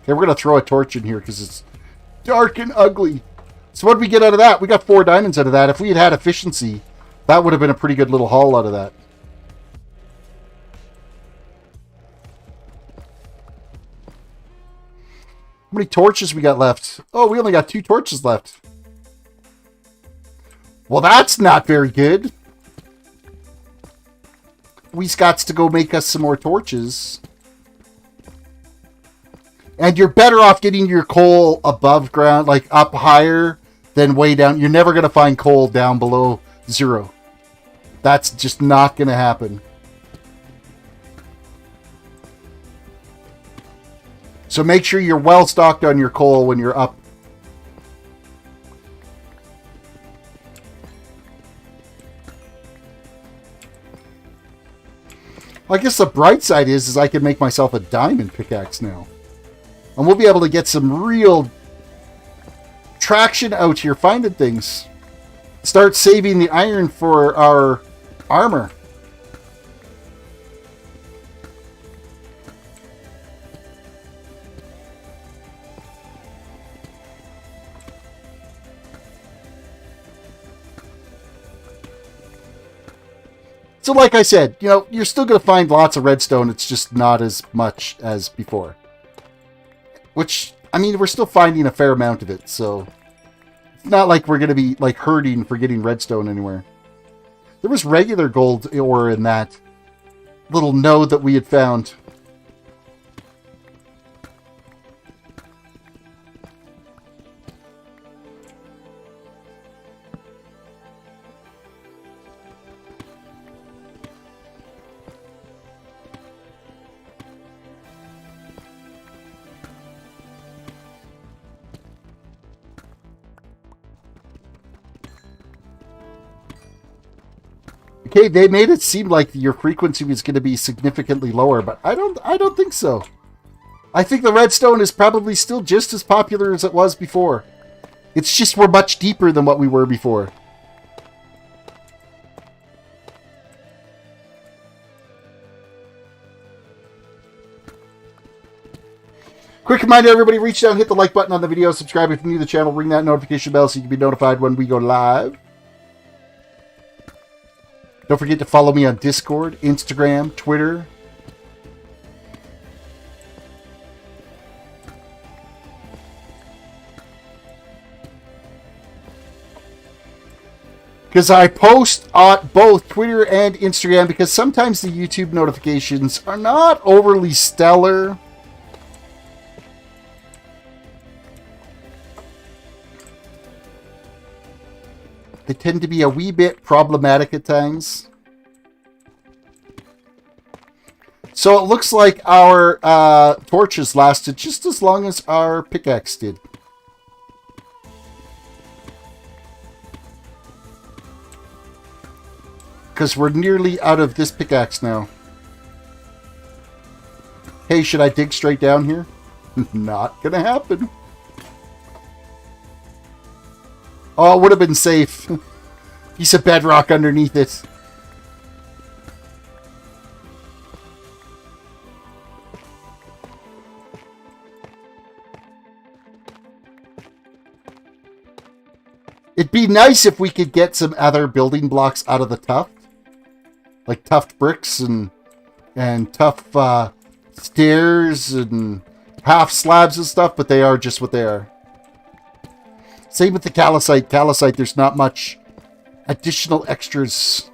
Okay, we're going to throw a torch in here because it's dark and ugly. So what did we get out of that? We got 4 diamonds out of that. If we had had efficiency, that would have been a pretty good little haul out of that. How many torches we got left? Oh, we only got 2 torches left. Well, that's not very good. We've got to go make us some more torches. And you're better off getting your coal above ground, like up higher than way down. You're never going to find coal down below 0. That's just not going to happen. So make sure you're well stocked on your coal when you're up. I guess the bright side is I can make myself a diamond pickaxe now. And we'll be able to get some real traction out here finding things. Start saving the iron for our armor. So like I said, you know, you're still going to find lots of redstone. It's just not as much as before. Which, I mean, we're still finding a fair amount of it, so it's not like we're going to be, like, hurting for getting redstone anywhere. There was regular gold ore in that little node that we had found. Okay, they made it seem like your frequency was going to be significantly lower, but I don't think so. I think the redstone is probably still just as popular as it was before. It's just we're much deeper than what we were before. Quick reminder, everybody, reach down, hit the like button on the video, subscribe if you're new to the channel, ring that notification bell so you can be notified when we go live. Don't forget to follow me on Discord, Instagram, Twitter. Because I post on both Twitter and Instagram, because sometimes the YouTube notifications are not overly stellar. They tend to be a wee bit problematic at times. So it looks like our torches lasted just as long as our pickaxe did. Because we're nearly out of this pickaxe now. Hey, should I dig straight down here? Not gonna happen. Oh, it would have been safe. Piece of bedrock underneath it. It'd be nice if we could get some other building blocks out of the tuft. Like tuft bricks and tough stairs and half slabs and stuff, but they are just what they are. Same with the calcite. Calcite, there's not much additional extras.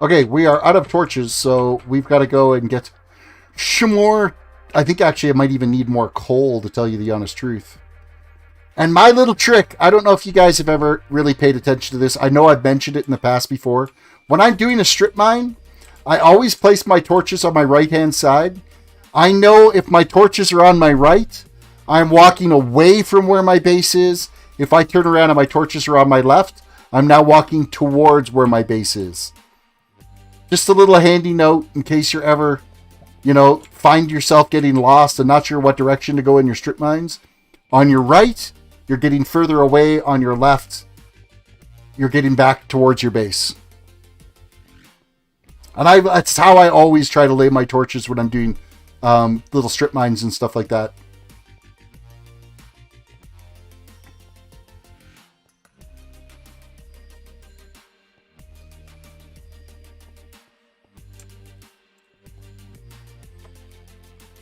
Okay, we are out of torches, so we've got to go and get some more. I think actually I might even need more coal, to tell you the honest truth. And my little trick, I don't know if you guys have ever really paid attention to this. I know I've mentioned it in the past before. When I'm doing a strip mine, I always place my torches on my right-hand side. I know if my torches are on my right, I'm walking away from where my base is. If I turn around and my torches are on my left, I'm now walking towards where my base is. Just a little handy note in case you're ever, you know, find yourself getting lost and not sure what direction to go in your strip mines. On your right, you're getting further away. On your left, you're getting back towards your base. And that's how I always try to lay my torches when I'm doing little strip mines and stuff like that.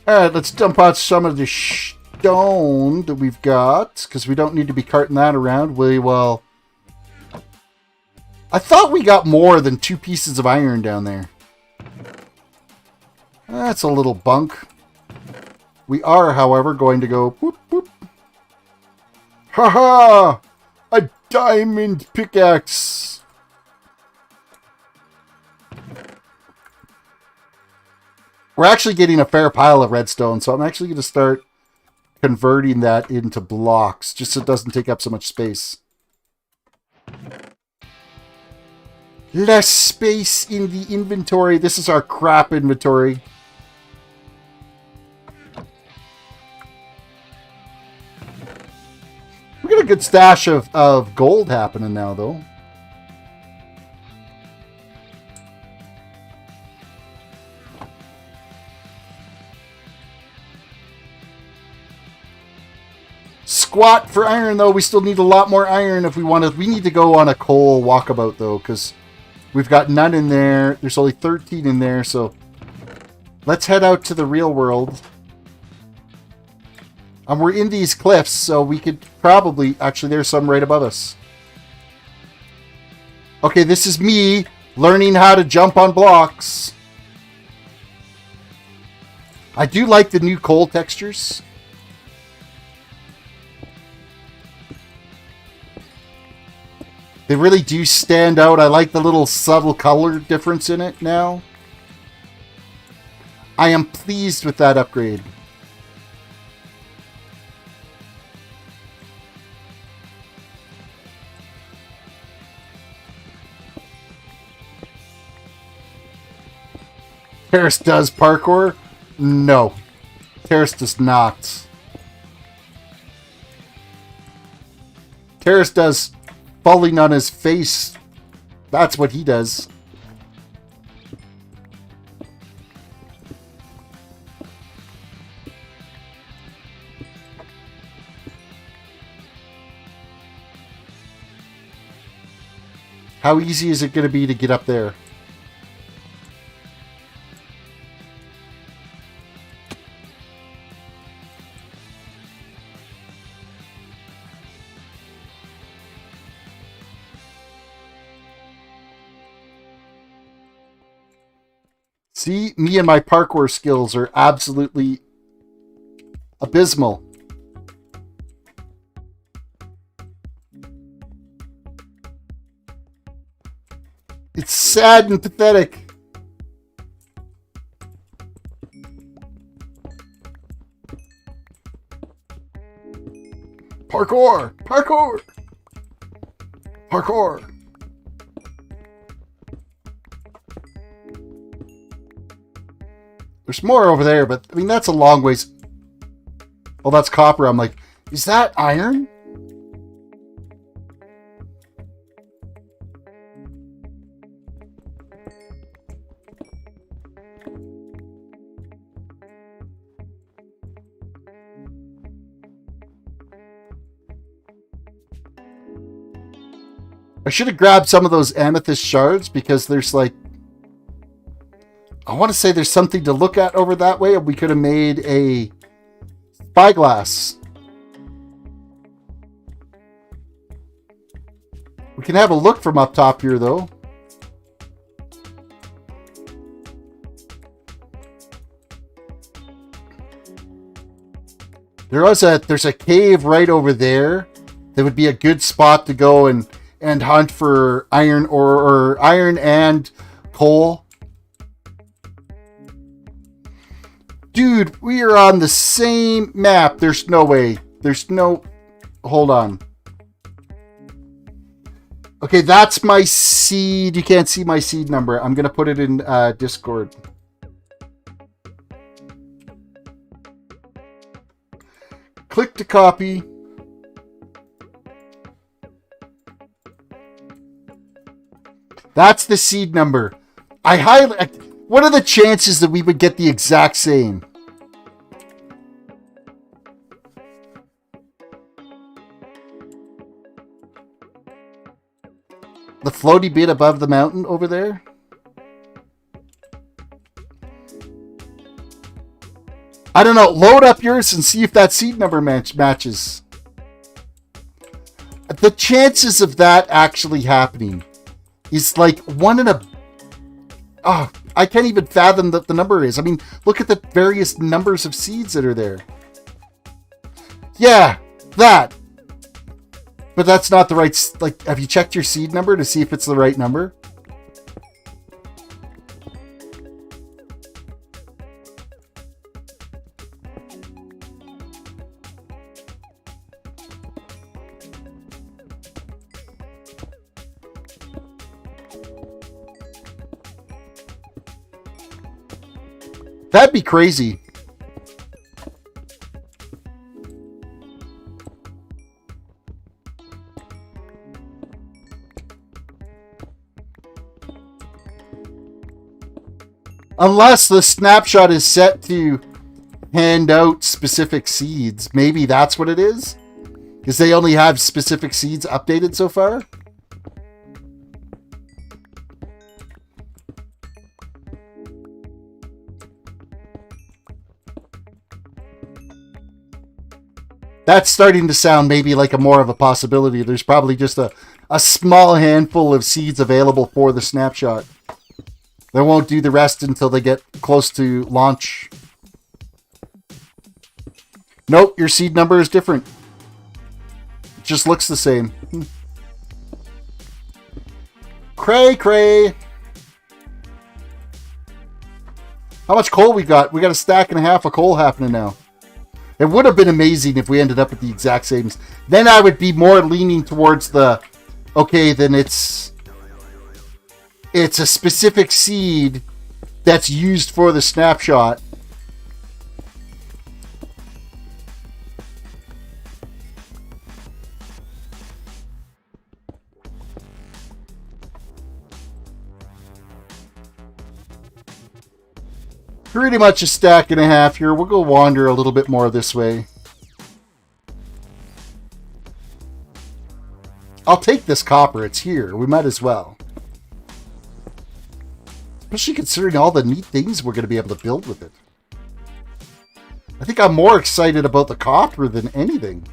Alright, let's dump out some of the stone that we've got, because we don't need to be carting that around. Well, I thought we got more than 2 pieces of iron down there. That's a little bunk. We are, however, going to go whoop, whoop. Haha! A diamond pickaxe! We're actually getting a fair pile of redstone, so I'm actually going to start converting that into blocks, just so it doesn't take up so much space. Less space in the inventory. This is our crap inventory. We got a good stash of gold happening now, though. Squat for iron, though. We still need a lot more iron if we want to. We need to go on a coal walkabout, though, because we've got none in there. There's only 13 in there, so let's head out to the real world. We're in these cliffs, so we could probably... Actually, there's some right above us. Okay, this is me learning how to jump on blocks. I do like the new coal textures. They really do stand out. I like the little subtle color difference in it now. I am pleased with that upgrade. Terris does parkour? No. Terris does not. Terris does falling on his face. That's what he does. How easy is it going to be to get up there? See, me and my parkour skills are absolutely abysmal. It's sad and pathetic. Parkour! Parkour! Parkour! There's more over there, but I mean, that's a long ways. Oh, that's copper. I'm like, is that iron? I should have grabbed some of those amethyst shards because there's like, I want to say there's something to look at over that way. We could have made a spyglass. We can have a look from up top here, though. There's a cave right over there. That would be a good spot to go and hunt for iron or iron and coal. Dude, we are on the same map. There's no way. There's no... Hold on. Okay, that's my seed. You can't see my seed number. I'm going to put it in Discord. Click to copy. That's the seed number. What are the chances that we would get the exact same? The floaty bit above the mountain over there? I don't know. Load up yours and see if that seed number matches. The chances of that actually happening is like 1 in a... Oh, I can't even fathom that the number is. I mean, look at the various numbers of seeds that are there. Yeah, that. But that's not the right... Like, have you checked your seed number to see if it's the right number? That'd be crazy. Unless the snapshot is set to hand out specific seeds. Maybe that's what it is? Because they only have specific seeds updated so far? That's starting to sound maybe like a more of a possibility. There's probably just a small handful of seeds available for the snapshot. They won't do the rest until they get close to launch. Nope, your seed number is different. It just looks the same. Cray, cray. How much coal we got? We got a stack and a half of coal happening now. It would have been amazing if we ended up at the exact same. Then I would be more leaning towards the, okay, then it's a specific seed that's used for the snapshot. Pretty much a stack and a half here. We'll go wander a little bit more this way. I'll take this copper. It's here. We might as well. Especially considering all the neat things we're going to be able to build with it. I think I'm more excited about the copper than anything.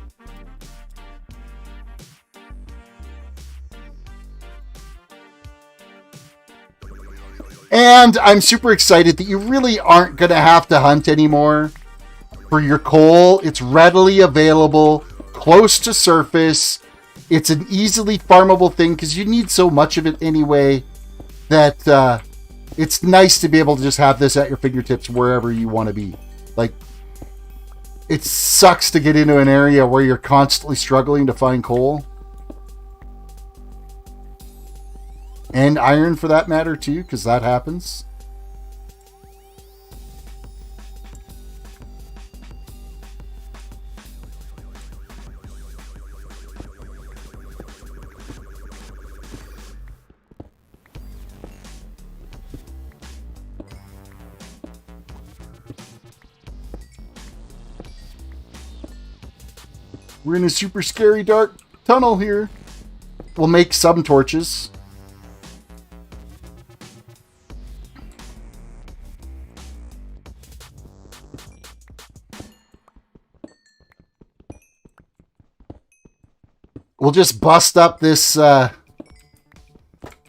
And I'm super excited that you really aren't going to have to hunt anymore for your coal. It's readily available, close to surface. It's an easily farmable thing because you need so much of it anyway that it's nice to be able to just have this at your fingertips wherever you want to be. Like, it sucks to get into an area where you're constantly struggling to find coal. And iron for that matter too, because that happens. We're in a super scary dark tunnel here. We'll make some torches. We'll just bust up this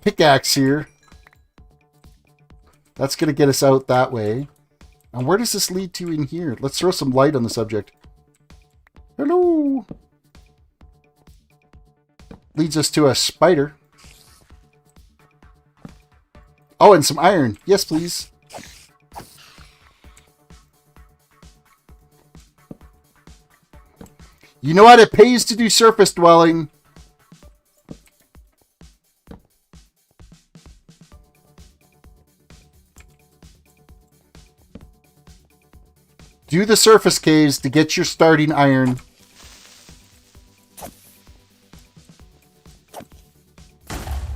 pickaxe here. That's going to get us out that way. And where does this lead to in here? Let's throw some light on the subject. Hello. Leads us to a spider. Oh, and some iron. Yes, please. You know what? It pays to do surface dwelling. Do the surface caves to get your starting iron.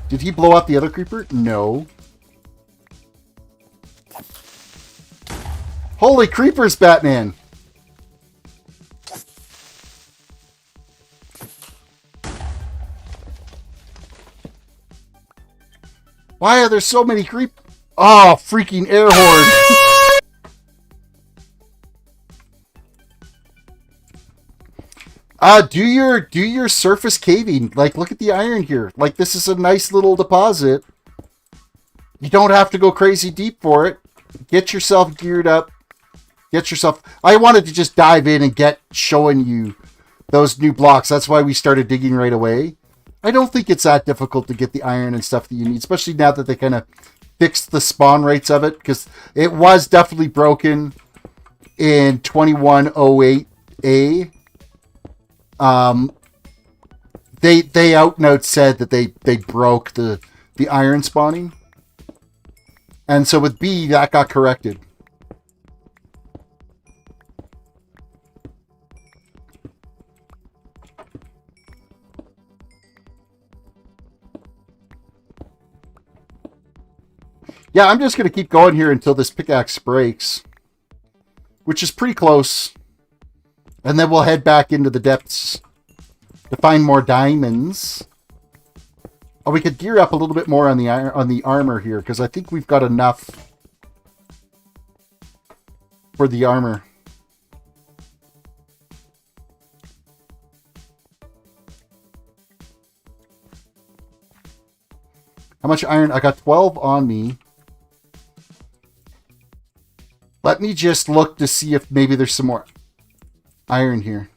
Did he blow up the other creeper? No. Holy creepers, Batman! Why are there so many creep... Oh, freaking air horde. Do your surface caving. Like, look at the iron here. Like, this is a nice little deposit. You don't have to go crazy deep for it. Get yourself geared up. Get yourself... I wanted to just dive in and get showing you those new blocks. That's why we started digging right away. I don't think it's that difficult to get the iron and stuff that you need, especially now that they kind of fixed the spawn rates of it, because it was definitely broken in 21w08b. They out and out said that they broke the iron spawning. And so with B, that got corrected. Yeah, I'm just going to keep going here until this pickaxe breaks, which is pretty close. And then we'll head back into the depths to find more diamonds. Oh, we could gear up a little bit more on the armor here, because I think we've got enough for the armor. How much iron? I got 12 on me. Let me just look to see if maybe there's some more iron here.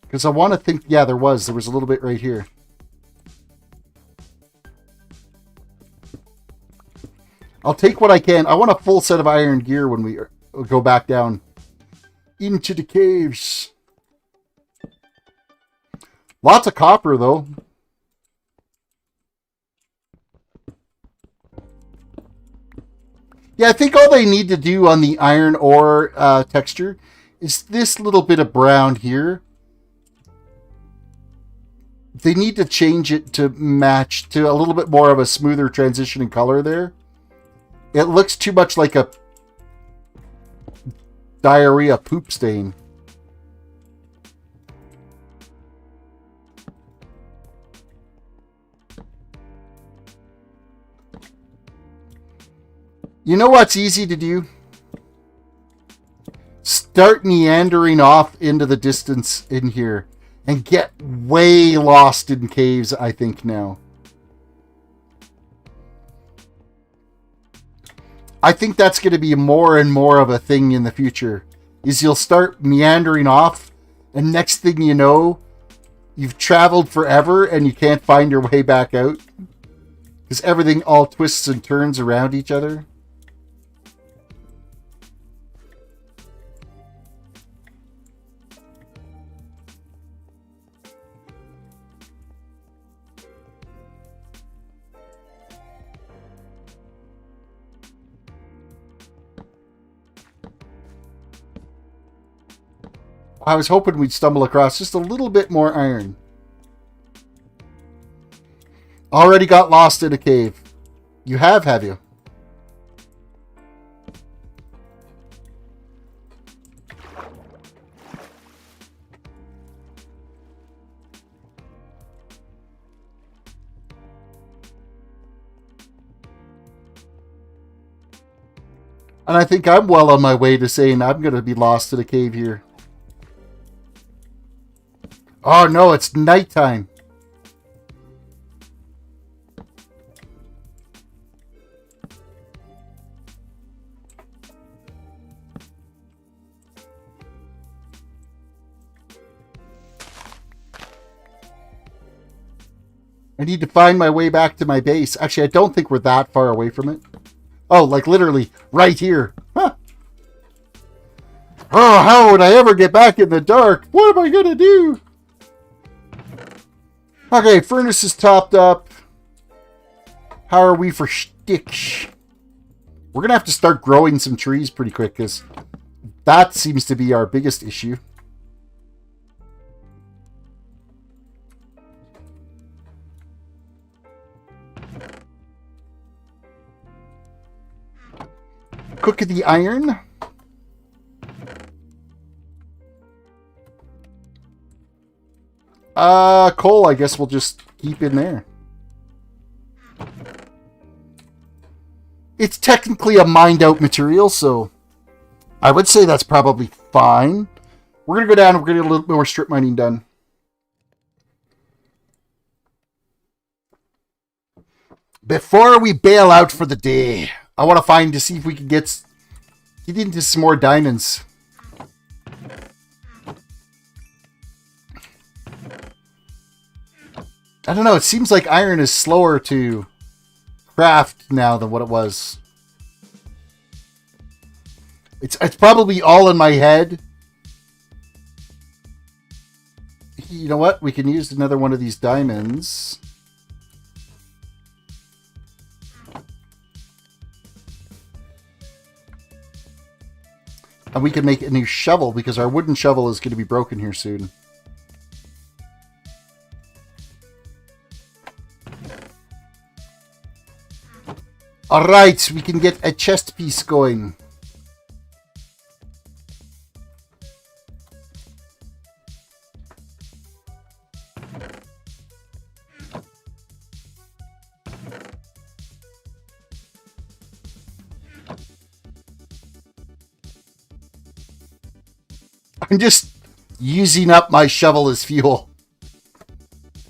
Because I want to think, yeah, there was a little bit right here. I'll take what I can. I want a full set of iron gear when we go back down into the caves. Lots of copper, though. Yeah, I think all they need to do on the iron ore texture is this little bit of brown here. They need to change it to match to a little bit more of a smoother transition in color there. It looks too much like a diarrhea poop stain. You know what's easy to do? Start meandering off into the distance in here and get way lost in caves, I think, now. I think that's going to be more and more of a thing in the future, is you'll start meandering off, and next thing you know, you've traveled forever and you can't find your way back out because everything all twists and turns around each other. I was hoping we'd stumble across just a little bit more iron. Already got lost in a cave. You have you? And I think I'm well on my way to saying I'm going to be lost in a cave here. Oh no, it's nighttime. I need to find my way back to my base. Actually, I don't think we're that far away from it. Oh, like literally right here. Huh. Oh, how would I ever get back in the dark? What am I going to do? Okay, furnace is topped up. How are we for sticks? We're going to have to start growing some trees pretty quick because that seems to be our biggest issue. Cook the iron. Coal, I guess we'll just keep in there. It's technically a mined out material, so I would say that's probably fine. We're going to go down and we're going to get a little bit more strip mining done. Before we bail out for the day, I want to see if we can get into some more diamonds. I don't know, it seems like iron is slower to craft now than what it was. It's probably all in my head. You know what? We can use another one of these diamonds. And we can make a new shovel because our wooden shovel is going to be broken here soon. Alright, we can get a chest piece going. I'm just using up my shovel as fuel.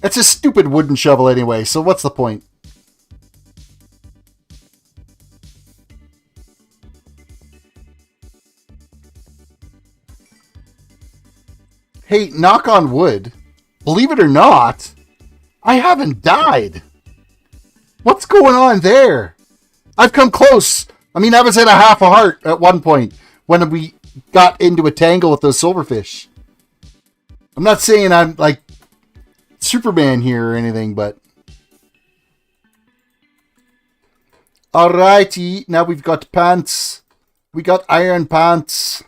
It's a stupid wooden shovel anyway, so what's the point? Hey, knock on wood. Believe it or not, I haven't died. What's going on there? I've come close. I mean, I was at a half a heart at one point when we got into a tangle with those silverfish. I'm not saying I'm like Superman here or anything, but... Alrighty, now we've got pants. We got iron pants.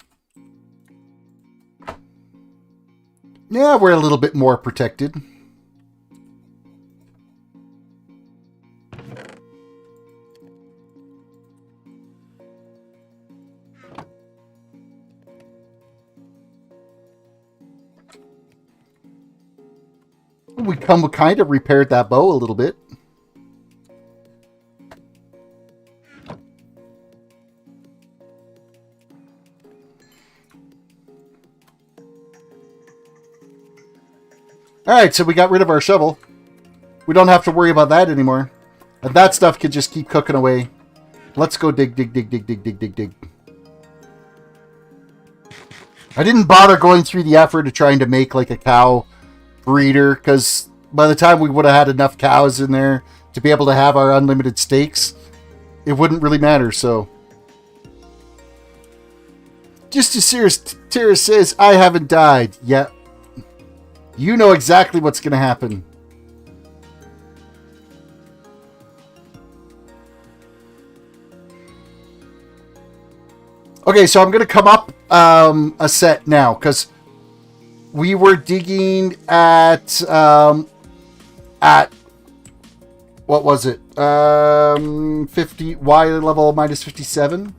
Yeah, we're a little bit more protected. We kind of repaired that bow a little bit. Alright, so we got rid of our shovel. We don't have to worry about that anymore. And that stuff can just keep cooking away. Let's go dig, dig, dig, dig, dig, dig, dig, dig. I didn't bother going through the effort of trying to make like a cow breeder, because by the time we would have had enough cows in there to be able to have our unlimited steaks, it wouldn't really matter, so. Just as Terris says, I haven't died. Yeah. You know exactly what's going to happen. Okay, so I'm going to come up a set now, because we were digging at what was it? 50 Y level minus 57.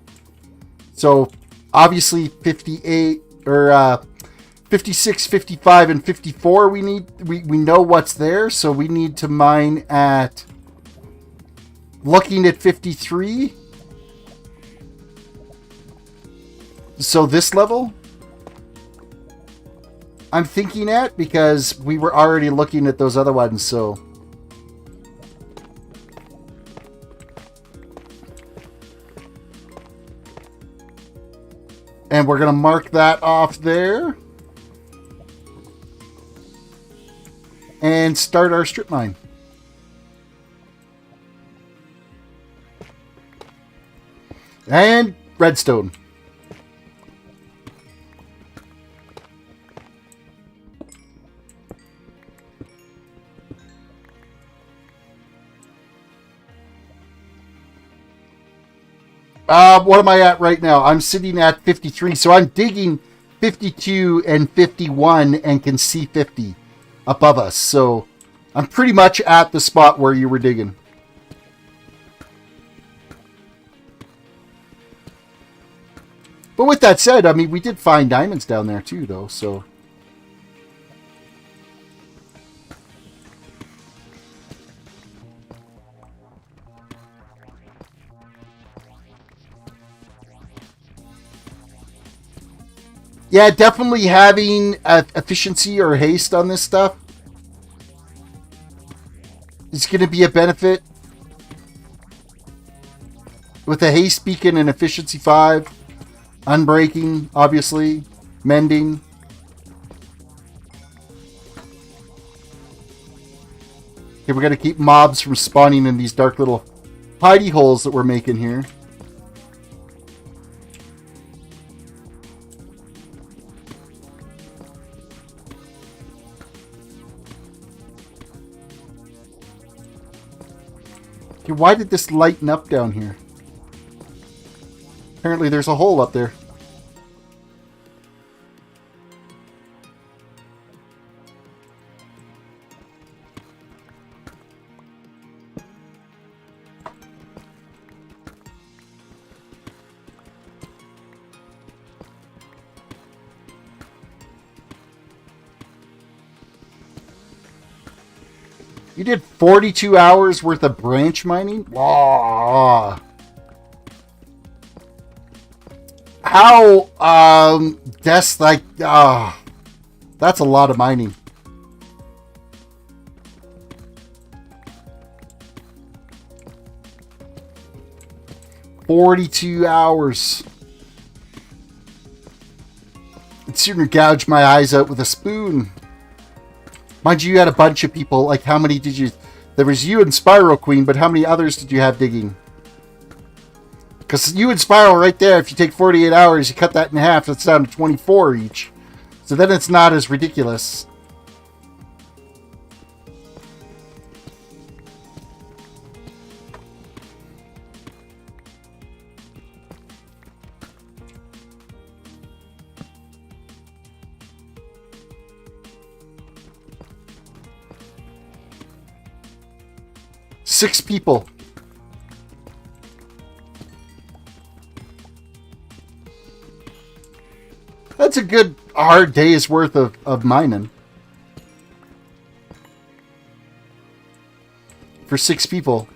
So obviously 58 or 56, 55, and 54 we know what's there, so we need to mine at looking at 53. So this level I'm thinking at, because we were already looking at those other ones, so and we're gonna mark that off there and start our strip mine. And redstone. What am I at right now? I'm sitting at 53, so I'm digging 52 and 51 and can see 50 above us. So I'm pretty much at the spot where you were digging. But with that said, I mean, we did find diamonds down there too, though, so... Yeah, definitely having efficiency or haste on this stuff is going to be a benefit. With a haste beacon and efficiency 5, unbreaking, obviously, mending. Okay, we're going to keep mobs from spawning in these dark little hidey holes that we're making here. Okay, why did this lighten up down here? Apparently there's a hole up there. You did 42 hours worth of branch mining? Wow. How, that's like, that's a lot of mining. $42 hours. I'd sooner gouge my eyes out with a spoon. Mind you, you had a bunch of people. Like, how many did you... There was you and Spiral Queen, but how many others did you have digging? Because you and Spiral right there, if you take 48 hours, you cut that in half, that's down to 24 each. So then it's not as ridiculous. Six people. That's a good hard day's worth of mining. For 6 people.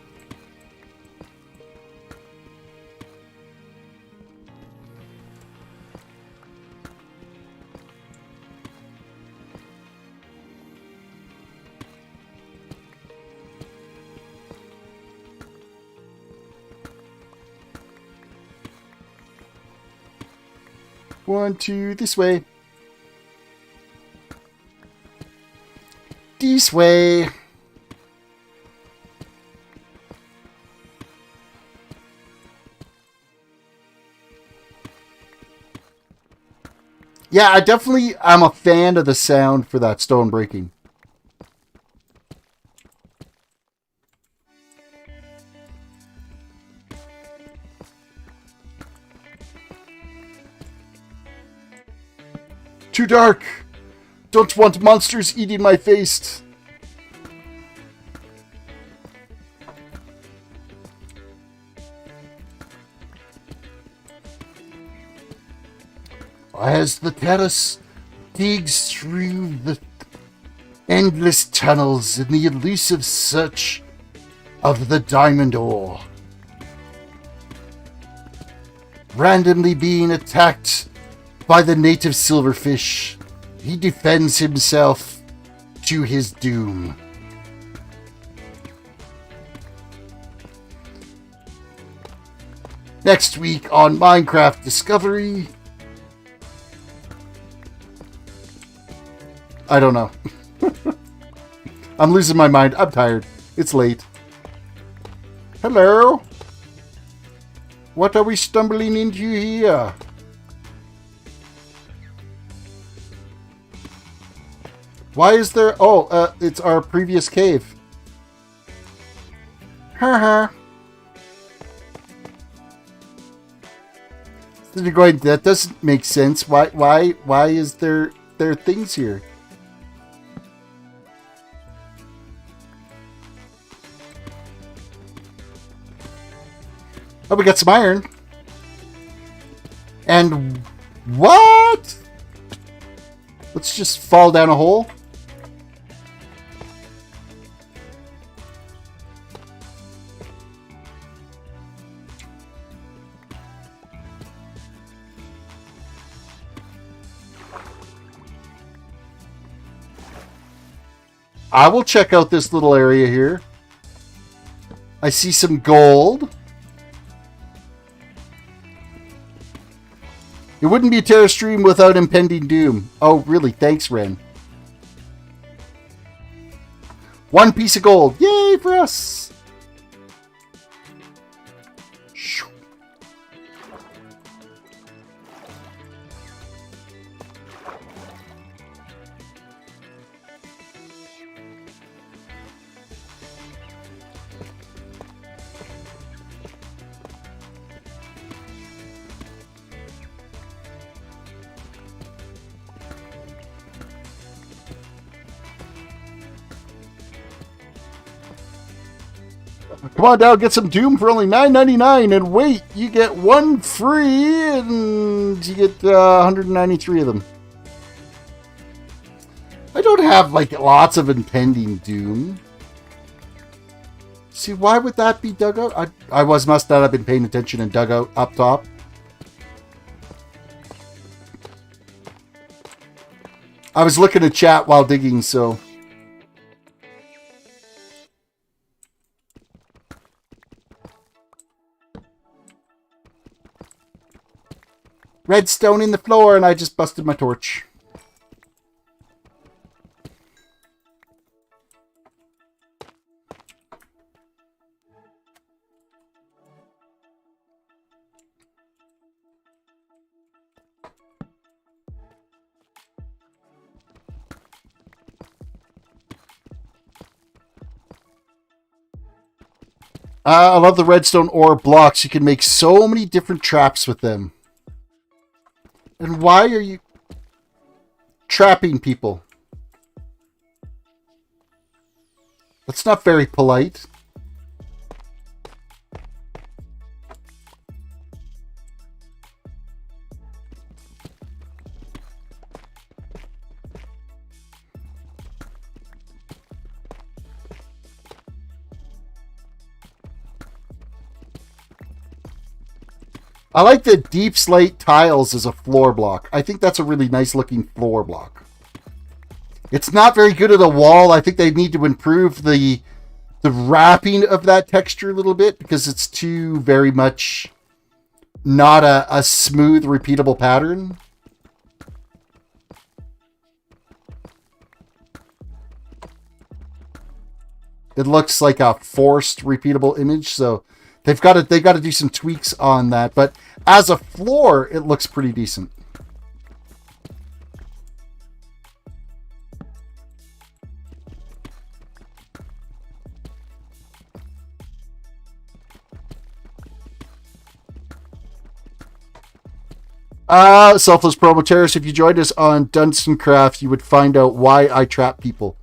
One, two, this way. This way. Yeah, I'm a fan of the sound for that stone breaking. Too dark. Don't want monsters eating my face. As the terrace digs through the endless tunnels in the elusive search of the diamond ore, randomly being attacked by the native silverfish, he defends himself to his doom. Next week on Minecraft Discovery... I don't know. I'm losing my mind. I'm tired. It's late. Hello? What are we stumbling into here? Why is there... Oh, it's our previous cave. Haha. So you're going, that doesn't make sense. Why is there things here? Oh, we got some iron. And what? Let's just fall down a hole. I will check out this little area here. I see some gold. It wouldn't be a Terra stream without impending doom. Oh, really? Thanks, Ren. 1 piece of gold. Yay for us! Come on down, get some Doom for only $9.99, and wait, you get 1 free, and you get 193 of them. I don't have, like, lots of impending Doom. See, why would that be dug out? Must not have been paying attention and dug out up top. I was looking at chat while digging, so... Redstone in the floor, and I just busted my torch. I love the redstone ore blocks. You can make so many different traps with them. And why are you trapping people? That's not very polite. I like the deep slate tiles as a floor block. I think that's a really nice looking floor block. It's not very good at a wall. I think they need to improve the wrapping of that texture a little bit because it's too very much not a smooth, repeatable pattern. It looks like a forced, repeatable image, so they've got to do some tweaks on that. But as a floor, it looks pretty decent. Selfless Promo Terrace, if you joined us on Dungeoncraft, you would find out why I trap people.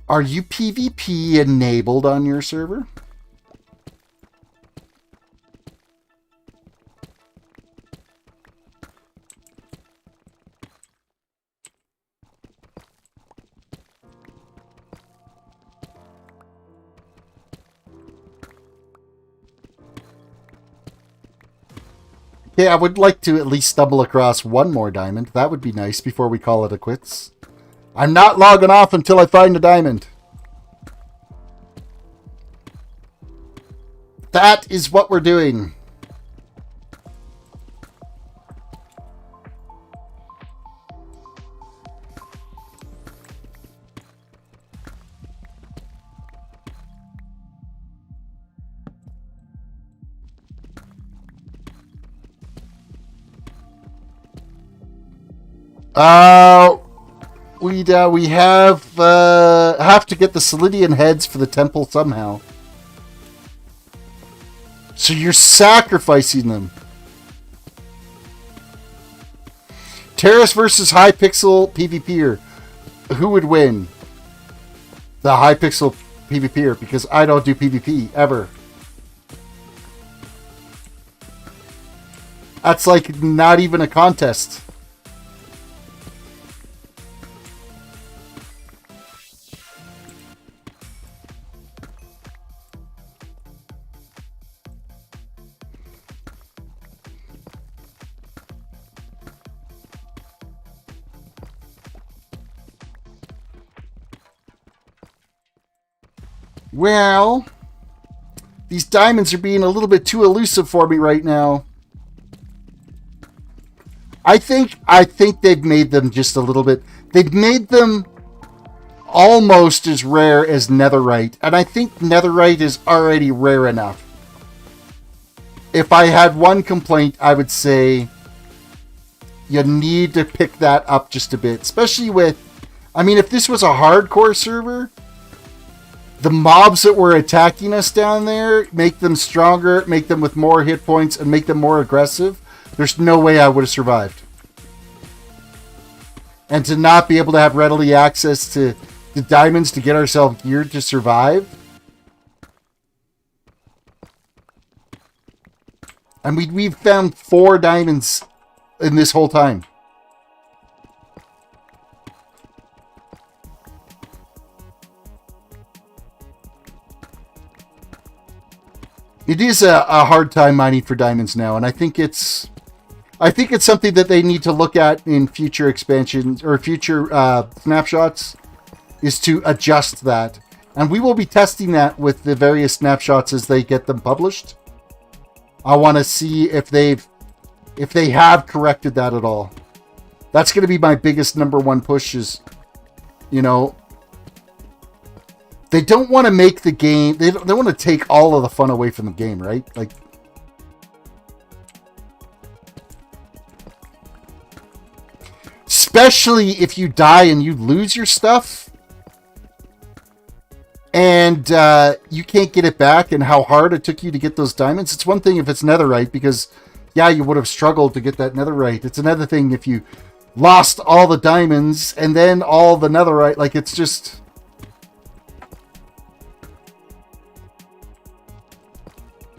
Are you PvP enabled on your server? Yeah, I would like to at least stumble across one more diamond. That would be nice before we call it a quits. I'm not logging off until I find a diamond. That is what we're doing. We have to get the Solidian heads for the temple somehow. So you're sacrificing them. Terrace versus Hypixel PvPer. Who would win? The Hypixel PvPer, because I don't do PvP ever. That's like not even a contest. Well, these diamonds are being a little bit too elusive for me right now. I think they've made them just a little bit. They've made them almost as rare as netherite, and I think netherite is already rare enough. If I had one complaint, I would say you need to pick that up just a bit, especially with, I mean, if this was a hardcore server, the mobs that were attacking us down there, make them stronger, make them with more hit points, and make them more aggressive. There's no way I would have survived. And to not be able to have readily access to the diamonds to get ourselves geared to survive. And we've found 4 diamonds in this whole time. it is a hard time mining for diamonds now, and I think it's something that they need to look at in future expansions or future snapshots, is to adjust that. And we will be testing that with the various snapshots as they get them published. I want to see if they have corrected that at all. That's going to be my biggest number one push is, you know, they don't want to make the game, they want to take all of the fun away from the game, right? Like, especially if you die and you lose your stuff and you can't get it back, and how hard it took you to get those diamonds. It's one thing if it's netherite, because yeah, you would have struggled to get that netherite. It's another thing if you lost all the diamonds and then all the netherite. Like, it's just,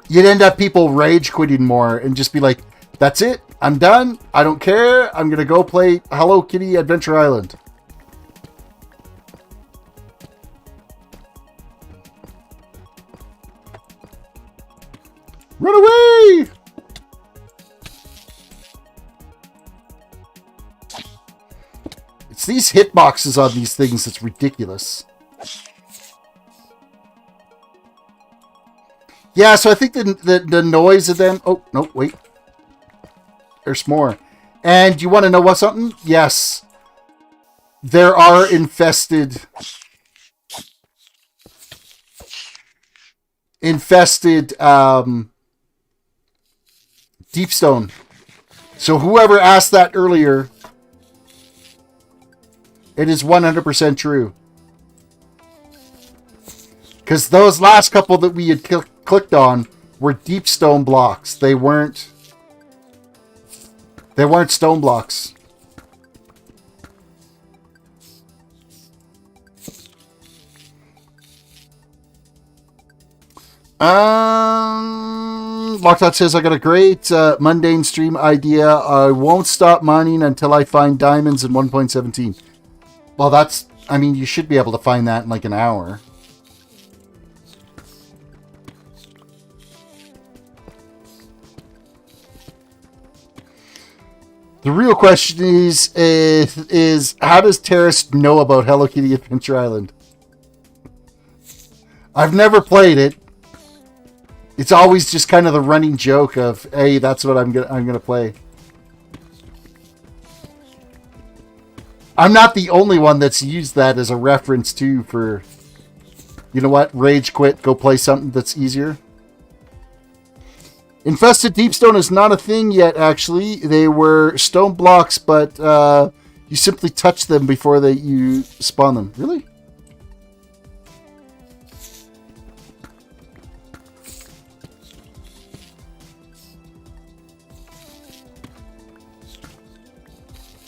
you'd end up people rage quitting more and just be like, that's it, I'm done, I don't care, I'm gonna go play Hello Kitty Adventure Island. Run away! It's these hitboxes on these things that's ridiculous. Yeah, so I think the noise of them... Oh, no, wait. There's more. And you want to know what something? Yes. There are infested... deep stone. So whoever asked that earlier, it is 100% true. Because those last couple that we had clicked on were deep stone blocks. They weren't stone blocks. Lockdot says, I got a great mundane stream idea. I won't stop mining until I find diamonds in 1.17. Well, that's, I mean, you should be able to find that in like an hour. The real question is how does Terris know about Hello Kitty Adventure Island? I've never played it. It's always just kind of the running joke of, hey, that's what I'm gonna play. I'm not the only one that's used that as a reference too for, you know what, rage quit, go play something that's easier. Infested deepstone is not a thing yet, actually. They were stone blocks, but you simply touch them before you spawn them. Really?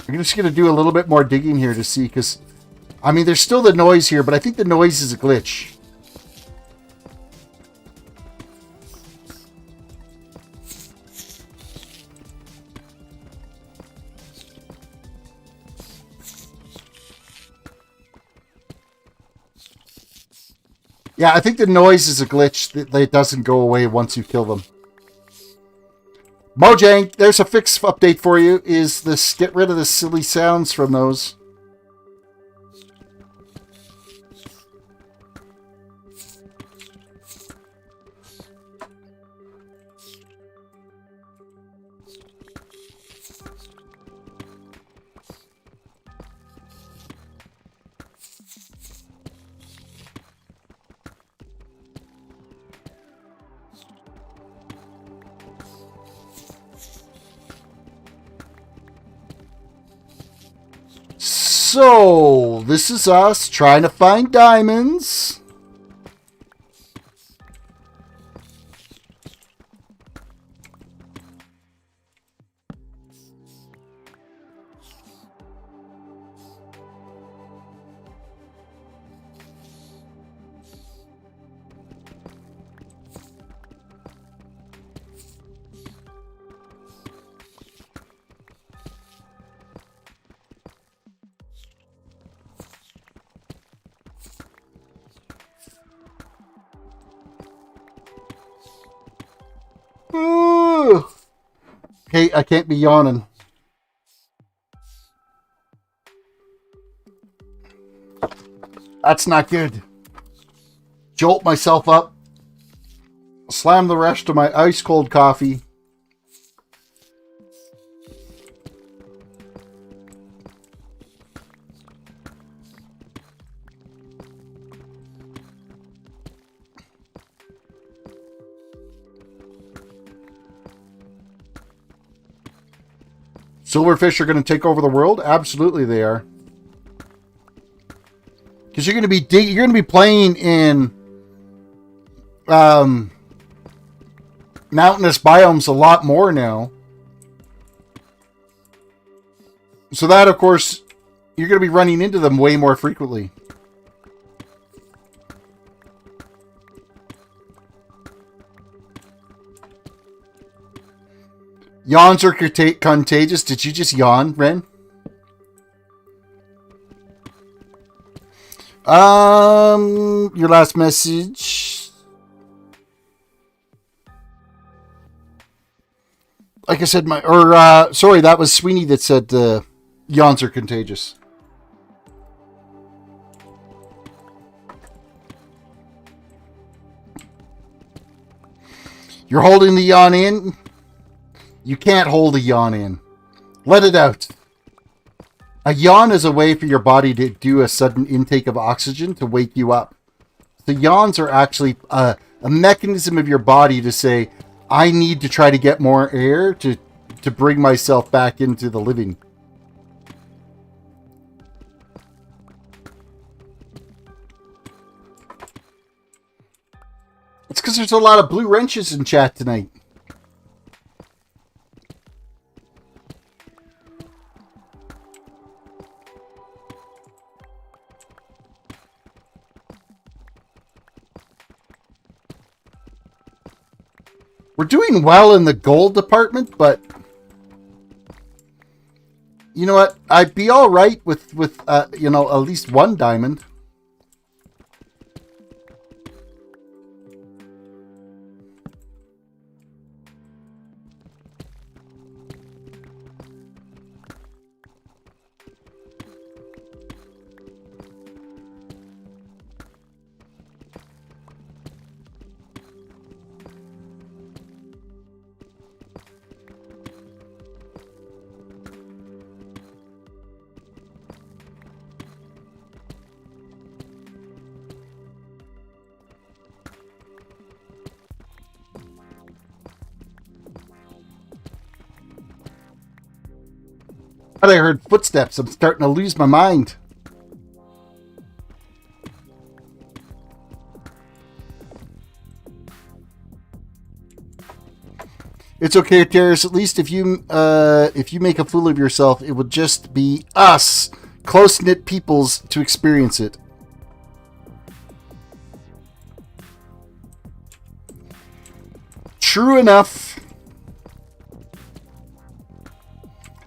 I'm just going to do a little bit more digging here to see, because, I mean, there's still the noise here, but I think the noise is a glitch. Yeah, I think the noise is a glitch that doesn't go away once you kill them. Mojang, there's a fix update for you. Is this, get rid of the silly sounds from those. So, this is us trying to find diamonds. I can't be yawning. That's not good. Jolt myself up. Slam the rest of my ice cold coffee. Silverfish are going to take over the world? Absolutely they are. Because you're going to be playing in mountainous biomes a lot more now. So that, of course, you're going to be running into them way more frequently. Yawns are contagious. Did you just yawn, Ren? Your last message. Like I said, sorry, that was Sweeney that said yawns are contagious. You're holding the yawn in? You can't hold a yawn in. Let it out. A yawn is a way for your body to do a sudden intake of oxygen to wake you up. The yawns are actually a mechanism of your body to say, I need to try to get more air to bring myself back into the living. It's because there's a lot of blue wrenches in chat tonight. We're doing well in the gold department, but you know what? I'd be all right with you know, at least one diamond. I heard footsteps. I'm starting to lose my mind. It's okay, Terris. At least if you make a fool of yourself, it will just be us, close-knit peoples, to experience it. True enough.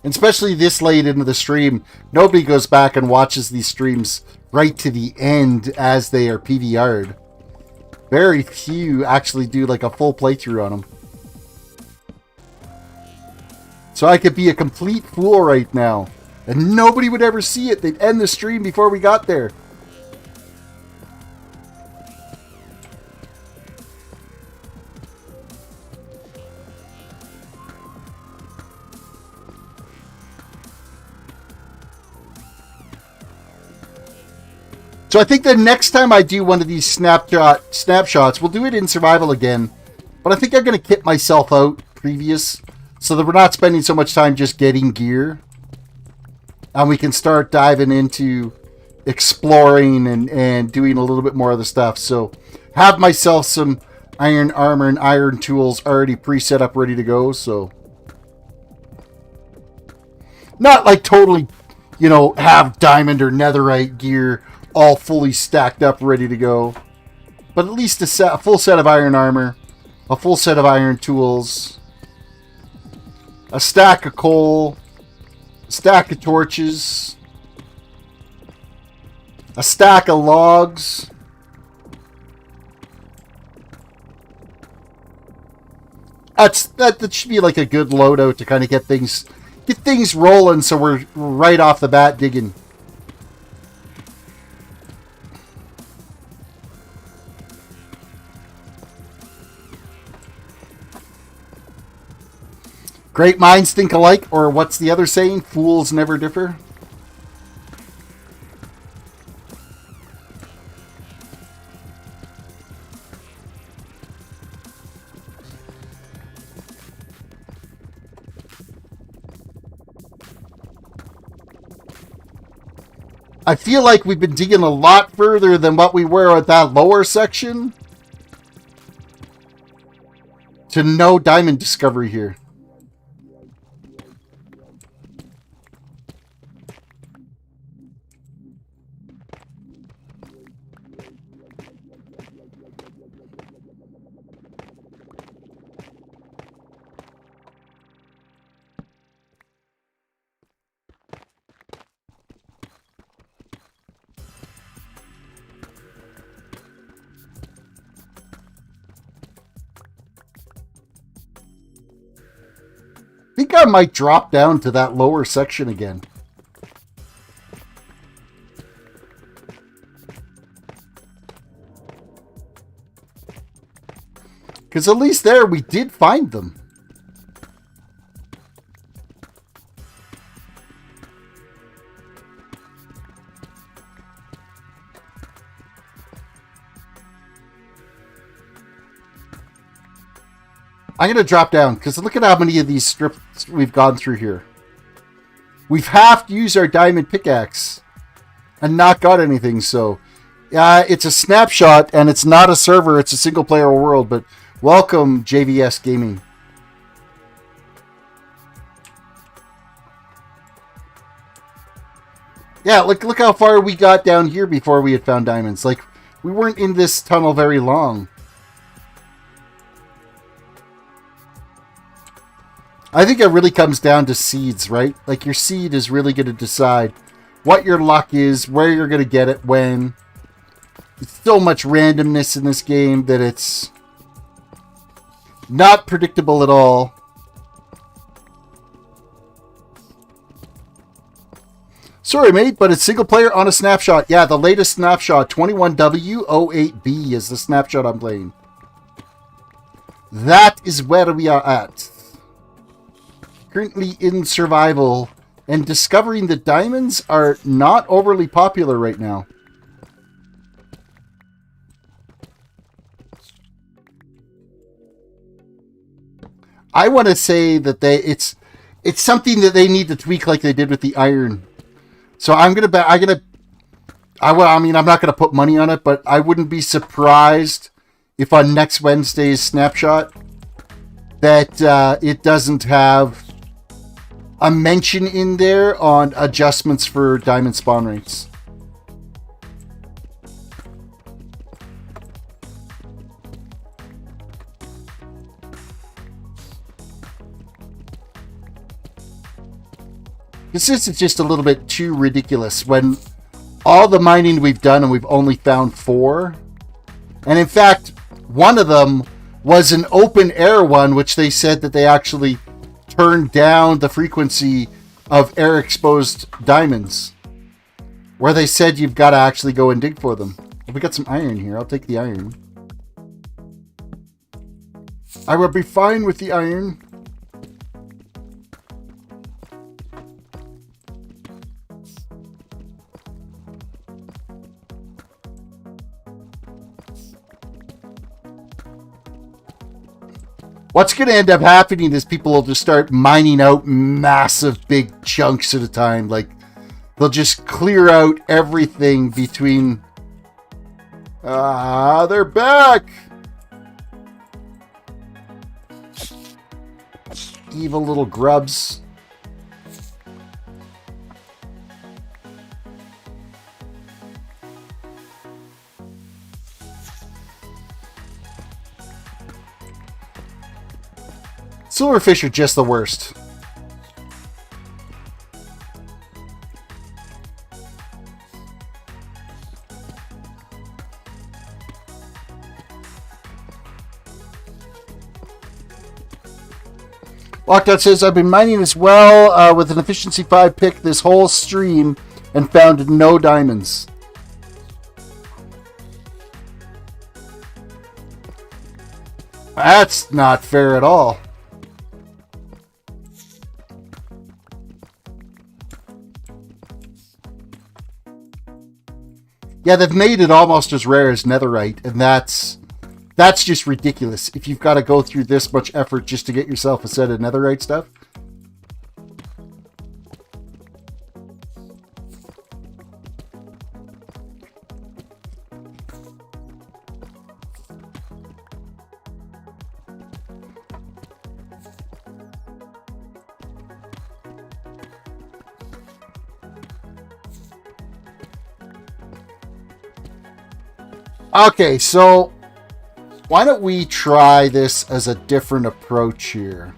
Especially this late into the stream, nobody goes back and watches these streams right to the end as they are PVR'd. Very few actually do like a full playthrough on them. So I could be a complete fool right now, and nobody would ever see it. They'd end the stream before we got there. So I think the next time I do one of these snapshots, we'll do it in survival again. But I think I'm going to kit myself out previous, so that we're not spending so much time just getting gear. And we can start diving into exploring and doing a little bit more of the stuff. So have myself some iron armor and iron tools already pre-set up, ready to go. So not like totally, you know, have diamond or netherite gear all fully stacked up, ready to go. But at least a full set of iron armor, a full set of iron tools, a stack of coal, a stack of torches, a stack of logs, That should be like a good loadout to kind of get things rolling, so we're right off the bat digging. Great minds think alike, or what's the other saying? Fools never differ. I feel like we've been digging a lot further than what we were at that lower section to no diamond discovery here. I think I might drop down to that lower section again. Because at least there we did find them. I'm going to drop down because look at how many of these strips we've gone through here. We've half used our diamond pickaxe and not got anything. So it's a snapshot and it's not a server. It's a single player world. But welcome, JVS Gaming. Yeah, look how far we got down here before we had found diamonds. Like, we weren't in this tunnel very long. I think it really comes down to seeds, right? Like, your seed is really going to decide what your luck is, where you're going to get it, when. It's so much randomness in this game that it's not predictable at all. Sorry, mate, but it's single player on a snapshot. Yeah, the latest snapshot, 21w08b is the snapshot I'm playing. That is where we are at. Currently in survival, and discovering the diamonds are not overly popular right now. I want to say that it's something that they need to tweak like they did with the iron. So I'm not gonna put money on it, but I wouldn't be surprised if on next Wednesday's snapshot that it doesn't have a mention in there on adjustments for diamond spawn rates. This is just a little bit too ridiculous when all the mining we've done and we've only found 4. And in fact, one of them was an open air one, which they said that they actually turned down the frequency of air exposed diamonds, where they said you've got to actually go and dig for them. If we got some iron here, I'll take the iron. I will be fine with the iron. What's going to end up happening is people will just start mining out massive big chunks at a time. Like, they'll just clear out everything between... they're back! Evil little grubs. Silverfish are just the worst. Lockdown says, I've been mining as well with an efficiency 5 pick this whole stream and found no diamonds. That's not fair at all. Yeah, they've made it almost as rare as netherite, and that's just ridiculous. If you've got to go through this much effort just to get yourself a set of netherite stuff. Okay, so why don't we try this as a different approach here?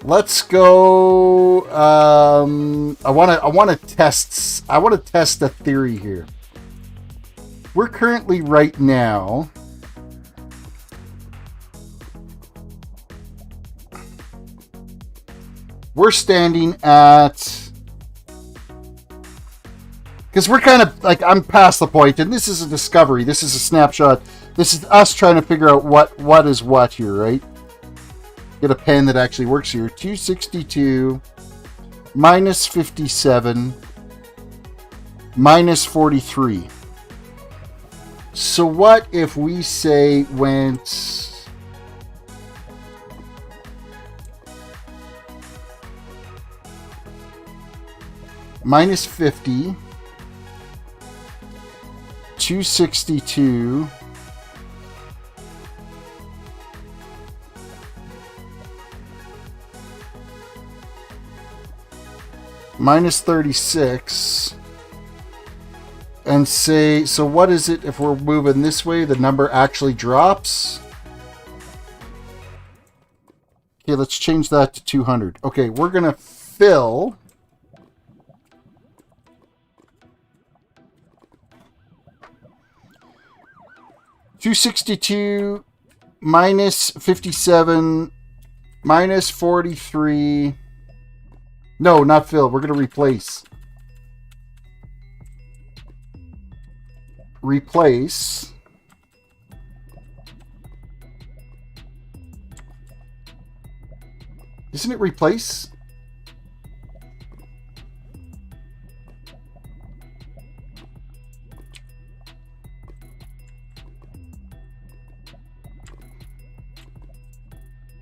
Let's go. I want to test a theory here. We're currently right now. We're standing at. Because we're kind of like, I'm past the point, and this is a discovery. This is a snapshot. This is us trying to figure out what is what here, right? Get a pen that actually works here. 262 minus 57 minus 43. So what if we say went minus 50, 262 minus 36 and say, so what is it if we're moving this way, the number actually drops? Okay, let's change that to 200. Okay, we're gonna fill 262 minus 57 minus 43. No, not fill. We're going to replace. Replace. Isn't it replace?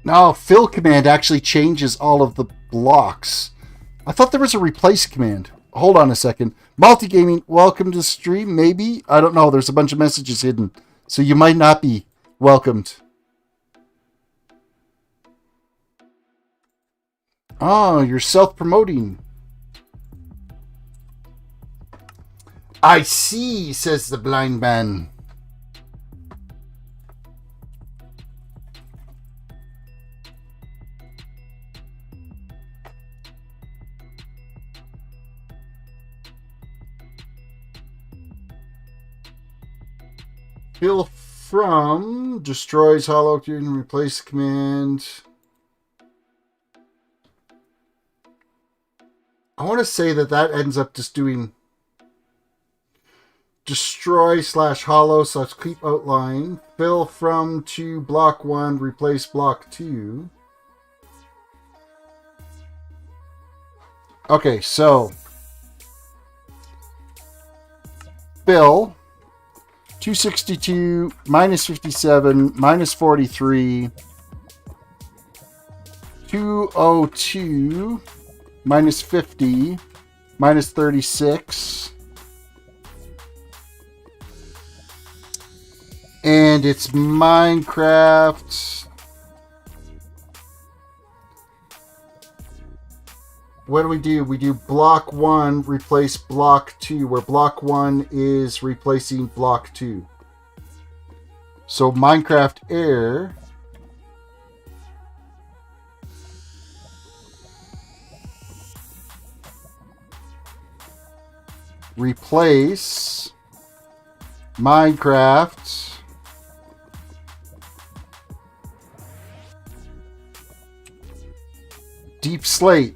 No, fill command actually changes all of the blocks. I thought there was a replace command. Hold on a second. Multigaming, welcome to the stream, maybe? I don't know. There's a bunch of messages hidden. So you might not be welcomed. Oh, you're self-promoting. I see, says the blind man. Fill from destroys hollow and replace command. I want to say that ends up just doing destroy / hollow / keep outline. Fill from to block 1, replace block 2. Okay, so fill 262 minus 57 minus 43, 202 minus 50 minus 36, and it's Minecraft. What do? We do block 1, replace block 2, where block 1 is replacing block 2. So Minecraft air replace Minecraft deep slate.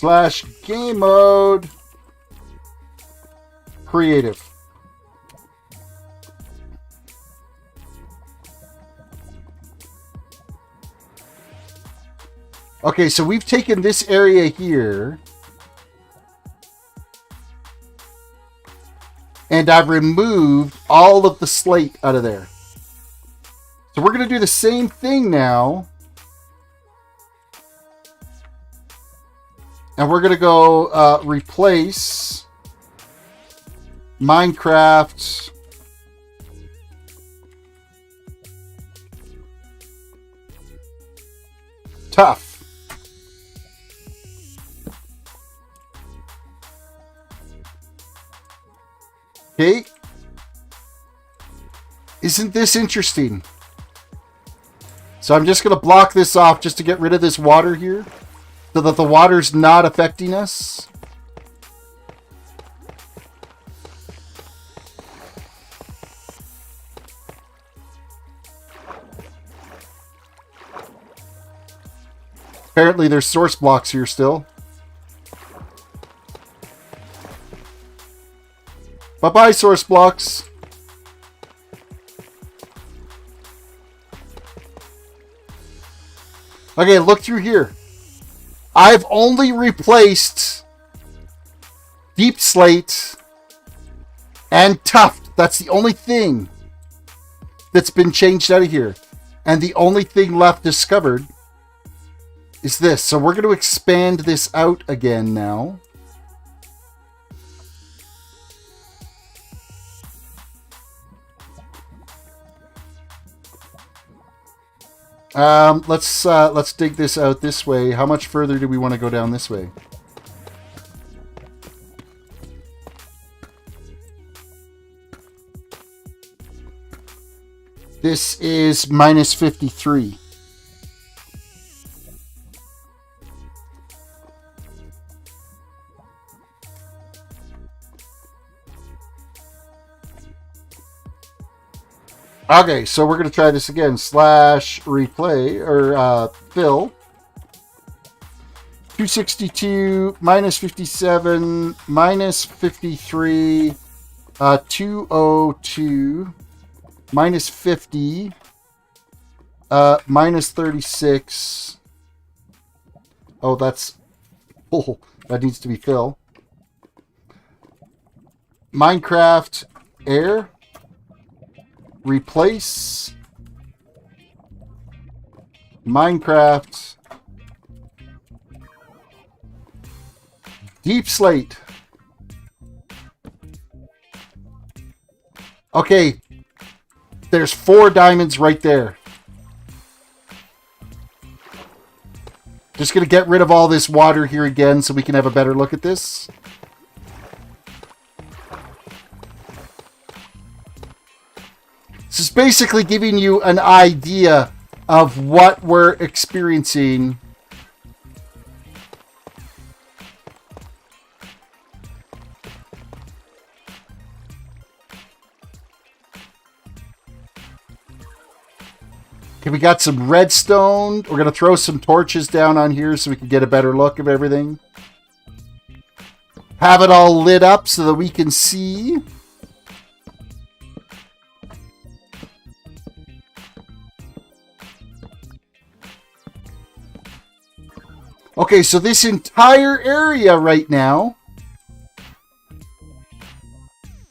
/ game mode. Creative. Okay, so we've taken this area here. And I've removed all of the slate out of there. So we're going to do the same thing now. And we're going to go replace Minecraft tough. Okay. Isn't this interesting? So I'm just going to block this off just to get rid of this water here, so that the water's not affecting us. Apparently there's source blocks here still. Bye-bye, source blocks. Okay, look through here. I've only replaced deep slate and tuft. That's the only thing that's been changed out of here. And the only thing left discovered is this. So we're going to expand this out again now. Let's dig this out this way. How much further do we want to go down this way? This is minus 53. Okay, so we're going to try this again. / replay, or fill. 262, minus 57, minus 53, 202, minus 50, minus 36. Oh, that's... Oh, that needs to be fill. Minecraft air. Replace Minecraft deep slate. Okay, there's 4 diamonds right there. Just gonna get rid of all this water here again so we can have a better look at this. This is basically giving you an idea of what we're experiencing. Okay, we got some redstone. We're going to throw some torches down on here so we can get a better look of everything. Have it all lit up so that we can see. Okay, so this entire area right now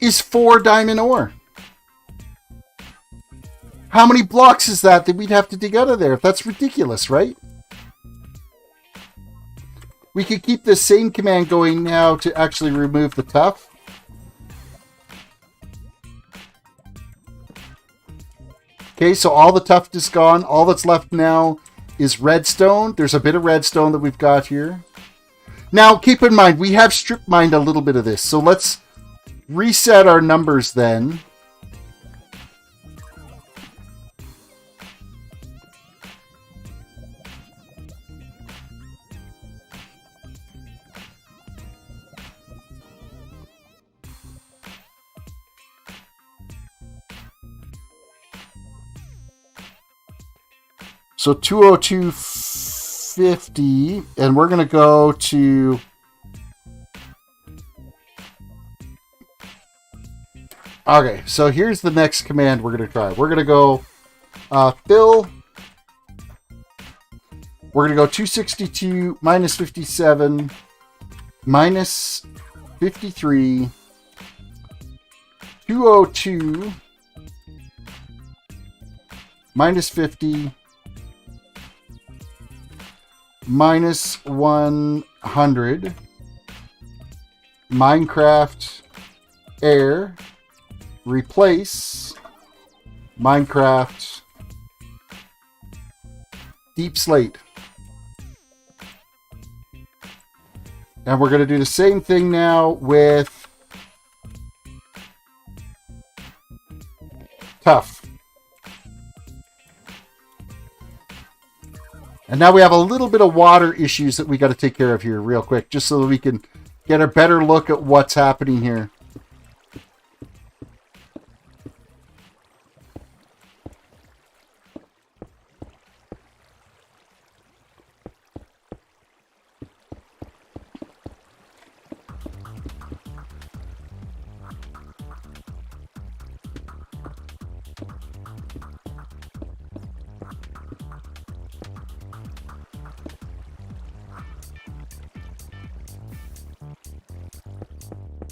is 4 diamond ore. How many blocks is that we'd have to dig out of there? That's ridiculous, right? We could keep the same command going now to actually remove the tuff. Okay, so all the tuft is gone. All that's left now is redstone. There's a bit of redstone that we've got here. Now, keep in mind, we have strip mined a little bit of this. So let's reset our numbers then. So 202.50, and we're going to go to... Okay, so here's the next command we're going to try. We're going to go fill. We're going to go 262 minus 57 minus 53 202 minus 50 minus 100 Minecraft air replace Minecraft deep slate. And we're going to do the same thing now with tough. And now we have a little bit of water issues that we got to take care of here real quick, just so that we can get a better look at what's happening here.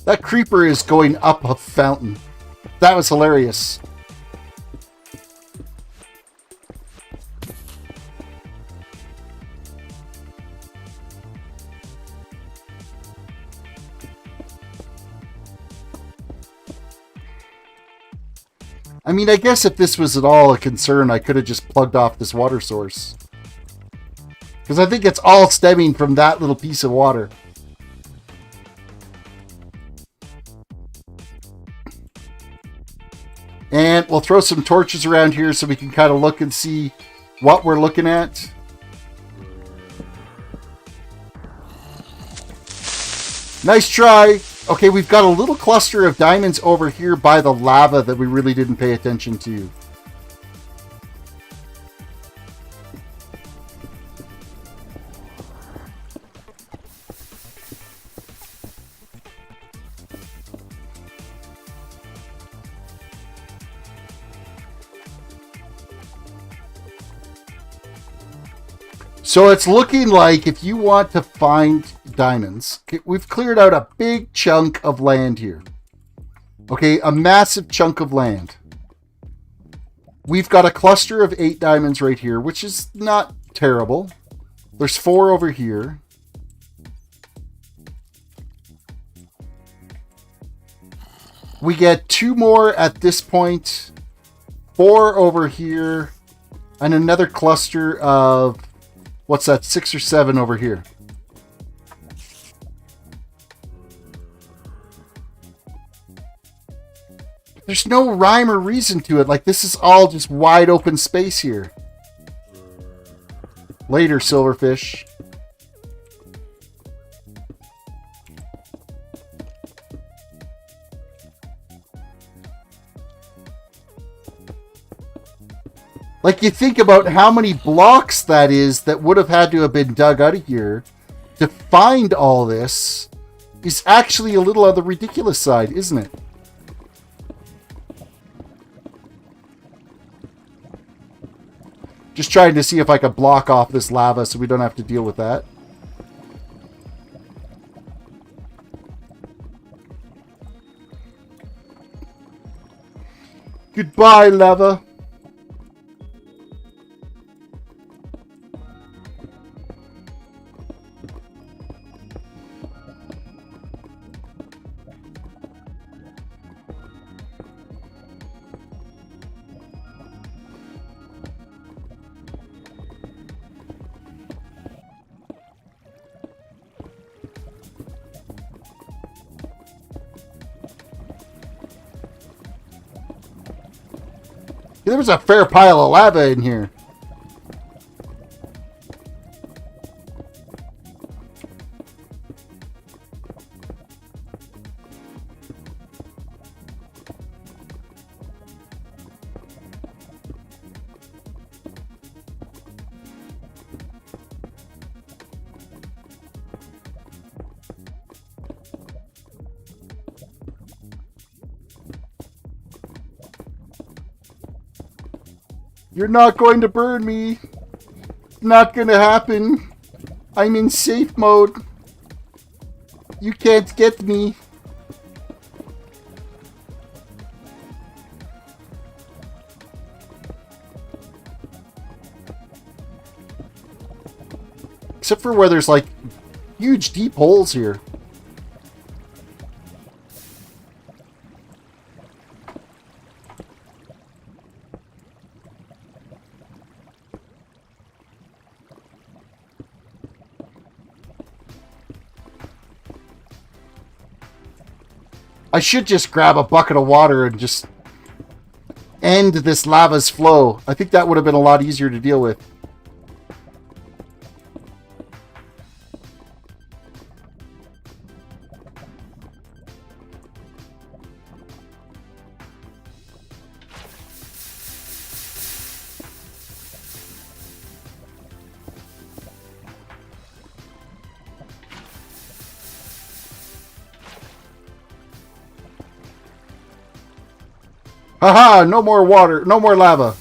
That creeper is going up a fountain. That was hilarious. I mean, I guess if this was at all a concern, I could have just plugged off this water source. Because I think it's all stemming from that little piece of water. And we'll throw some torches around here so we can kind of look and see what we're looking at. Nice try. Okay, we've got a little cluster of diamonds over here by the lava that we really didn't pay attention to. So it's looking like if you want to find diamonds, we've cleared out a big chunk of land here. Okay, a massive chunk of land. We've got a cluster of 8 diamonds right here, which is not terrible. There's 4 over here. We get 2 more at this point, 4 over here, and another cluster of... what's that, 6 or 7 over here? There's no rhyme or reason to it. Like, this is all just wide open space here. Later, silverfish. Like, you think about how many blocks that is that would have had to have been dug out of here to find all this is actually a little on the ridiculous side, isn't it? Just trying to see if I could block off this lava so we don't have to deal with that. Goodbye, lava. There was a fair pile of lava in here. You're not going to burn me. Not gonna happen. I'm in safe mode. You can't get me. Except for where there's like huge deep holes here. I should just grab a bucket of water and just end this lava's flow. I think that would have been a lot easier to deal with. Haha, no more water, no more lava.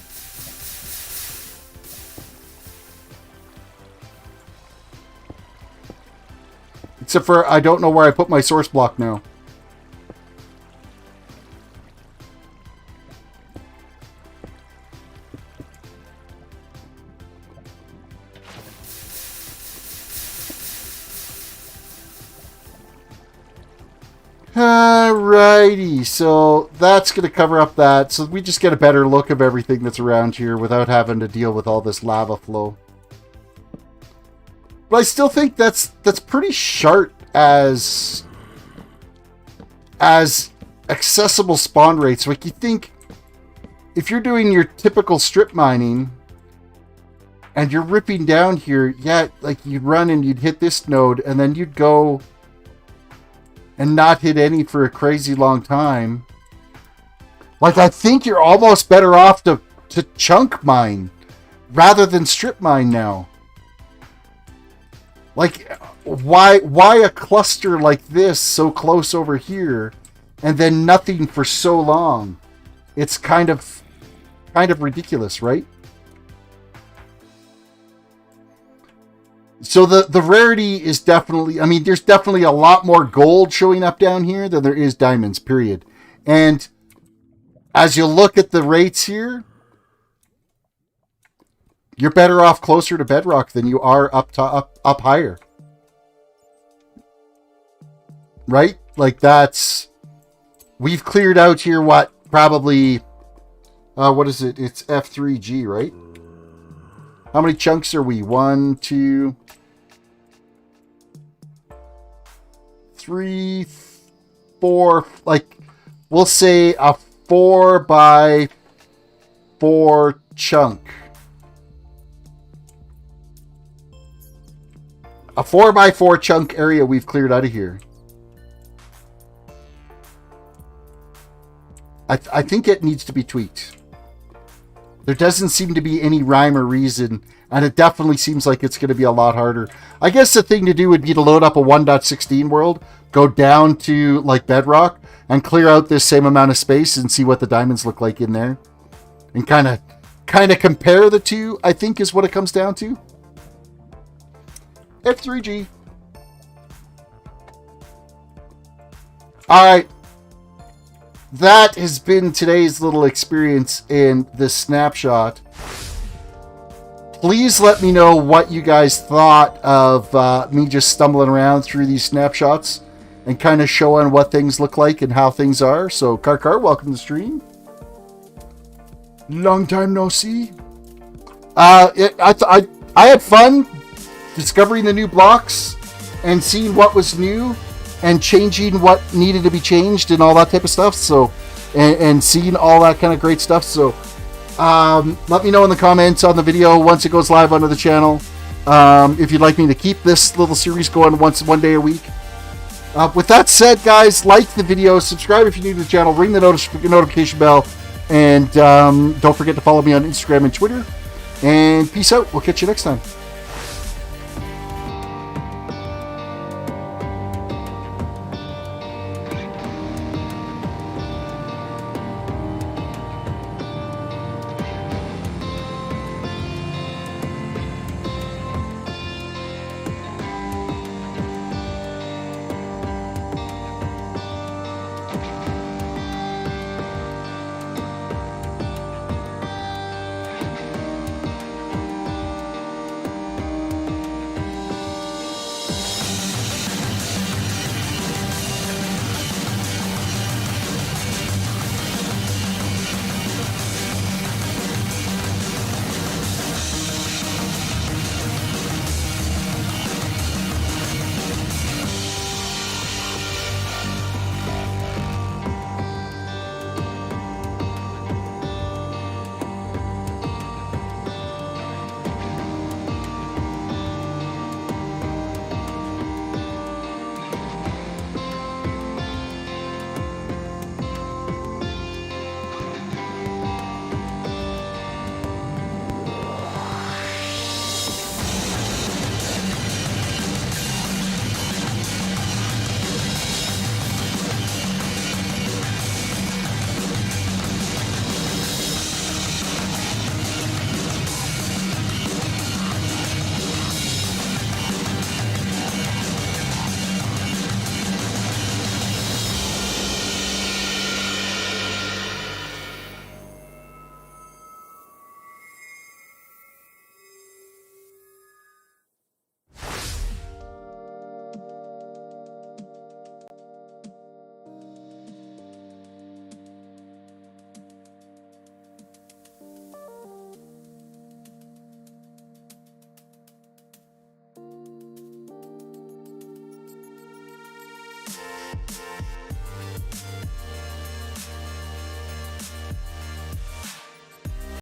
Except for I don't know where I put my source block now. Alrighty, so that's going to cover up that. So we just get a better look of everything that's around here without having to deal with all this lava flow. But I still think that's pretty sharp as accessible spawn rates. Like, you think if you're doing your typical strip mining and you're ripping down here, yeah, like you'd run and you'd hit this node and then you'd go and not hit any for a crazy long time. Like, I think you're almost better off to chunk mine rather than strip mine now. Like, why a cluster like this so close over here and then nothing for so long? It's kind of ridiculous, right? So the rarity is definitely, I mean, there's definitely a lot more gold showing up down here than there is diamonds, period. And as you look at the rates here, you're better off closer to bedrock than you are up higher. Right? Like, we've cleared out here what, probably, what is it? It's F3G, right? How many chunks are we? 1, 2, 3, 4. Like, we'll say a 4x4 chunk. A 4x4 chunk area we've cleared out of here. I think it needs to be tweaked. There doesn't seem to be any rhyme or reason, and it definitely seems like it's going to be a lot harder. I guess the thing to do would be to load up a 1.16 world, go down to like bedrock, and clear out this same amount of space and see what the diamonds look like in there. And kind of compare the two, I think, is what it comes down to. F3G. Alright. That has been today's little experience in this snapshot. Please let me know what you guys thought of me just stumbling around through these snapshots and kind of showing what things look like and how things are. So, Karkar, welcome to the stream. Long time no see. I had fun discovering the new blocks and seeing what was new and changing what needed to be changed and all that type of stuff. So, and seeing all that kind of great stuff. So, let me know in the comments on the video once it goes live onto the channel. If you'd like me to keep this little series going one day a week. With that said, guys, like the video, subscribe if you're new to the channel, ring the notification bell, and don't forget to follow me on Instagram and Twitter. And peace out. We'll catch you next time.